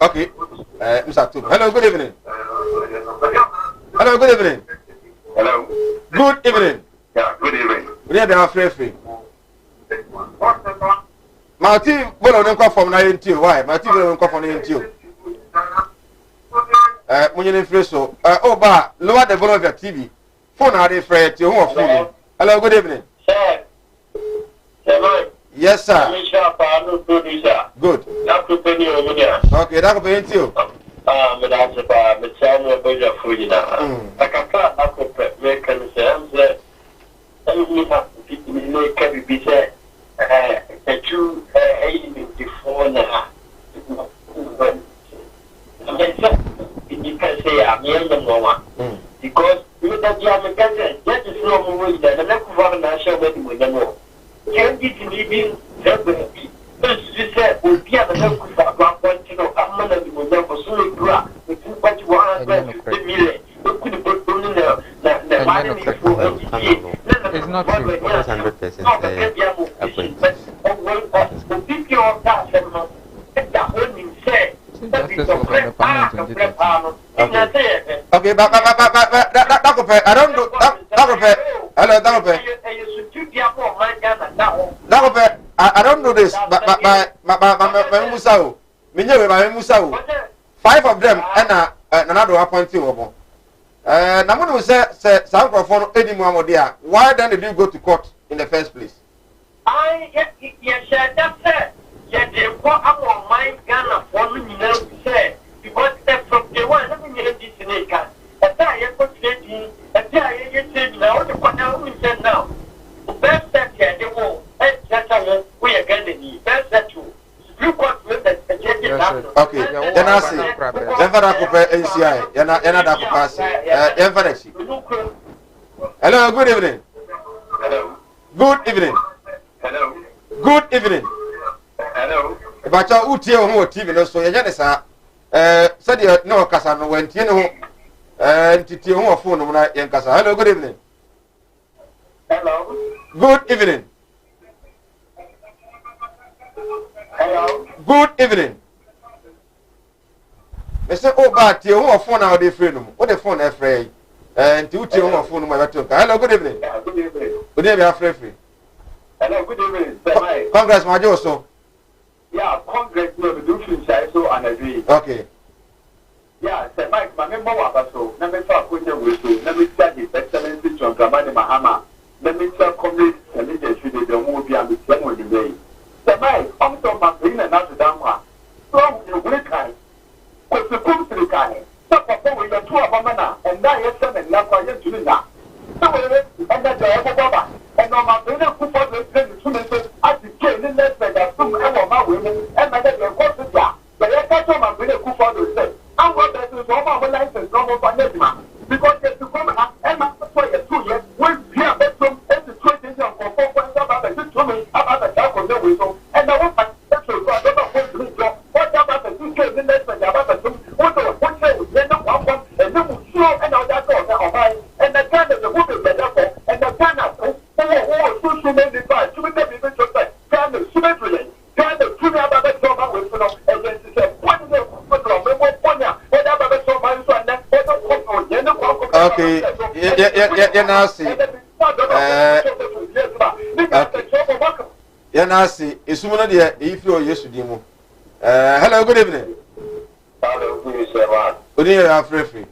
[SPEAKER 2] okay, Mr. Tum. Hello, good evening. Hello, good evening.
[SPEAKER 12] Hello.
[SPEAKER 2] Good evening.
[SPEAKER 12] Yeah, good evening.
[SPEAKER 2] We are there free. My team will not come from 19. Why? My team will not come from 19. When you free so, but lower the volume of your TV. Phone are they free to home phone. Hello, good evening.
[SPEAKER 12] Sir.
[SPEAKER 2] Yes, sir. Good. Okay, that will be into.
[SPEAKER 12] That's about the channel of the food. I can't make a sense that can be said. A true before now. You can say I'm young woman because you that you have a cousin, that is no more than a local national wedding with them all. Can't you believe February? She said, we'll be at the local for I'm not going to go so grab with what you want to million. We could put in there.
[SPEAKER 11] It's not true.
[SPEAKER 10] 100%.
[SPEAKER 2] Okay, but I don't know. Hello, I don't know this, but Musao, Musao, 5 of them and another appointee. Namu say some for any more there. Why then did you go to court in the first place?
[SPEAKER 12] Yes, that's it. Yet they walk up on my Ghana for me, you know, say, because that's from the one, let me get this in a can. A day I put it, a day I said, now, what I will say now. The best that here, they will, that's how we are getting the best that you got with the
[SPEAKER 2] okay, then I see. NCI, hello, good evening.
[SPEAKER 12] Hello.
[SPEAKER 2] Good evening.
[SPEAKER 12] Hello.
[SPEAKER 2] Good evening.
[SPEAKER 12] Hello.
[SPEAKER 2] If I tell you TV, no, so you're said you no Casano went in and to your phone when I am Casa. Hello, good evening.
[SPEAKER 12] Hello.
[SPEAKER 2] Good evening.
[SPEAKER 12] Hello.
[SPEAKER 2] Good evening. They say, oh, but your phone now, they free. What the phone afraid? And to your phone, my talk. Hello, good evening.
[SPEAKER 12] Good evening.
[SPEAKER 2] Good evening, free.
[SPEAKER 12] Hello, good evening.
[SPEAKER 2] Congress, my Joso.
[SPEAKER 12] Yeah, Congress, no, the difference I so and agree.
[SPEAKER 2] Okay.
[SPEAKER 12] Yeah, say Mike, my member was so. Let me talk with you with you. Let me study His Excellency John Dramani Mahama. Let me tell community and leadership the movie and the same with the way. Say Mike, I'm talking about being another down. So, you will kind. Because the comes to the kind. So, with the 2 of them and now you're sending love for you to do that. So, and that's the other. And no matter who for the students, I became in that that some my women and my dad go to that. But I can't tell my brother who for the say. I'm going to do my license normal for Nedma. Because there's to come and my for 2 years, we'll be a bedroom and the 20 years for 4 points about the 2 minutes about the dark of the window. And I want my special so I don't know what to do. What about the 2 kids in that about the 2? What the one day we end up one and then we show and all that and the kind of the woman that and the kind of
[SPEAKER 2] Okay, yeah, now see. Yeah, now see. It's one of the if you are yesterday. Hello, good evening.
[SPEAKER 12] Hello, good evening.
[SPEAKER 2] Good evening, Alfred.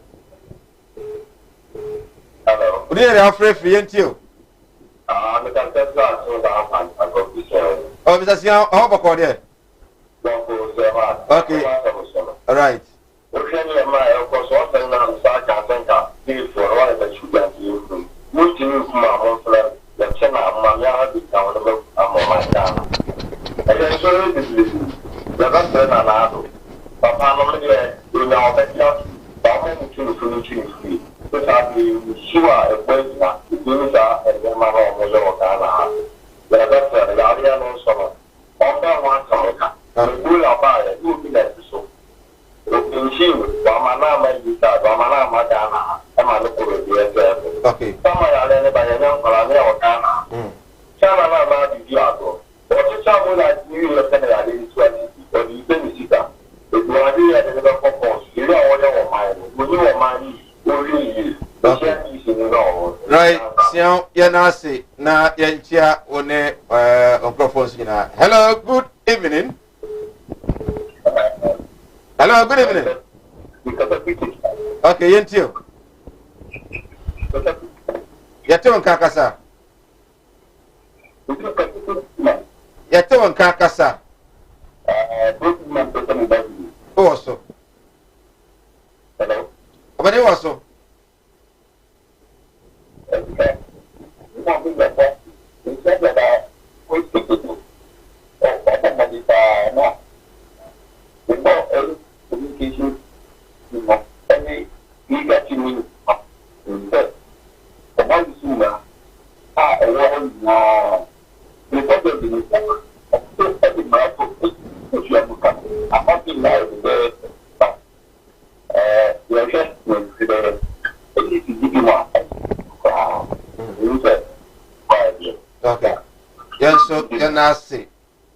[SPEAKER 12] Hello.
[SPEAKER 2] Good evening, Alfred. You.
[SPEAKER 12] I'm going to
[SPEAKER 2] oh, Mr. Sian, how about there? Okay. All right. Okay. Right, Sian, Yanasi, na Yantia, one microphones. Hello, good evening. Hello, good evening. Okay, Yentio. Yato Kakasa. Yato Kakasa. Also.
[SPEAKER 12] Hello.
[SPEAKER 2] But it was so. Okay. Yes, so Yanasi.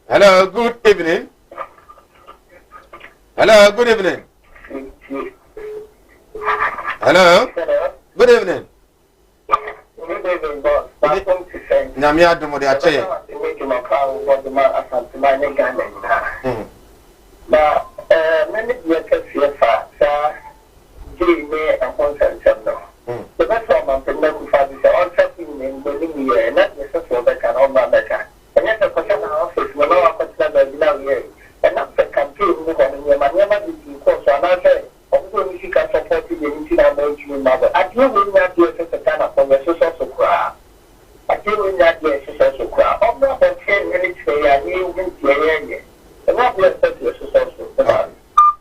[SPEAKER 2] Hello, good evening. Hello, good evening. Hello. Good evening. Namia Domo de Ache.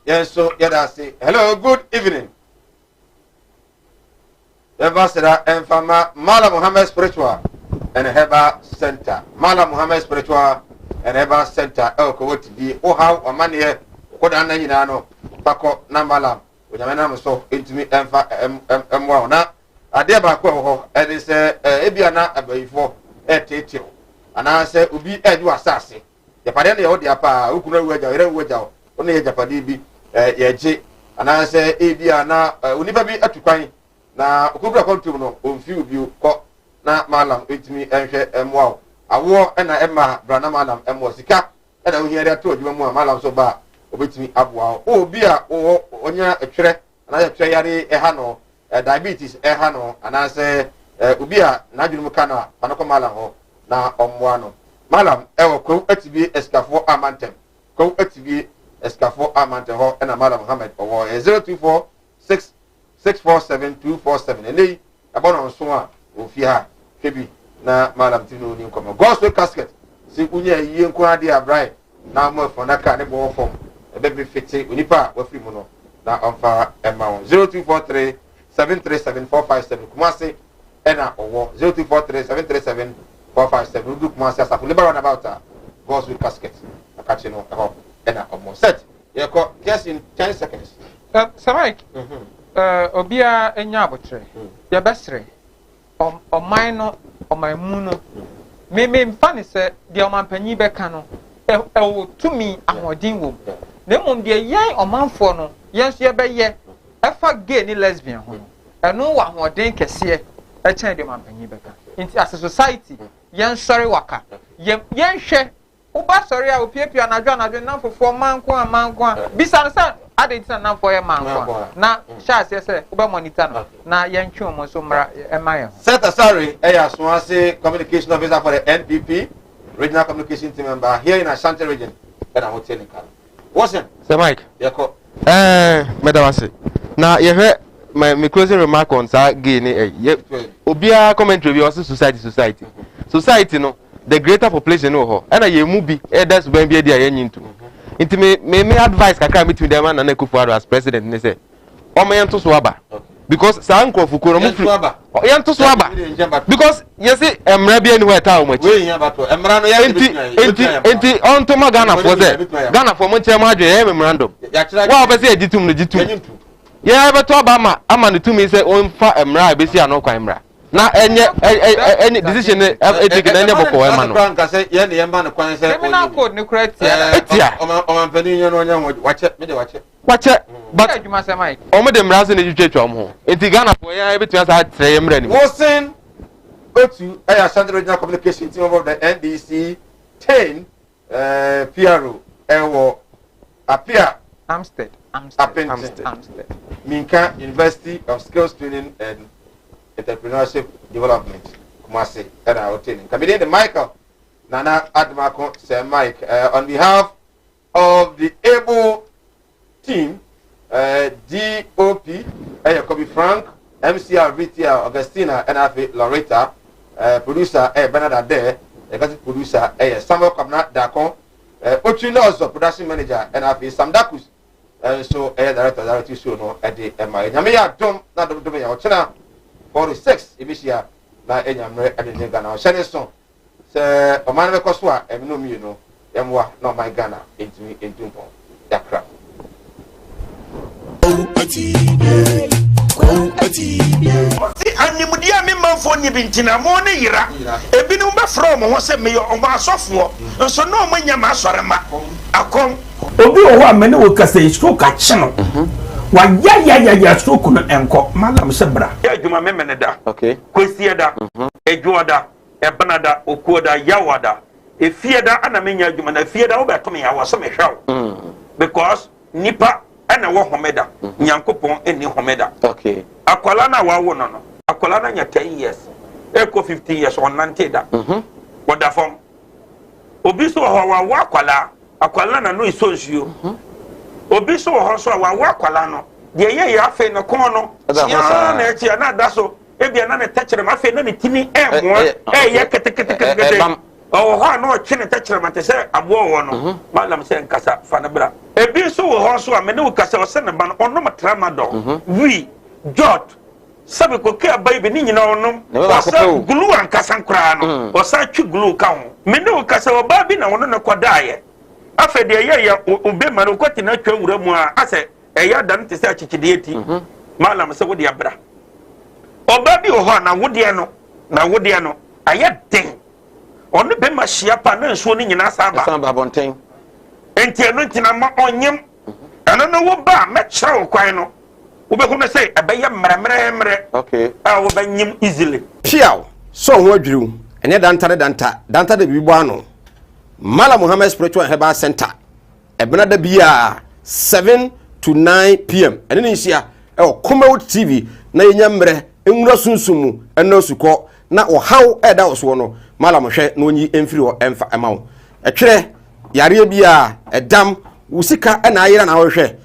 [SPEAKER 2] Yes, so Yadasi. Hello, good evening. Ambassador and Fama Mala Muhammad Spiritual and Heba Center. Mala Muhammad Spiritual and Heba Center. El Kumawood TV. Oh, how a man here. Kodana Yinano. Paco Nambala. With a man so into me M1. Now, I dare back and it's Ebiana before a and I say, Ubi Edu Assassin. The Padania or the Apa, who could wear only a Japadi Yaji. And I say, Ebiana, will never be at to cry. Na okubra kontu no onfiu biu ko na malam etimi enhwe emwa awo na emma brana malam emwa sika na wo hiare to odwuma mu malam so ba obetimi aboa obi a onya etwere na ya twa yare eha no diabetes eha no ana se obi a na adwunu ka na anoko malam ho na omwa no malam ewo ko atibi eskafo amantem ko atibi eskafo amantem ho na malam Muhammad owo 024 647-247 and about on Swa Ofia Kebi na Madam Tino Newcomer. Gospel casket. See Unia Yanqua dear bride. Now more for Naka and more form. A baby fitty Unipa or free mono. Now on fire amount 0243-737-457 Kumasi Ena or 0243-737-457 Udu Kumasi as a liberal about Gospel casket. A catching of Ena or more set. You call guess in 10 seconds.
[SPEAKER 11] Samike. Obia enya abotre ya besre o mine o maimu no me mfa ne se de o mampanyi beka no e wo tumi ahodin wo na mum de yen o manfo no yen so ye beye efa gay ni lesbian ho ɛno wa hoɔden kɛseɛ ɛkyɛn de mampanyin bɛka nti as a society yɛn sɔre waka yɛn hwɛ uba sɔre a opiepia anadwo nam fofoɔ manko a bisa no sɛ ade ntina nam fo yɛ manko na hyɛ aseɛ sɛ uba monitor no na yɛn twe mo so mmra ɛma yɛn
[SPEAKER 2] Seta Sari so I say communication officer for the NPP regional communication team member here in Ashanti region and I will tell you what's it
[SPEAKER 10] Sir Mike
[SPEAKER 2] Yako
[SPEAKER 10] madam say na you heard my closing remark on that gain obia commentary we also society no the greater population no ho and ye mu bi that's when be there yen into into me advice kakra between them and Akufo-Addo as president ne say o me ento so aba because san Nkrofo no mu free ento so aba because you see emra bi anywhere ta o machi
[SPEAKER 2] we yan bato emra no ya
[SPEAKER 10] enti onto ma Ghana for say Ghana for mo nche ma adwe e memorandum wa o be say agitum no gitum ya be to aba ama no tumi say on fa emra be si anokwa emra na enye decision take na enye boko e ma no
[SPEAKER 2] nka say ye ne yemba no kwan say
[SPEAKER 11] criminal code ne correct ya
[SPEAKER 2] o man pani no nya wache me de wache
[SPEAKER 10] but
[SPEAKER 11] adwuma say Mike
[SPEAKER 10] o de mra se ne twetwa om ho enti Ghana for ya betua sa tre ye mra ni
[SPEAKER 2] Wosin otu Ashanti regional communication team of the NDC 10 PRO ewo appear
[SPEAKER 11] Amstead
[SPEAKER 2] Minka University of Skills Training and Entrepreneurship Development Kumasi and our training. Comedian Michael Nana Admako Sir Mike on behalf of the able team DOP Kobe Frank MCR VTR Augustina NFA Loretta producer Bernard Ade producer Samuel Kabna Dakon Ochinos production manager NFA Sam Dakus so director show no ade my nyame ya dom na dom ya ochena 46 ebisia na enyamre ade ne Ghana o shene so se o man be koso a emno mi no emwa na my Ghana entimi entumpo yakra
[SPEAKER 3] animudia me manfo ni bintina mo ne yira ebinu be from ho se me o ma asofo nso no mo nya ma asore ma akon obi o wa me ne wo kasa stroke a chino wa ya stroke no enko malam se bra ya adwuma me ne da
[SPEAKER 10] okay
[SPEAKER 3] kwesi da edwoda ebanada okuoda yawada efieda ana menya adwuma na fieda wo beto me ya wo so me hwaw because nipa ana wo homeda nyankopon eni homeda
[SPEAKER 10] okay
[SPEAKER 3] akwala na wa wo no akwala na nya 10 years eko 15 years on nanteda woda fom obi so ho wa akwala na no isonsuo obi so ho so wa akwala no de ye ya afi no kon no ya na echi na da so ebia na ne tachere ma afi na ne tini mo ye ketekete oh ho no chine tachere ma te se abo wo no malam se nkasa fa na bra ebi so ho so a me ne wo kasa o se ne ba no ono matrama do wi jot sabe ko ke abai be ni nyina onom wasa glue an kasa nkra no wasa twi glue ka ho me ne wo kasa o ba bi na wono ne kwadaye afa de ye obe ma no kwati na twa wura mu a ase eya dan te se achichide eti malam se wo de abra oba bi o ho na wode no aye den onu be ma hia pa na nsuo ni nyina saba
[SPEAKER 10] bonten
[SPEAKER 3] enti eno ntina ma onyem eno no wo ba me kyerɛ wo kwan no wo be hu na say ebeye mremremre
[SPEAKER 10] okay
[SPEAKER 3] wo ba nyim easily
[SPEAKER 2] piaw so ho adwiriw ene danta de bibo ano Mala Muhammad Spiritual Herbal Center ebena da bia 7 to 9 p.m. ene ni hia Kumawood TV na yenya mre enwura sunsumu eno suko na ohaw eda oso no Mala mohwe na onyi emfiri ho emfa emawo etwere yare bia edam wusika na ayira na wohwe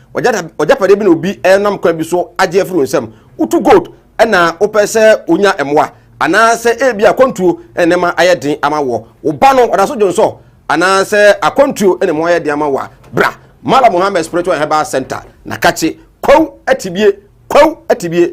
[SPEAKER 2] ojapade bi na obi enam kwa bi so age afiri nsam utu gold na opese onya emwa anase ebi akontuo enema ayedin amawo oba no odaso jonso anase akontuo enema ayedin amawa bra Mala Muhammad Spiritual Herbal Center na kache kwa atibie